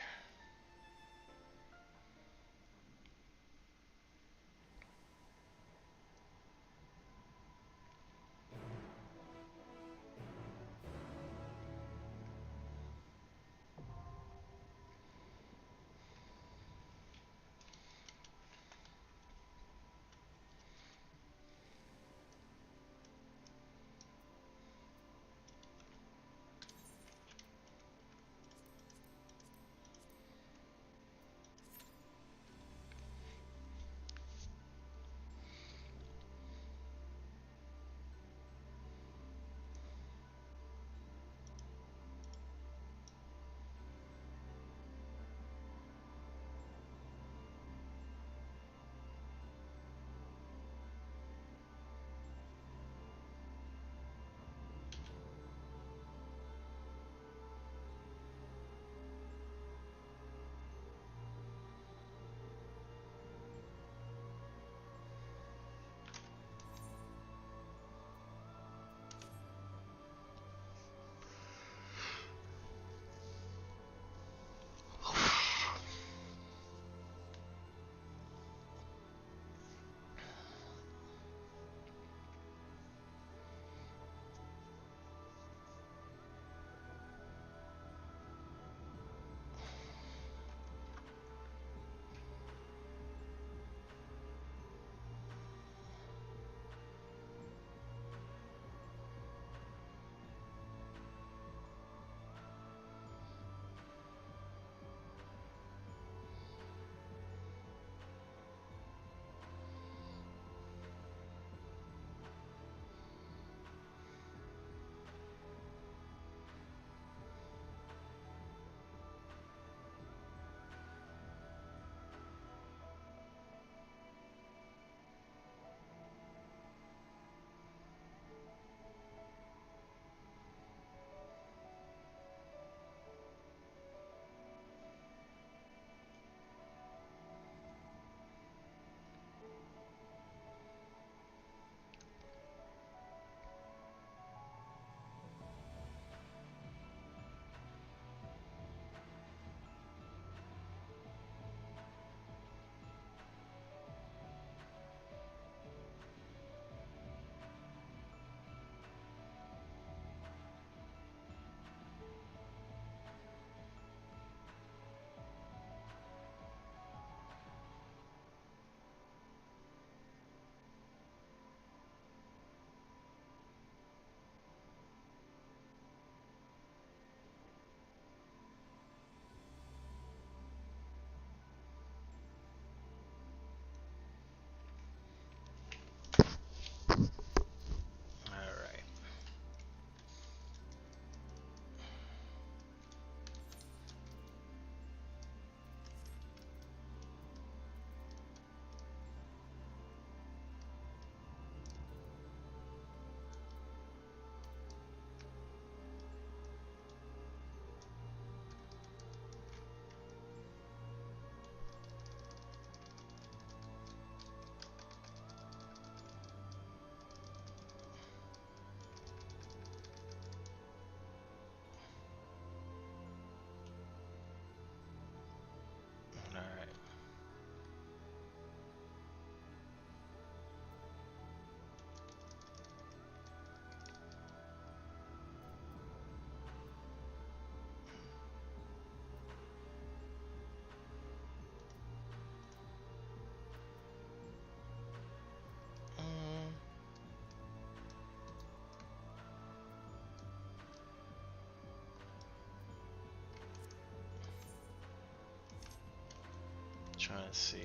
trying to see.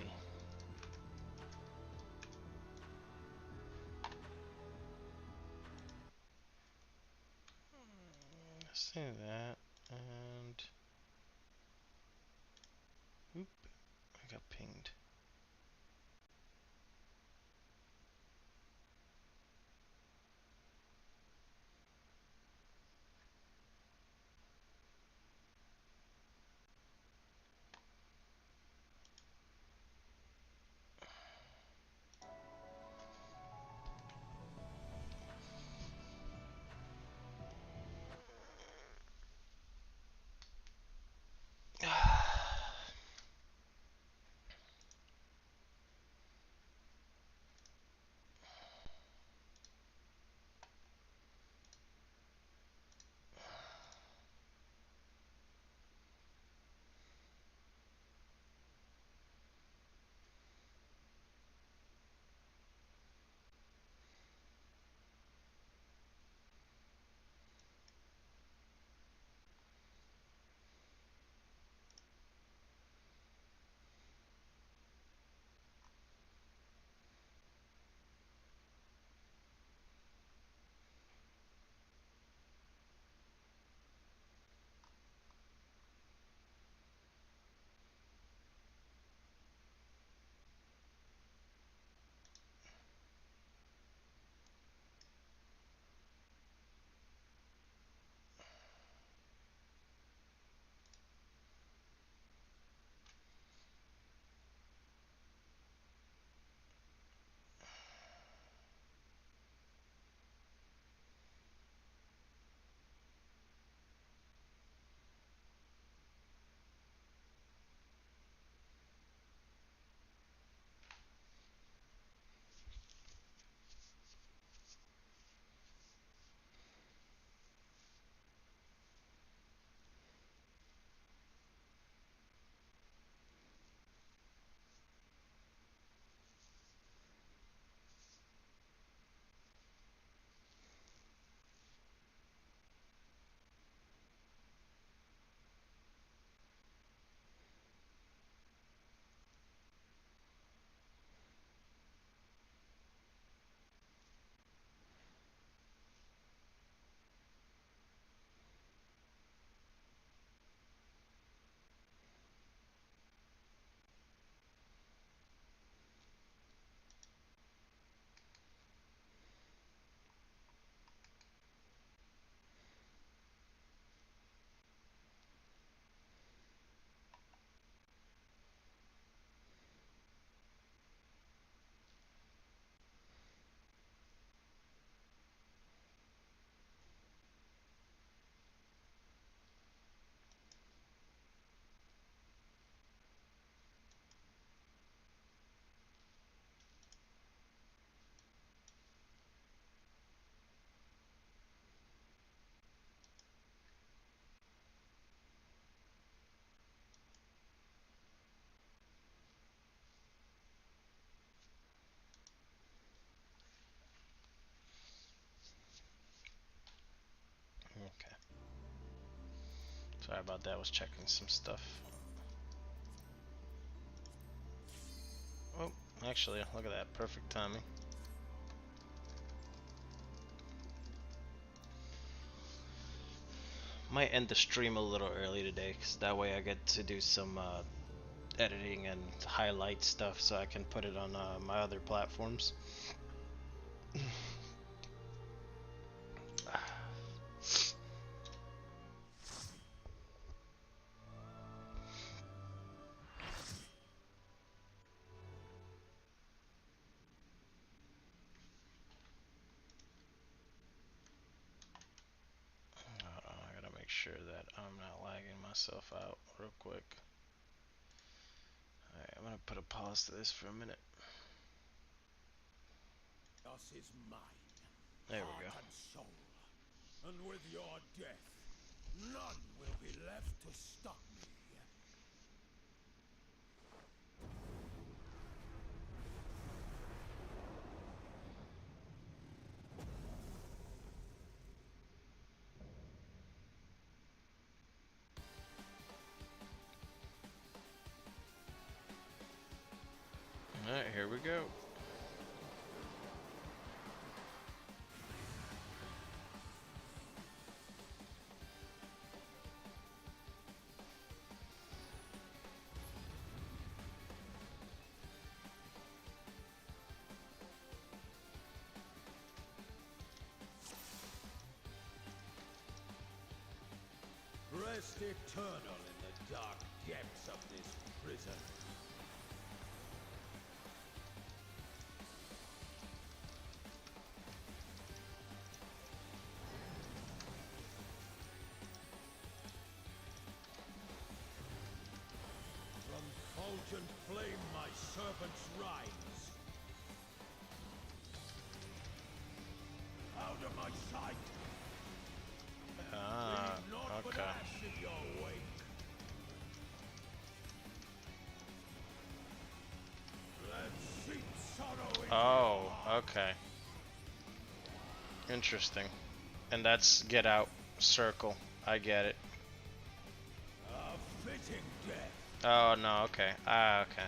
Let's do that, and oop, I got pinged. Okay. Sorry about that, I was checking some stuff. Oh, actually, look at that, perfect timing. Might end the stream a little early today, because that way I get to do some editing and highlight stuff so I can put it on my other platforms. I gotta make sure that I'm not lagging myself out real quick. Alright, I'm gonna put a pause to this for a minute. Is mine, There we go. heart and soul. And with your death, none will be left to stop me. here we go. Rest eternal in the dark depths of this prison. From fulgent flame my servants rise. Out of my sight! Ah, Leave naught but okay. ash in your wake. Let sheep sorrow in Oh, your heart. okay. Interesting. And that's get out circle. I get it. A fitting death. Oh no, okay. Ah, okay.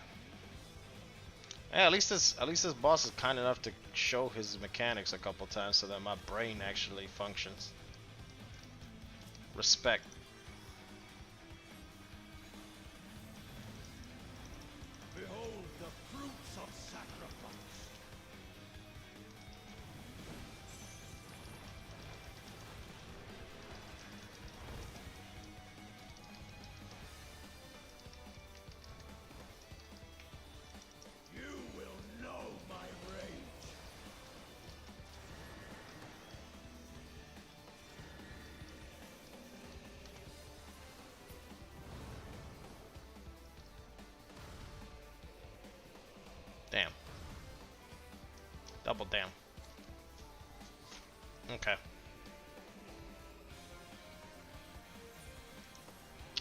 Yeah, at least this boss is kind enough to show his mechanics a couple times so that my brain actually functions. Respect. Behold the fruits of sacrifice. You will know my rage. Damn. Double damn. Okay.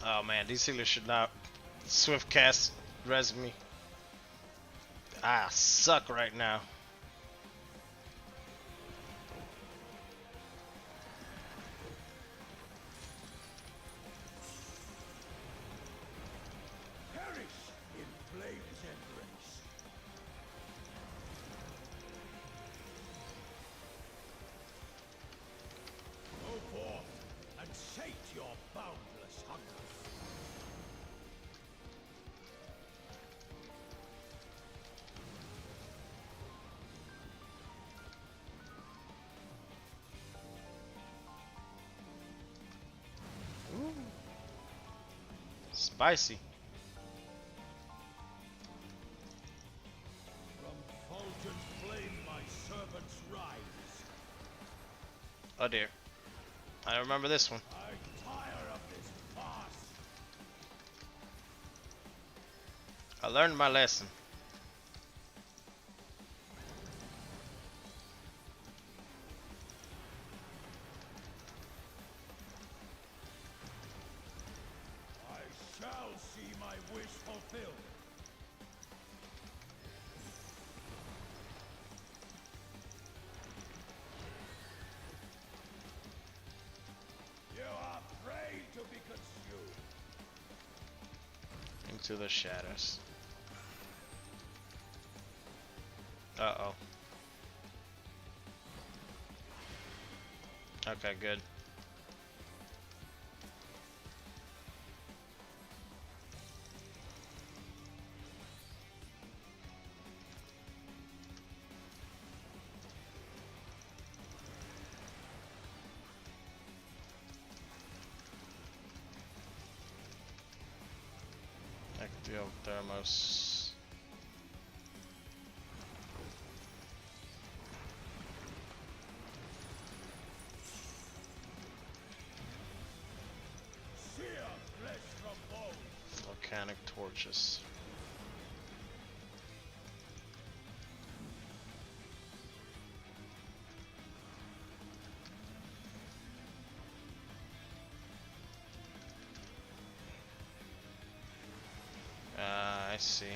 Oh man, these healers should not swift cast res me. I suck right now. Perish in flame's embrace. Go forth and sate your boundless hunger. Ooh. Spicy. From fulgent flame my servants rise. Oh dear. I remember this one. I tire of this farce. I learned my lesson. I shall see my wish fulfilled. You are prey to be consumed. Into the shadows. Uh-oh. Okay, good. Ectothermos. Sear flesh from bone. Volcanic torches. I see.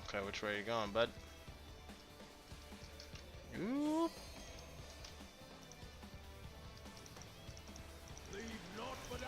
Okay, which way are you going, bud? Oop. Leave naught but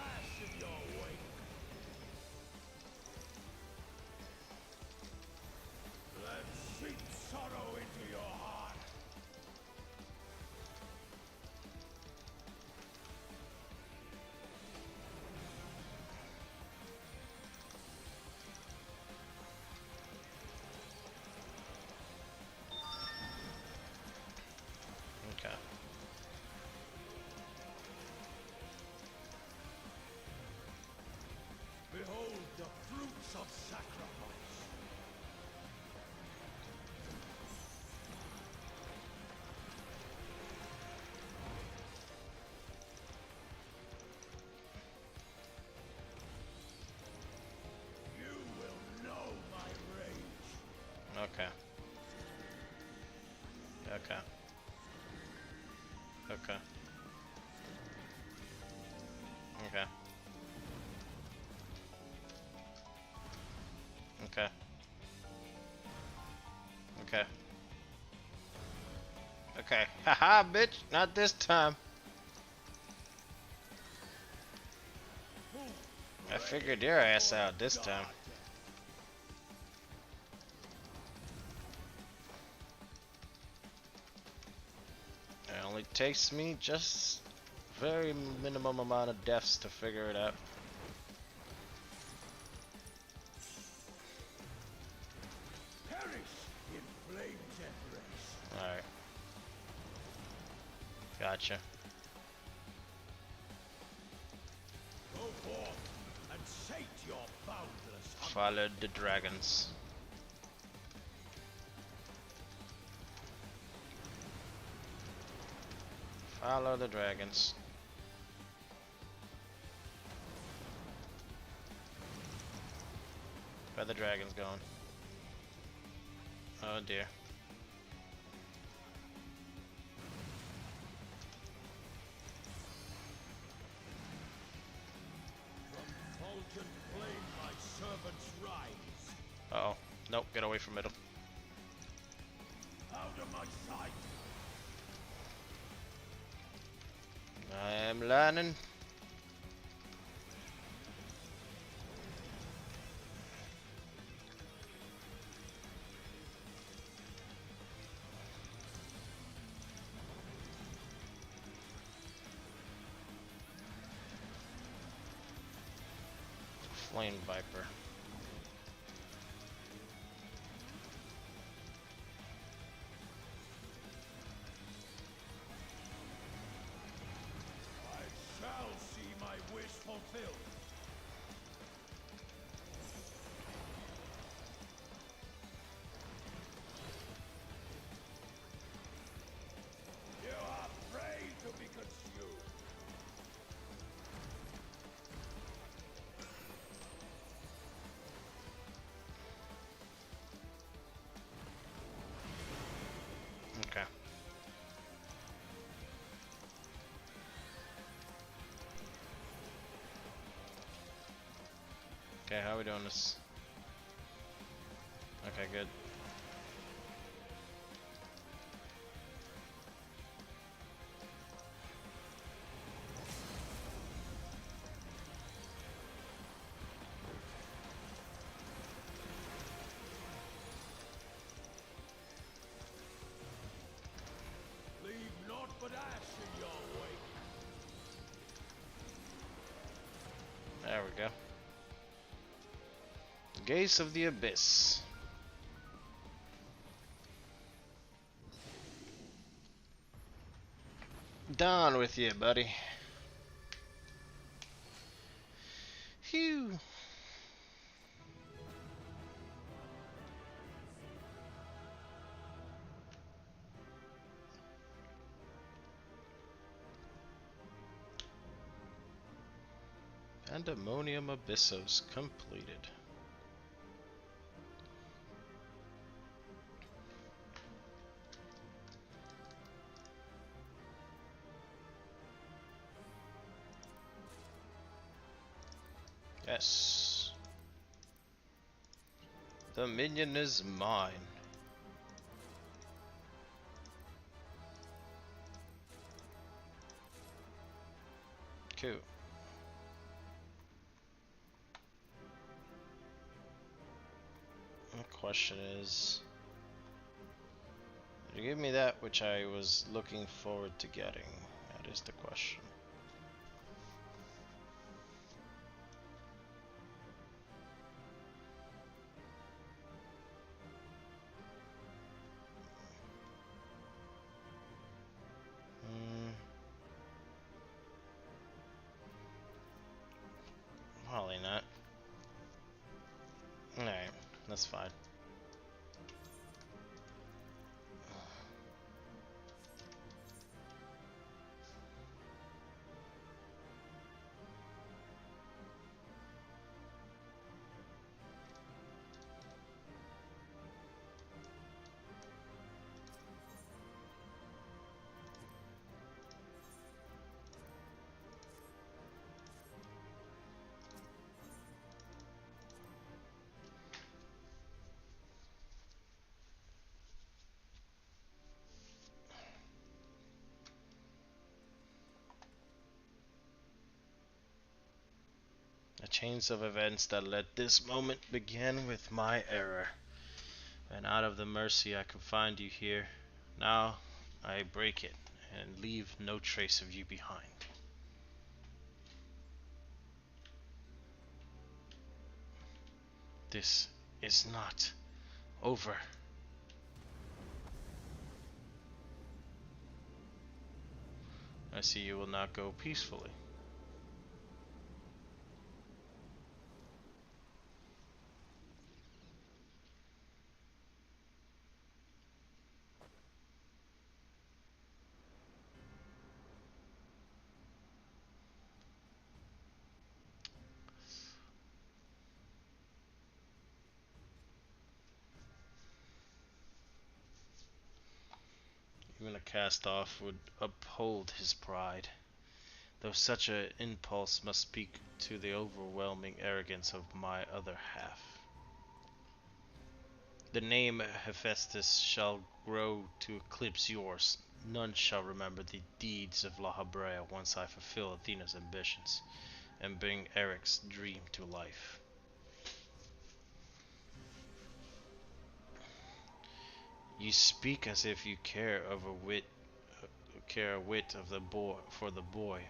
Okay. Okay. Okay. Okay. Okay. Okay. Haha, bitch! Not this time. I figured your ass out this time. It only takes me just very minimum amount of deaths to figure it out. Perish in flames and race. Alright. Gotcha. Go forth and sate your boundless hunger. Followed the dragons. Follow the dragons. Where the dragons going? Oh dear. From molten flame my servants rise. Uh oh. Nope, get away from middle. Out of my sight. I am learning. Flame Viper. I shall see my wish fulfilled. You are afraid to be consumed. Okay. Okay, how are we doing this? Okay, good. Leave naught but ash in your wake. There we go. Gaze of the Abyss. Down with you, buddy. Phew. Pandemonium Abyssos completed. Yes. The minion is mine. Cool. The question is, did you give me that which I was looking forward to getting? That is the question. Hmm. Probably not. Alright, that's fine. chains of events that led this moment began with my error, and out of the mercy I could find you here. Now I break it and leave no trace of you behind. This is not over. I see you will not go peacefully. Even a cast-off would uphold his pride, though such an impulse must speak to the overwhelming arrogance of my other half. The name Hephaestus shall grow to eclipse yours. None shall remember the deeds of La Habrea once I fulfill Athena's ambitions and bring Eric's dream to life. You speak as if you care a whit of the boy for the boy.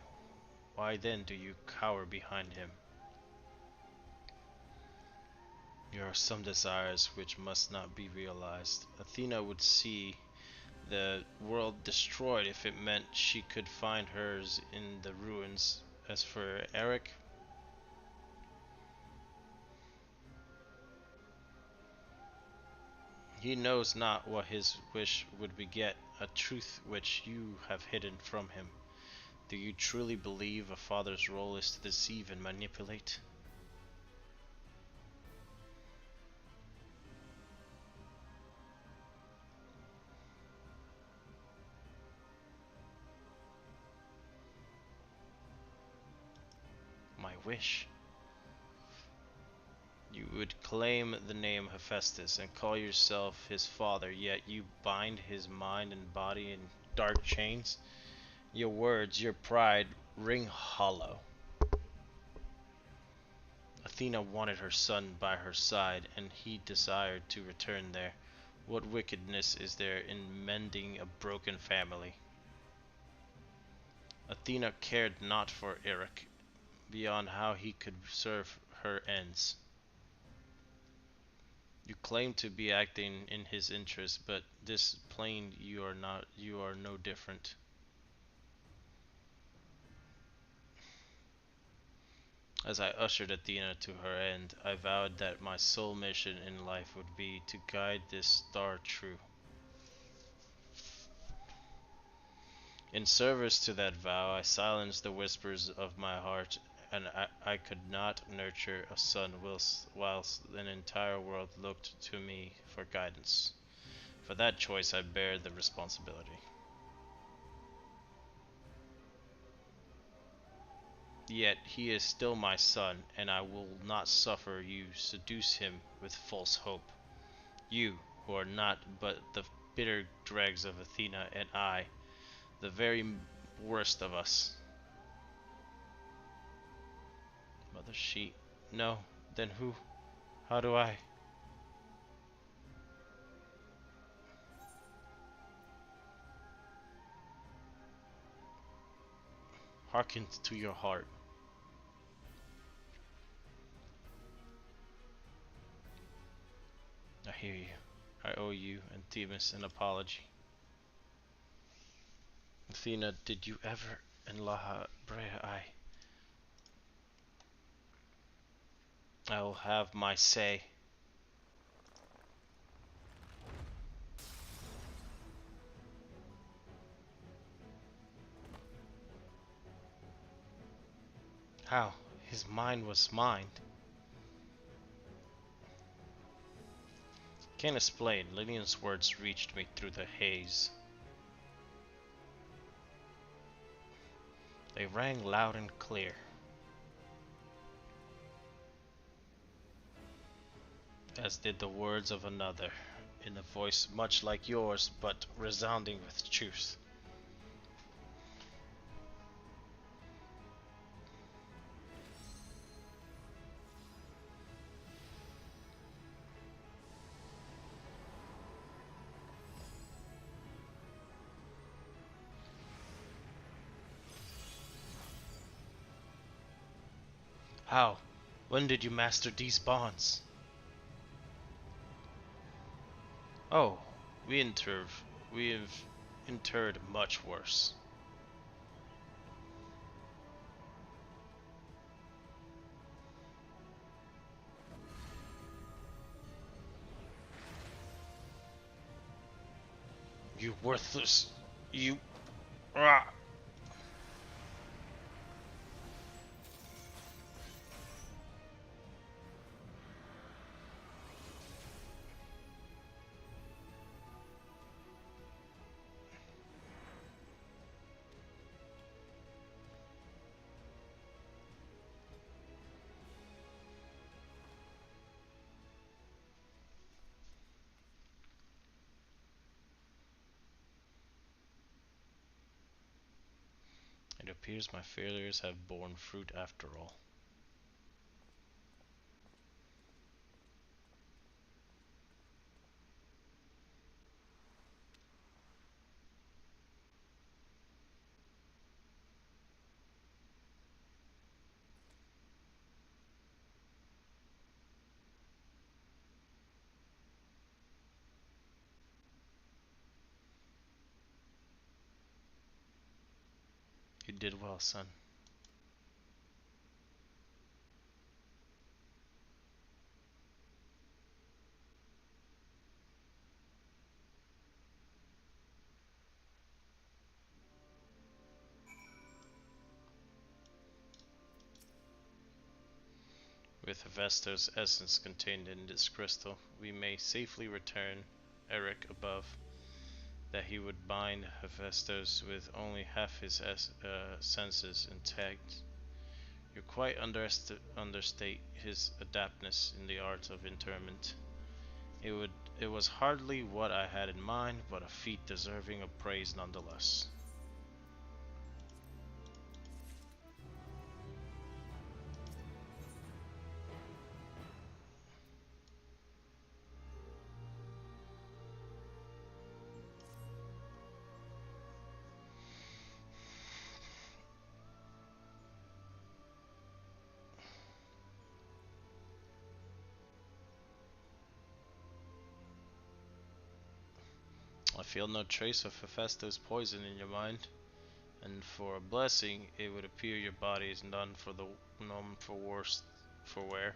Why then do you cower behind him? There are some desires which must not be realized. Athena would see the world destroyed if it meant she could find hers in the ruins. As for Eric, he knows not what his wish would beget, a truth which you have hidden from him. Do you truly believe a father's role is to deceive and manipulate? My wish? You would claim the name Hephaestus and call yourself his father, yet you bind his mind and body in dark chains? Your words, your pride, ring hollow. Athena wanted her son by her side, and he desired to return there. What wickedness is there in mending a broken family? Athena cared not for Eric, beyond how he could serve her ends. You claim to be acting in his interest, but this plain you are no different. As I ushered Athena to her end, I vowed that my sole mission in life would be to guide this star true. In service to that vow, I silenced the whispers of my heart, and I could not nurture a son whilst an entire world looked to me for guidance. For that choice I bear the responsibility. Yet he is still my son, and I will not suffer you seduce him with false hope. You, who are not but the bitter dregs of Athena, and I, the very worst of us. Mother she... No, then who? How do I? Hearken to your heart. I hear you. I owe you and Themis an apology. Athena, did you ever in La Brea I will have my say. How? His mind was mine. Can't explain. Lillian's words reached me through the haze. They rang loud and clear. As did the words of another, in a voice much like yours, but resounding with truth. How? When did you master these bonds? Oh, we interve. We have interred much worse. You worthless. You. Ah! It appears my failures have borne fruit after all. You did well, son. With Hephaestus' essence contained in this crystal, we may safely return Eric above, that he would bind Hephaestus with only half his senses intact. You quite understate his adeptness in the art of interment. It was hardly what I had in mind, but a feat deserving of praise nonetheless. I feel no trace of Hephaestus' poison in your mind, and for a blessing, it would appear your body is none for worse for wear.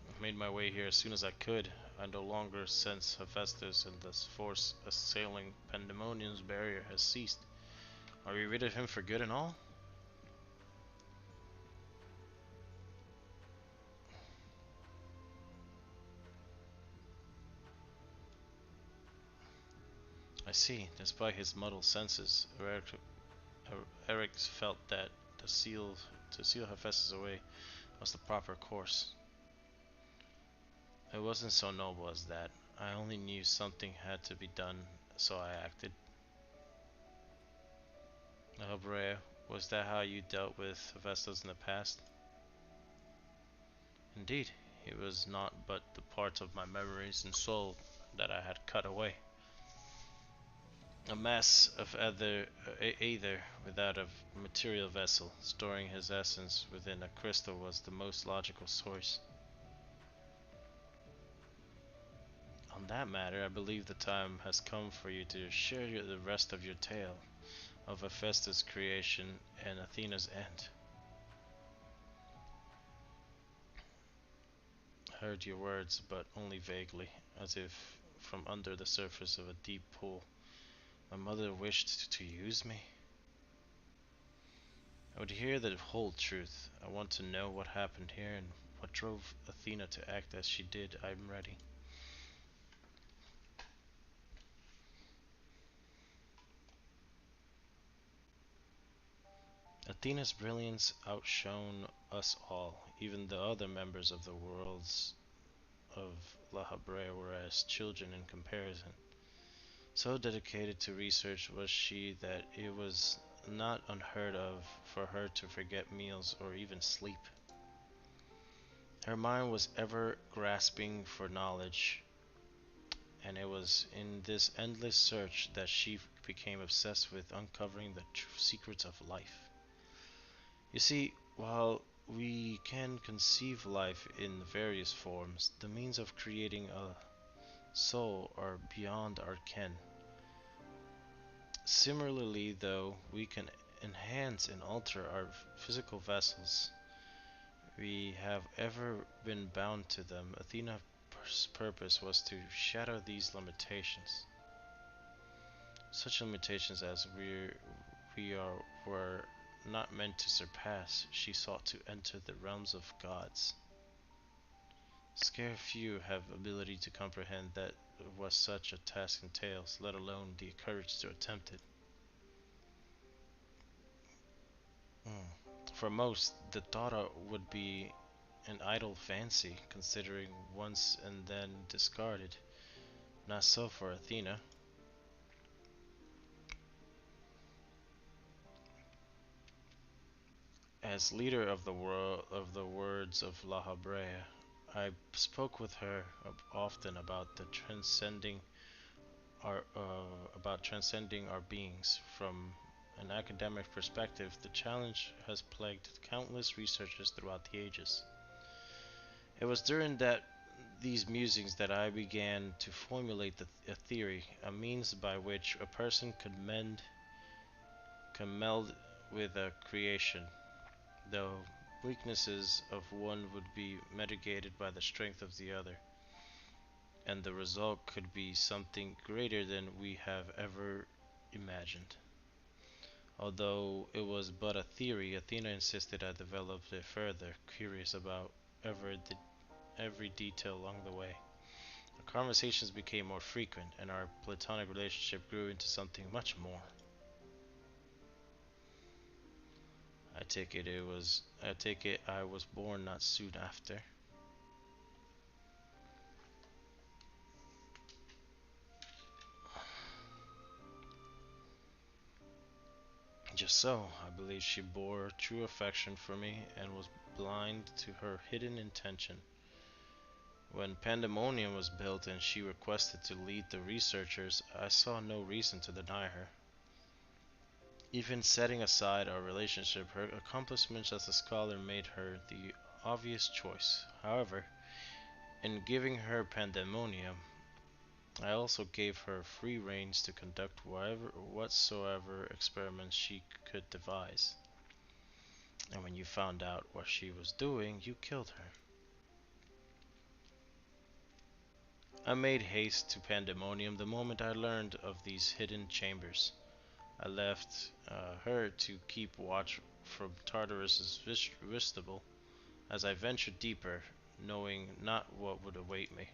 I made my way here as soon as I could. I no longer sense Hephaestus, and the force assailing Pandemonium's barrier has ceased. Are we rid of him for good and all? I see. Despite his muddled senses, Eric felt that to seal Hephaestus away was the proper course. It wasn't so noble as that. I only knew something had to be done, so I acted. Brea, was that how you dealt with Hephaestus in the past? Indeed, he was not but the part of my memories and soul that I had cut away. A mass of either without a material vessel, storing his essence within a crystal was the most logical source. On that matter, I believe the time has come for you to share the rest of your tale of Hephaestus' creation and Athena's end. I heard your words, but only vaguely, as if from under the surface of a deep pool. My mother wished to use me. I would hear the whole truth. I want to know what happened here and what drove Athena to act as she did. I'm ready. Athena's brilliance outshone us all. Even the other members of the worlds of La Habrea were as children in comparison. So dedicated to research was she that it was not unheard of for her to forget meals or even sleep. Her mind was ever grasping for knowledge, and it was in this endless search that she became obsessed with uncovering the true secrets of life. You see, while we can conceive life in various forms, the means of creating a soul are beyond our ken. Similarly, though we can enhance and alter our physical vessels, we have ever been bound to them. Athena's purpose was to shatter these limitations, such limitations as were not meant to surpass. She sought to enter the realms of gods. Scarce few have ability to comprehend that what such a task entails, let alone the courage to attempt it. For most, the thought would be an idle fancy, considering once and then discarded. Not so for Athena. As leader of the world of the words of La Habrea, I spoke with her often about the transcending our beings. From an academic perspective, the challenge has plagued countless researchers throughout the ages. It was during these musings that I began to formulate a theory, a means by which a person could meld with a creation. The weaknesses of one would be mitigated by the strength of the other, and the result could be something greater than we have ever imagined. Although it was but a theory, Athena insisted I develop it further, curious about every detail along the way. Our conversations became more frequent, and our platonic relationship grew into something much more. I take it I was born not soon after. Just so, I believe she bore true affection for me and was blind to her hidden intention. When Pandemonium was built and she requested to lead the researchers, I saw no reason to deny her. Even setting aside our relationship, her accomplishments as a scholar made her the obvious choice. However, in giving her Pandemonium, I also gave her free reins to conduct whatsoever experiments she could devise. And when you found out what she was doing, you killed her. I made haste to Pandemonium the moment I learned of these hidden chambers. I left her to keep watch from Tartarus's vestibule as I ventured deeper, knowing not what would await me.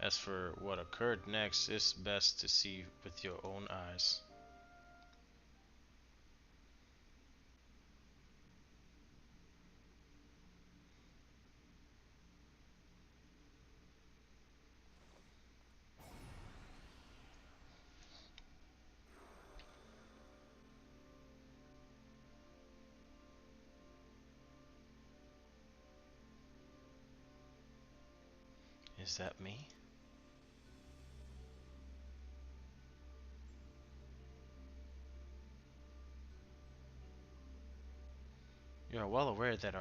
As for what occurred next, it's best to see with your own eyes. Is that me? You are well aware that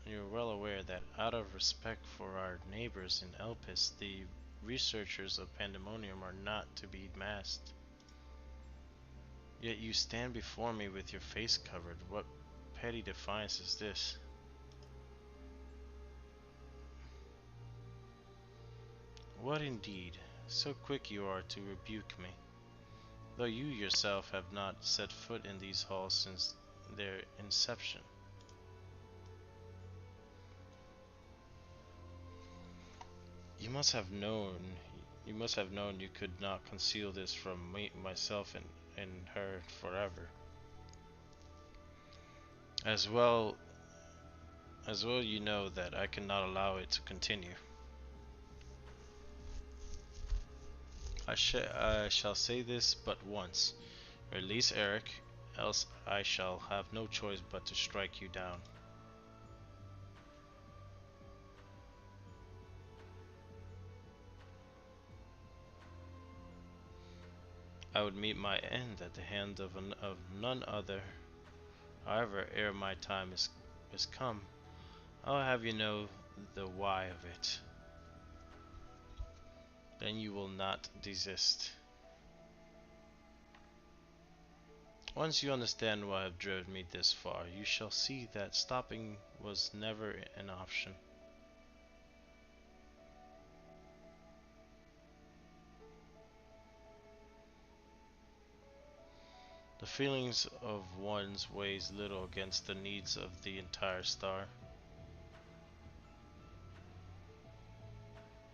you're well aware that out of respect for our neighbors in Elpis, the researchers of Pandemonium are not to be masked. Yet you stand before me with your face covered. What petty defiance is this? What indeed? So quick you are to rebuke me, though you yourself have not set foot in these halls since their inception. You must have known you must have known you could not conceal this from myself and her forever. As well you know that I cannot allow it to continue. I shall say this but once. Release Eric, else I shall have no choice but to strike you down. I would meet my end at the hand of none other. However, ere my time is come, I'll have you know the why of it. Then you will not desist. Once you understand why have driven me this far, you shall see that stopping was never an option. The feelings of one's weighs little against the needs of the entire star.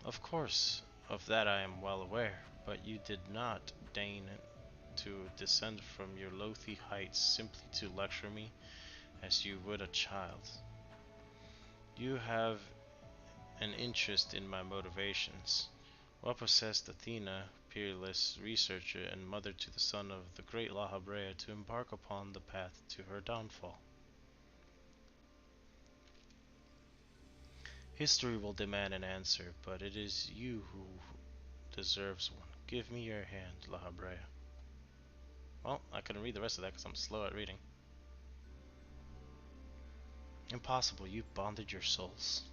Of course, of that I am well aware, but you did not deign to descend from your lofty heights simply to lecture me as you would a child. You have an interest in my motivations. What possessed Athena, peerless researcher and mother to the son of the great La Habrea, to embark upon the path to her downfall? History will demand an answer, but it is you who deserves one. Give me your hand, La Habrea. Well, I couldn't read the rest of that because I'm slow at reading. Impossible, you bonded your souls.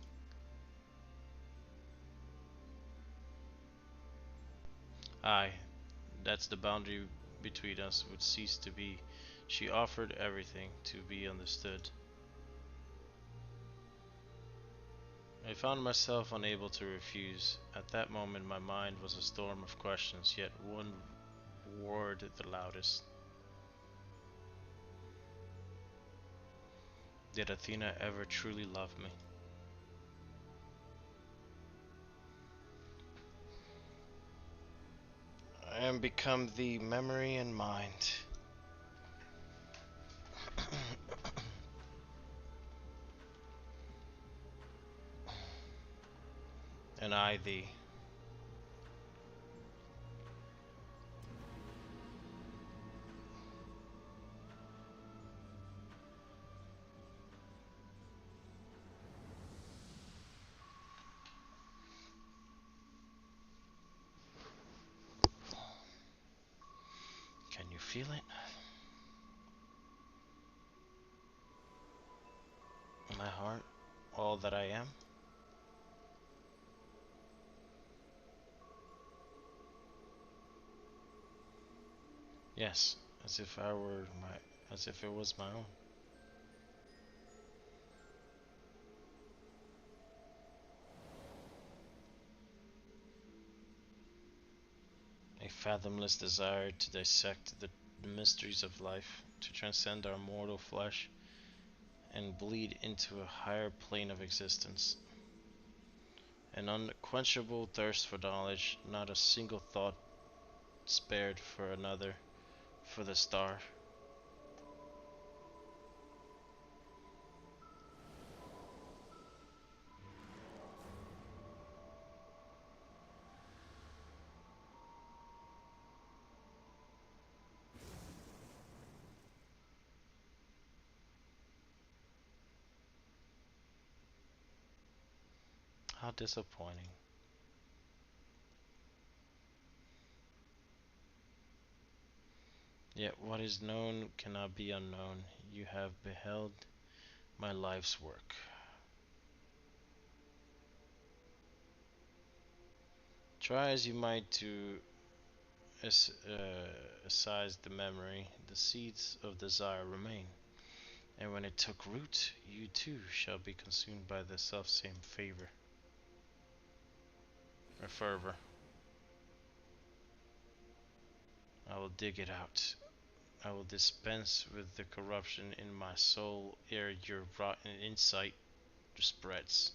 Aye, that's the boundary between us would cease to be. She offered everything to be understood. I found myself unable to refuse. At that moment my mind was a storm of questions, yet one word the loudest. Did Athena ever truly love me? I am become the memory and mind. And I thee. Can you feel it? My heart, all that I am? Yes, as if it was my own. A fathomless desire to dissect the mysteries of life, to transcend our mortal flesh and bleed into a higher plane of existence. An unquenchable thirst for knowledge, not a single thought spared for another, for the star. How disappointing. Yet what is known cannot be unknown. You have beheld my life's work. Try as you might to excise the memory, the seeds of desire remain. And when it took root, you too shall be consumed by the selfsame favor or fervor. I will dig it out. I will dispense with the corruption in my soul ere your rotten insight spreads.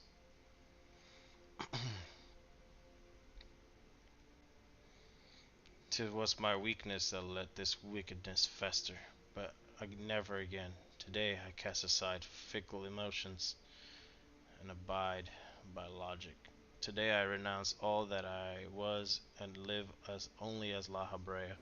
'Twas my weakness that let this wickedness fester, but never again. Today I cast aside fickle emotions and abide by logic. Today I renounce all that I was and live as only as La Habrea.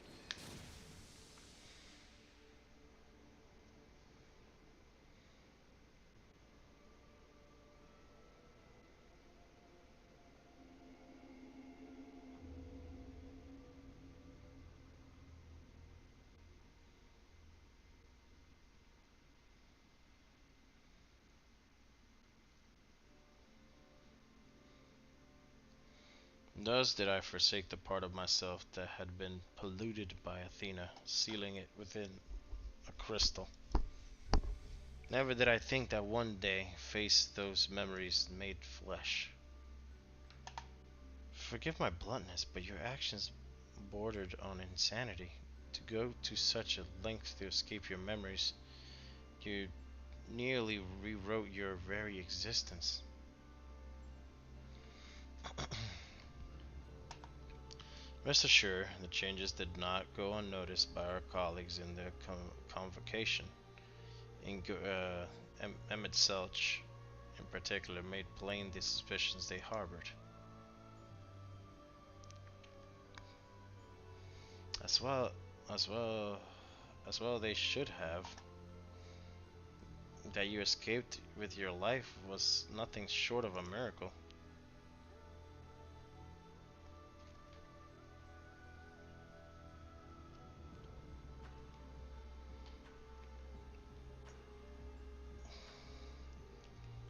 Thus did I forsake the part of myself that had been polluted by Athena, sealing it within a crystal. Never did I think that one day face those memories made flesh. Forgive my bluntness, but your actions bordered on insanity. To go to such a length to escape your memories, you nearly rewrote your very existence. Rest assured, the changes did not go unnoticed by our colleagues in the convocation. Emmett Selch, in particular, made plain the suspicions they harbored. As well, as well, as well they should have. That you escaped with your life was nothing short of a miracle.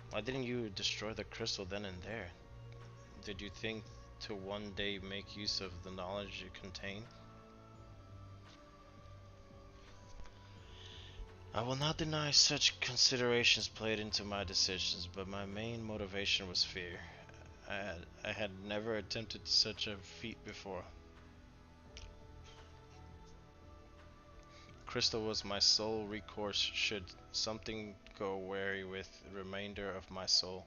Why didn't you destroy the crystal then and there? Did you think to one day make use of the knowledge it contained? I will not deny such considerations played into my decisions, but my main motivation was fear. I had never attempted such a feat before. Crystal was my sole recourse should something go wary with the remainder of my soul.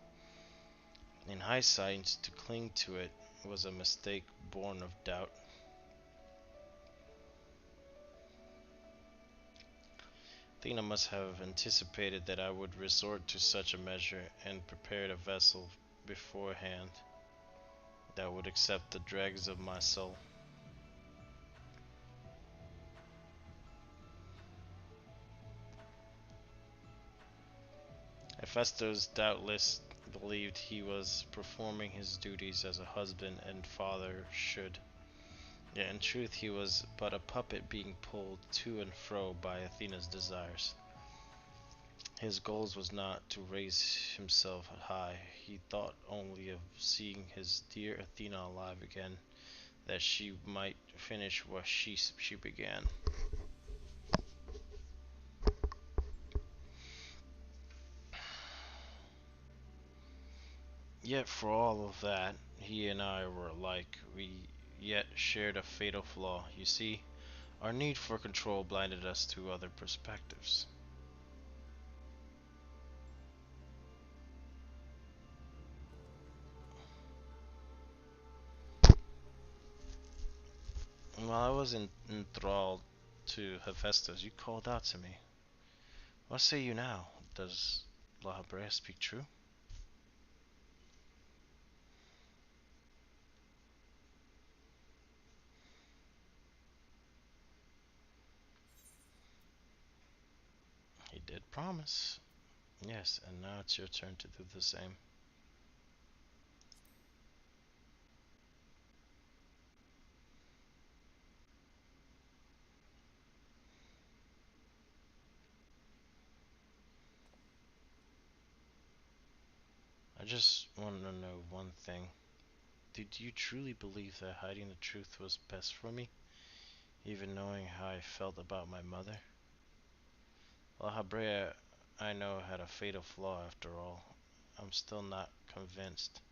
In hindsight, to cling to it was a mistake born of doubt. Athena must have anticipated that I would resort to such a measure and prepared a vessel beforehand that would accept the dregs of my soul. Hephaestus doubtless believed he was performing his duties as a husband and father should. Yet in truth he was but a puppet being pulled to and fro by Athena's desires. His goal was not to raise himself high. He thought only of seeing his dear Athena alive again, that she might finish what she began. Yet for all of that, he and I were alike. We yet shared a fatal flaw. You see, our need for control blinded us to other perspectives. While I was enthralled to Hephaestus, you called out to me. What say you now? Does La Habrea speak true? He did promise. Yes, and now it's your turn to do the same. I just want to know one thing. Did you truly believe that hiding the truth was best for me, even knowing how I felt about my mother? La Habrea, I know, had a fatal flaw after all. I'm still not convinced.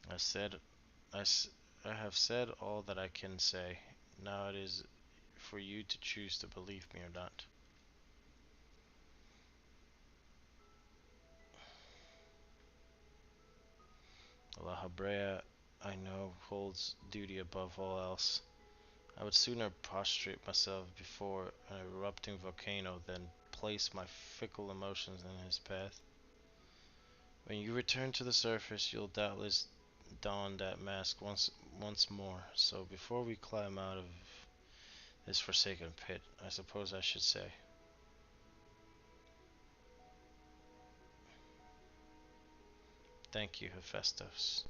I said, I, I have said all that I can say. Now it is for you to choose to believe me or not. La Habrea, I know, holds duty above all else. I would sooner prostrate myself before an erupting volcano than place my fickle emotions in his path. When you return to the surface, you'll doubtless don that mask once more. So before we climb out of this forsaken pit, I suppose I should say, thank you, Hephaestus.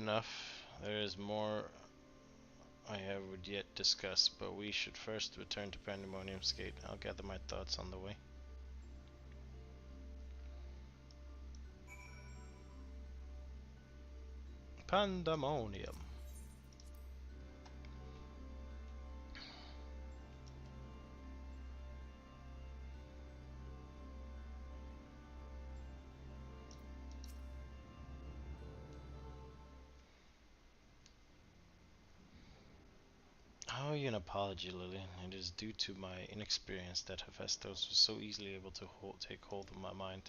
enough. There is more I have would yet discuss, but we should first return to Pandemonium's Gate. I'll gather my thoughts on the way. Pandemonium. I owe you an apology, Lily. It is due to my inexperience that Hephaestus was so easily able to take hold of my mind.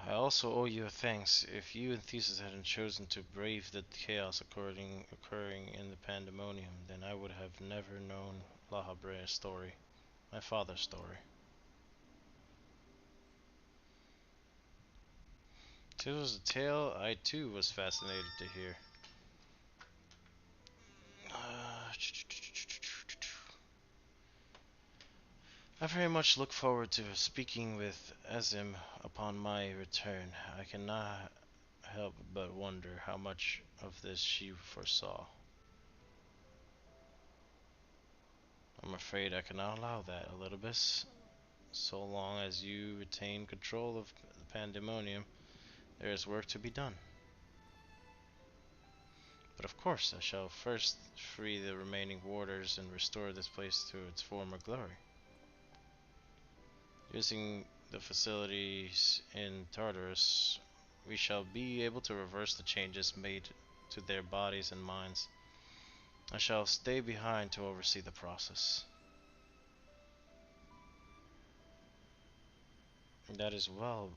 I also owe you a thanks. If you and Theseus hadn't chosen to brave the chaos occurring in the Pandemonium, then I would have never known La Habre's story, my father's story. This was a tale I too was fascinated to hear. I very much look forward to speaking with Azim upon my return. I cannot help but wonder how much of this she foresaw. I'm afraid I cannot allow that, Elidibus. So long as you retain control of the Pandemonium, there is work to be done. But of course, I shall first free the remaining warders and restore this place to its former glory. Using the facilities in Tartarus, we shall be able to reverse the changes made to their bodies and minds. I shall stay behind to oversee the process. That is well,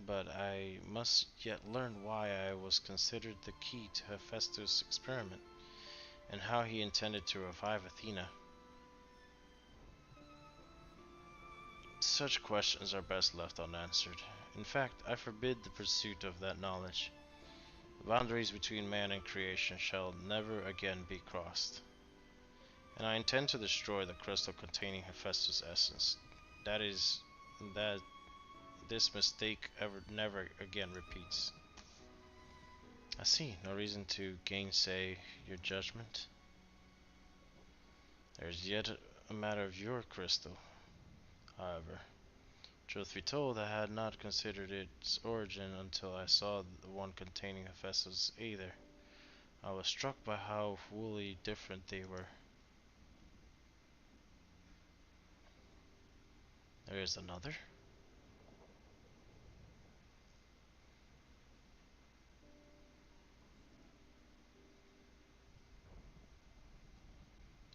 but I must yet learn why I was considered the key to Hephaestus' experiment, and how he intended to revive Athena. Such questions are best left unanswered. In fact, I forbid the pursuit of that knowledge. The boundaries between man and creation shall never again be crossed. And I intend to destroy the crystal containing Hephaestus' essence. That this mistake never again repeats. I see no reason to gainsay your judgment. There is yet a matter of your crystal, however. Truth be told, I had not considered its origin until I saw the one containing Hephaestus' Aether. I was struck by how wholly different they were. There is another?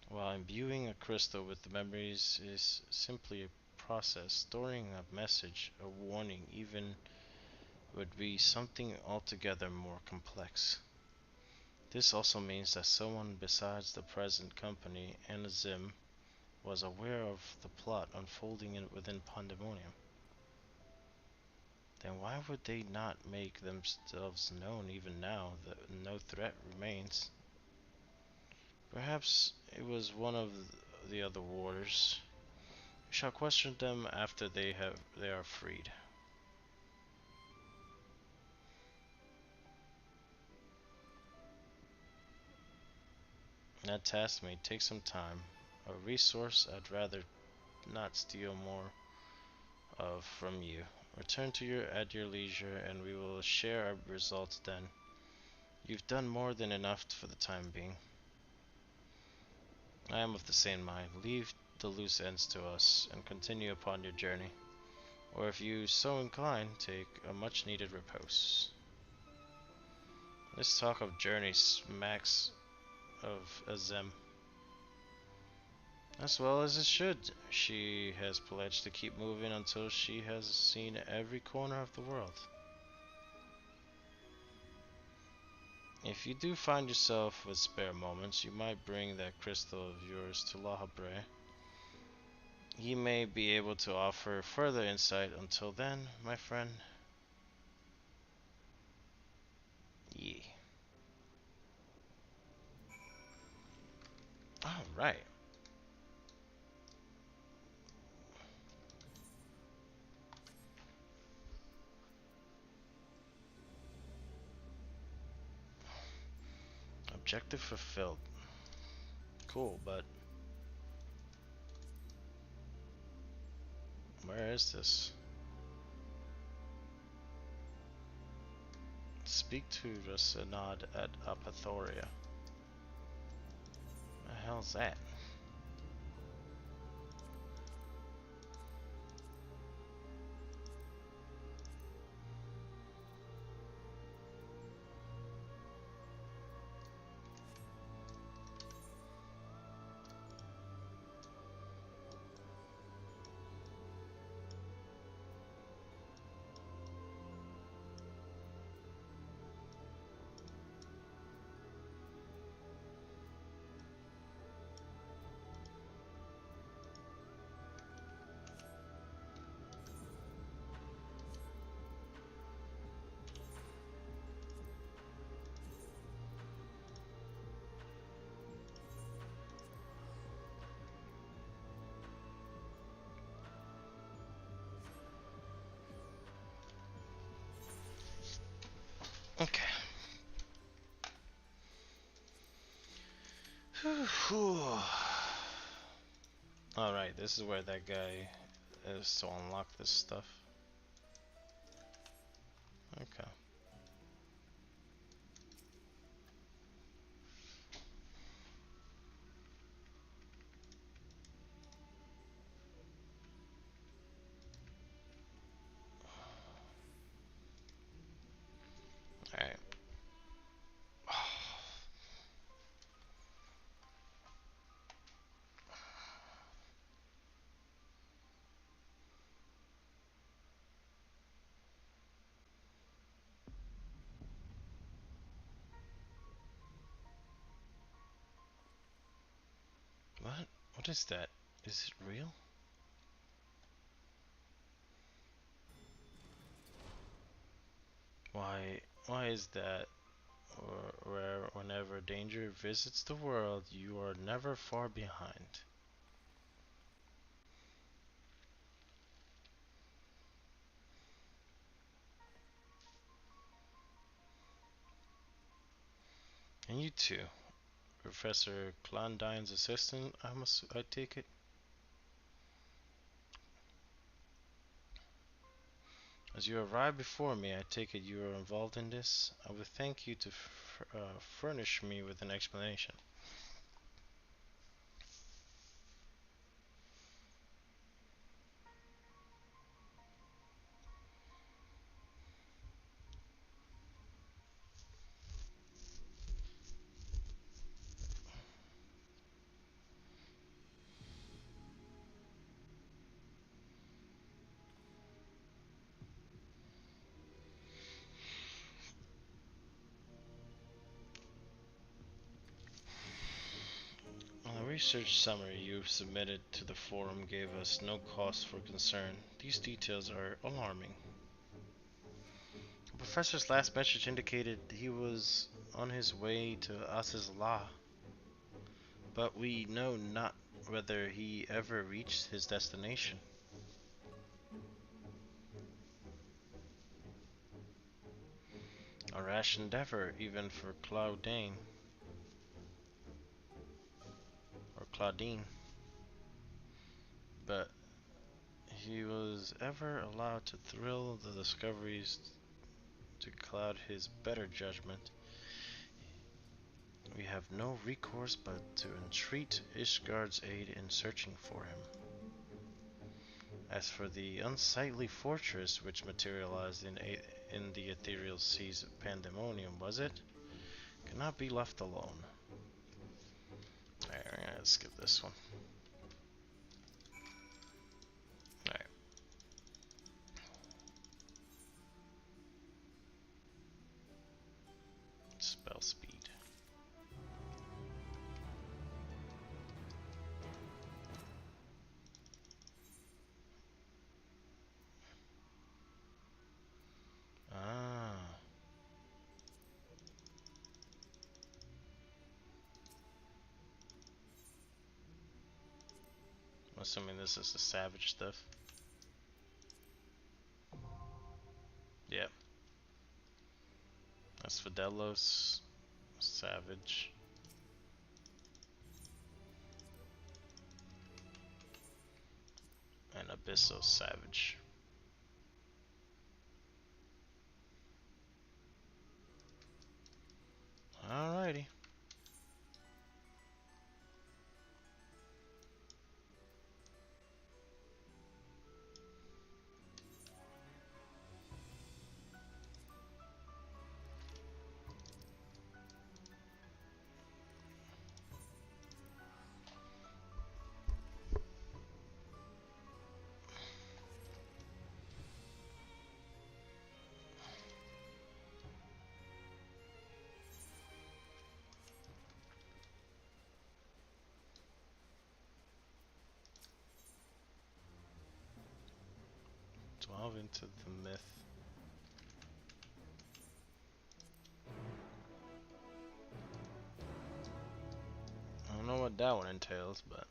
While imbuing a crystal with the memories is simply a process, storing a message, a warning even, would be something altogether more complex. This also means that someone besides the present company and Azim was aware of the plot unfolding within Pandemonium. Then why would they not make themselves known even now that no threat remains? Perhaps it was one of the other warders. We shall question them after they are freed. That task may take some time, a resource I'd rather not steal more of from you. Return at your leisure, and we will share our results then. You've done more than enough for the time being. I am of the same mind. Leave the loose ends to us, and continue upon your journey. Or if you so incline, take a much-needed repose. This talk of journey smacks of Azem. As well as it should. She has pledged to keep moving until she has seen every corner of the world. If you do find yourself with spare moments, you might bring that crystal of yours to La Habre. He may be able to offer further insight. Until then, my friend. Yeah. Alright. Objective fulfilled. Cool, but where is this? Speak to the Synod at Apathoria. The hell's that? Okay. Alright, this is where that guy is to unlock this stuff. Okay. Alright. What? What is that? Is it real? Why is that? Or where whenever danger visits the world, you are never far behind. And you too. Professor Klondine's assistant, I take it? As you arrive before me, I take it you are involved in this. I would thank you to furnish me with an explanation. The research summary you submitted to the forum gave us no cause for concern. These details are alarming. The professor's last message indicated he was on his way to Asisla, but we know not whether he ever reached his destination. A rash endeavor, even for Claudine. Or Claudine. But he was ever allowed to thrill the discoveries to cloud his better judgment. We have no recourse but to entreat Ishgard's aid in searching for him. As for the unsightly fortress which materialized in the ethereal seas of Pandemonium, was it? Cannot be left alone. Alright, I'm gonna skip this one. Alright. Spell speed. Ah. I'm assuming this is the savage stuff. Yep. That's Fidelos. Savage. Abysso Savage. Alrighty. Delve into the myth. I don't know what that one entails, but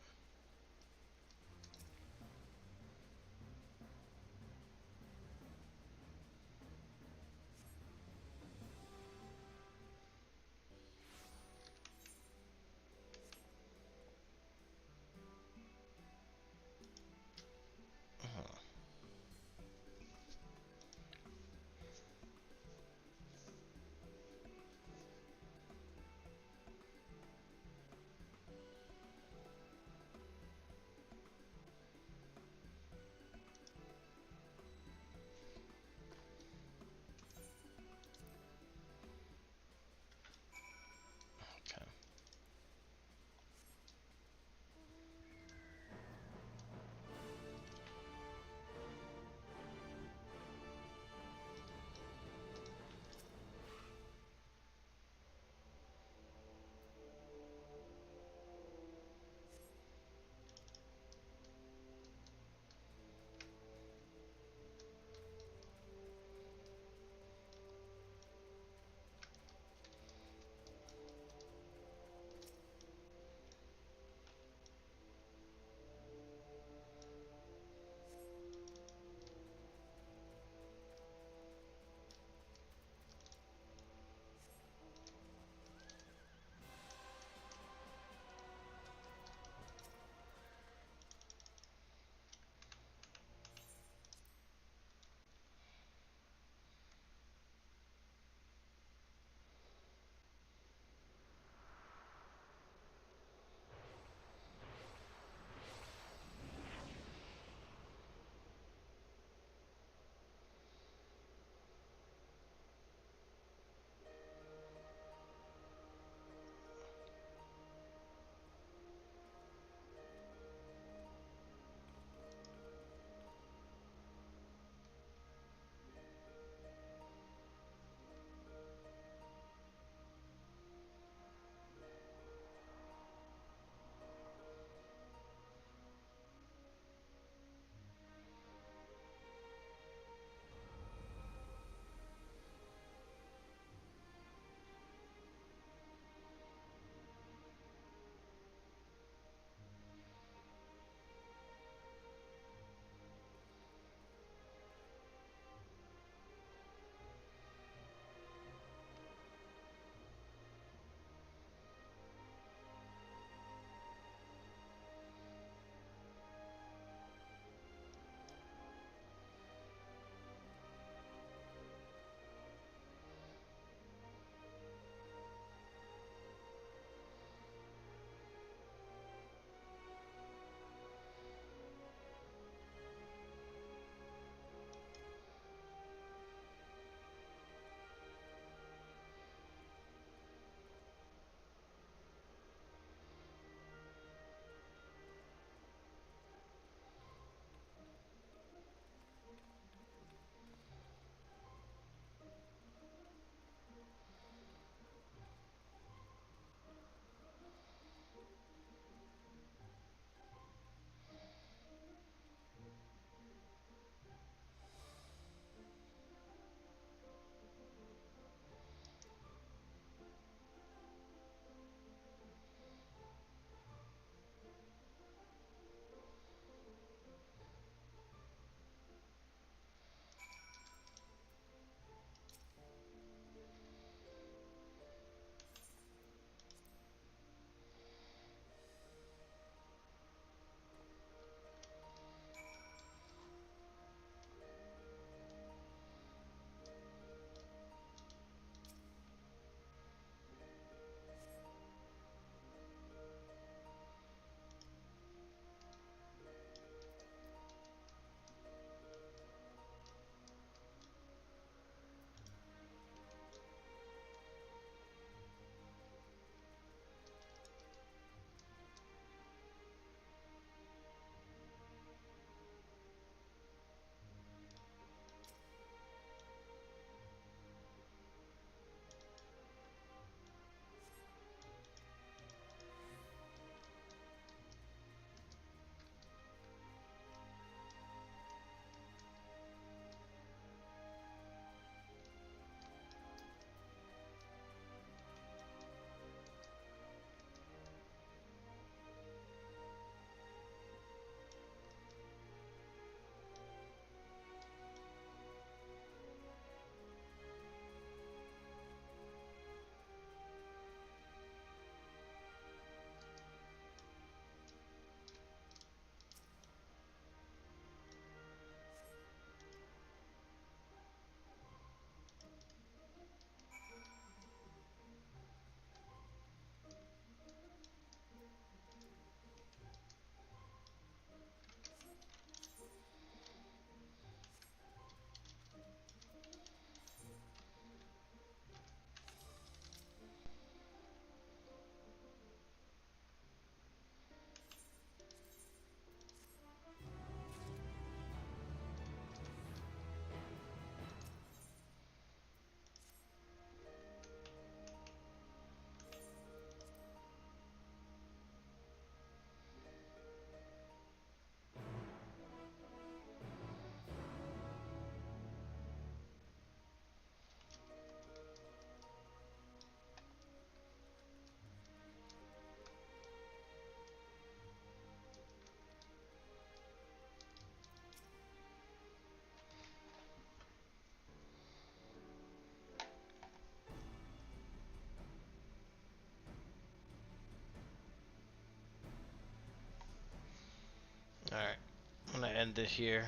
end it here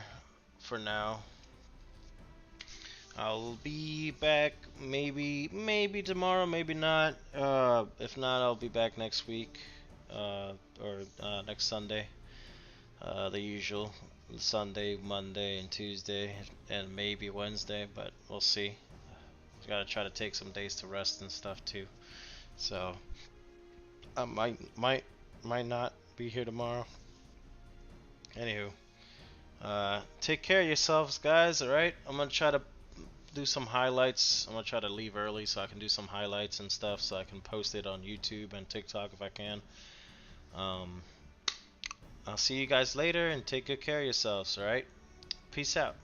for now. I'll be back maybe tomorrow, maybe not. If not, I'll be back next week, or next Sunday. The usual Sunday, Monday, and Tuesday, and maybe Wednesday, but we'll see. Gotta try to take some days to rest and stuff too. So I might not be here tomorrow. Anywho, take care of yourselves, guys. All right, I'm gonna try to do some highlights. I'm gonna try to leave early so I can do some highlights and stuff, so I can post it on YouTube and TikTok if I can. I'll see you guys later, and take good care of yourselves. All right, peace out.